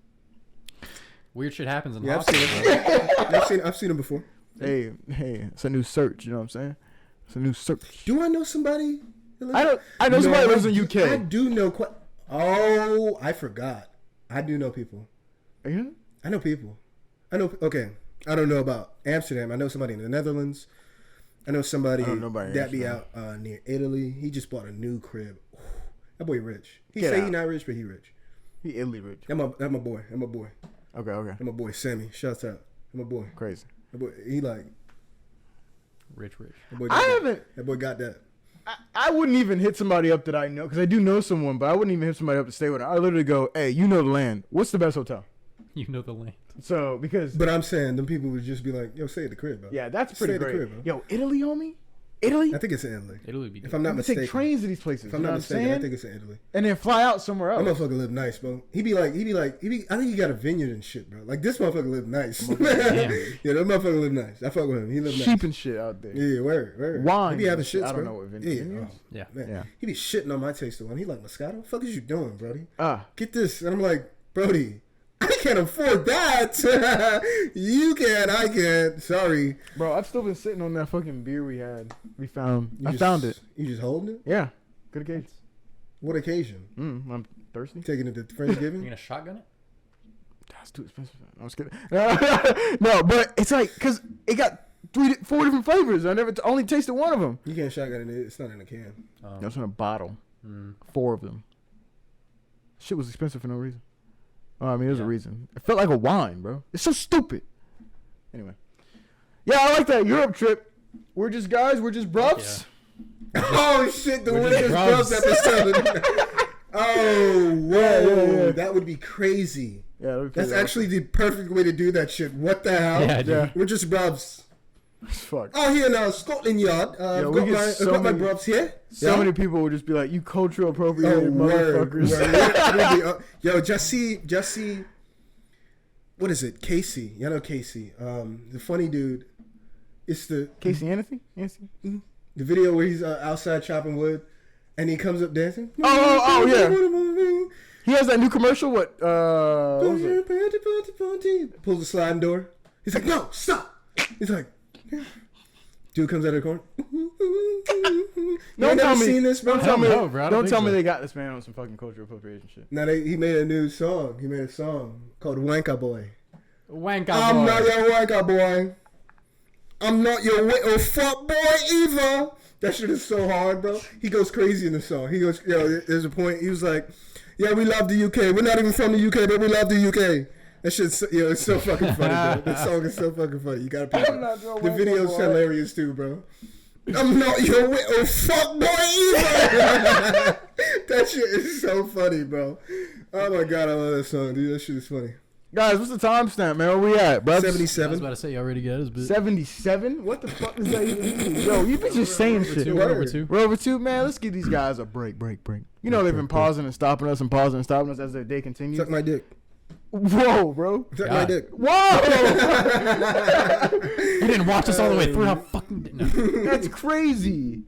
Weird shit happens in Yeah, hostels. I've seen them before. Hey, it's a new search. You know what I'm saying? It's a new search. Do I know somebody? I know somebody lives in UK. I do know Oh, I forgot. I do know people. Yeah? I know people. Okay. I don't know about Amsterdam. I know somebody in the Netherlands. I know somebody that be out near Italy. He just bought a new crib. That boy rich. He say he not rich, but he rich. He Italy rich. That's my boy. Okay. That's my boy Sammy. Shouts out. That's my boy. Crazy. That boy, he like Rich. That boy got that. I wouldn't even hit somebody up that I know because I do know someone, but I wouldn't even hit somebody up to stay with. I literally go, "Hey, you know the land. What's the best hotel?" You know the land. So because. But I'm saying them people would just be like, "Yo, stay at the crib, bro." Yeah, that's pretty great. Crib, yo, Italy, homie. Italy. I think it's in Italy. Italy would be. If I'm not mistaken. Take trains to these places. If I'm not mistaken, I think it's in Italy. And then fly out somewhere else. That motherfucker live nice, bro. I think he got a vineyard and shit, bro. Like, this motherfucker live nice. Yeah, that motherfucker live nice. I fuck with him. He live nice. Sheep and shit out there. Yeah, word. Wine. He be having shits, I don't bro. know what vineyard. Yeah. Man. Yeah. He be shitting on my taste of wine. He like, Moscato? What the fuck is you doing, brody? Get this. And I'm like, Brody, I can't afford that. You can, I can't. Sorry. Bro, I've still been sitting on that fucking beer we found. I found found it. You just holding it? Yeah. Good occasion. What occasion? I'm thirsty. Taking it to Friendsgiving? You gonna shotgun it? That's too expensive. I was kidding. No, but it's like, because it got 4 different flavors. I never only tasted one of them. You can't shotgun it. It's not in a can. That's in a bottle. 4 of them. Shit was expensive for no reason. I mean, there's a reason. It felt like a wine, bro. It's so stupid. Anyway. Yeah, I like that Europe trip. We're just guys. We're just bruvs. Yeah. Oh, shit. The We're Just Bruvs episode. Oh, whoa. Yeah. That would be crazy. Yeah, that's actually the perfect way to do that shit. What the hell? Yeah. We're just bruvs. Fuck. Oh, here now, Scotland Yard. I've got my bruvs here. So many people would just be like, "You cultural appropriated motherfuckers." Word. Yo, just see. What is it? Casey. You know Casey. The funny dude. It's the Casey Anthony. Mm-hmm. The video where he's outside chopping wood, and he comes up dancing. Oh yeah. He has that new commercial. What was it? Pulls the sliding door. He's like, "No, stop!" He's like. Dude comes out of the corner. Don't tell me. Seen this, bro? Don't tell me they got this man on some fucking cultural appropriation shit. Now he made a new song. He made a song called "Wanka Boy." I'm not your wanka boy. I'm not your little fuck boy either. That shit is so hard, bro. He goes crazy in the song. He goes, there's a point. He was like, "Yeah, we love the UK. We're not even from the UK, but we love the UK." That shit's, it's so fucking funny, bro. That song is so fucking funny. You gotta pick it. The video's hilarious too, bro. I'm not your little fuck boy either. That shit is so funny, bro. Oh my god, I love that song, dude. That shit is funny. Guys, what's the timestamp, man? Where we at, bro? 77. I was about to say you already got us, but 77? What the fuck is that even mean? Yo, you been just saying shit. We're over 2. We're over 2, man. Let's give these guys a break. You know they've been pausing and stopping us as their day continues. Suck my dick. Whoa, bro. Suck my dick. Whoa! You didn't watch us all the way through. How fucking no. That's crazy.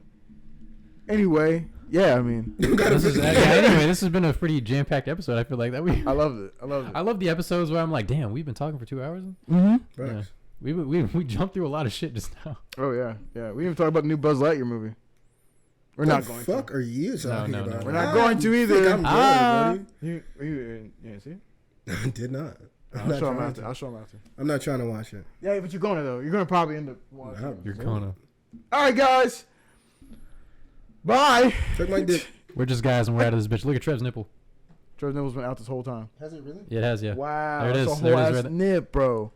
Anyway, yeah, I mean, anyway, this has been a pretty jam-packed episode. I feel like that I loved it. I love the episodes where I'm like, damn, we've been talking for 2 hours. Mm-hmm. Yeah. We jumped through a lot of shit just now. Oh yeah. We even talked about the new Buzz Lightyear movie. We're not going fuck to. Are you talking no, about? We're not going to either. I'm good, You didn't see it? buddy. I did not. I'll show him after. I'm not trying to watch it. Yeah, but you're gonna though. You're gonna probably end up watching. No. You're gonna. All right, guys. Bye. Check my dick. We're just guys and we're out of this bitch. Look at Trev's nipple. Trev's nipple's been out this whole time. Has it really? Yeah, it has, yeah. Wow. There it That's is. a There whole it is ass right nip, bro.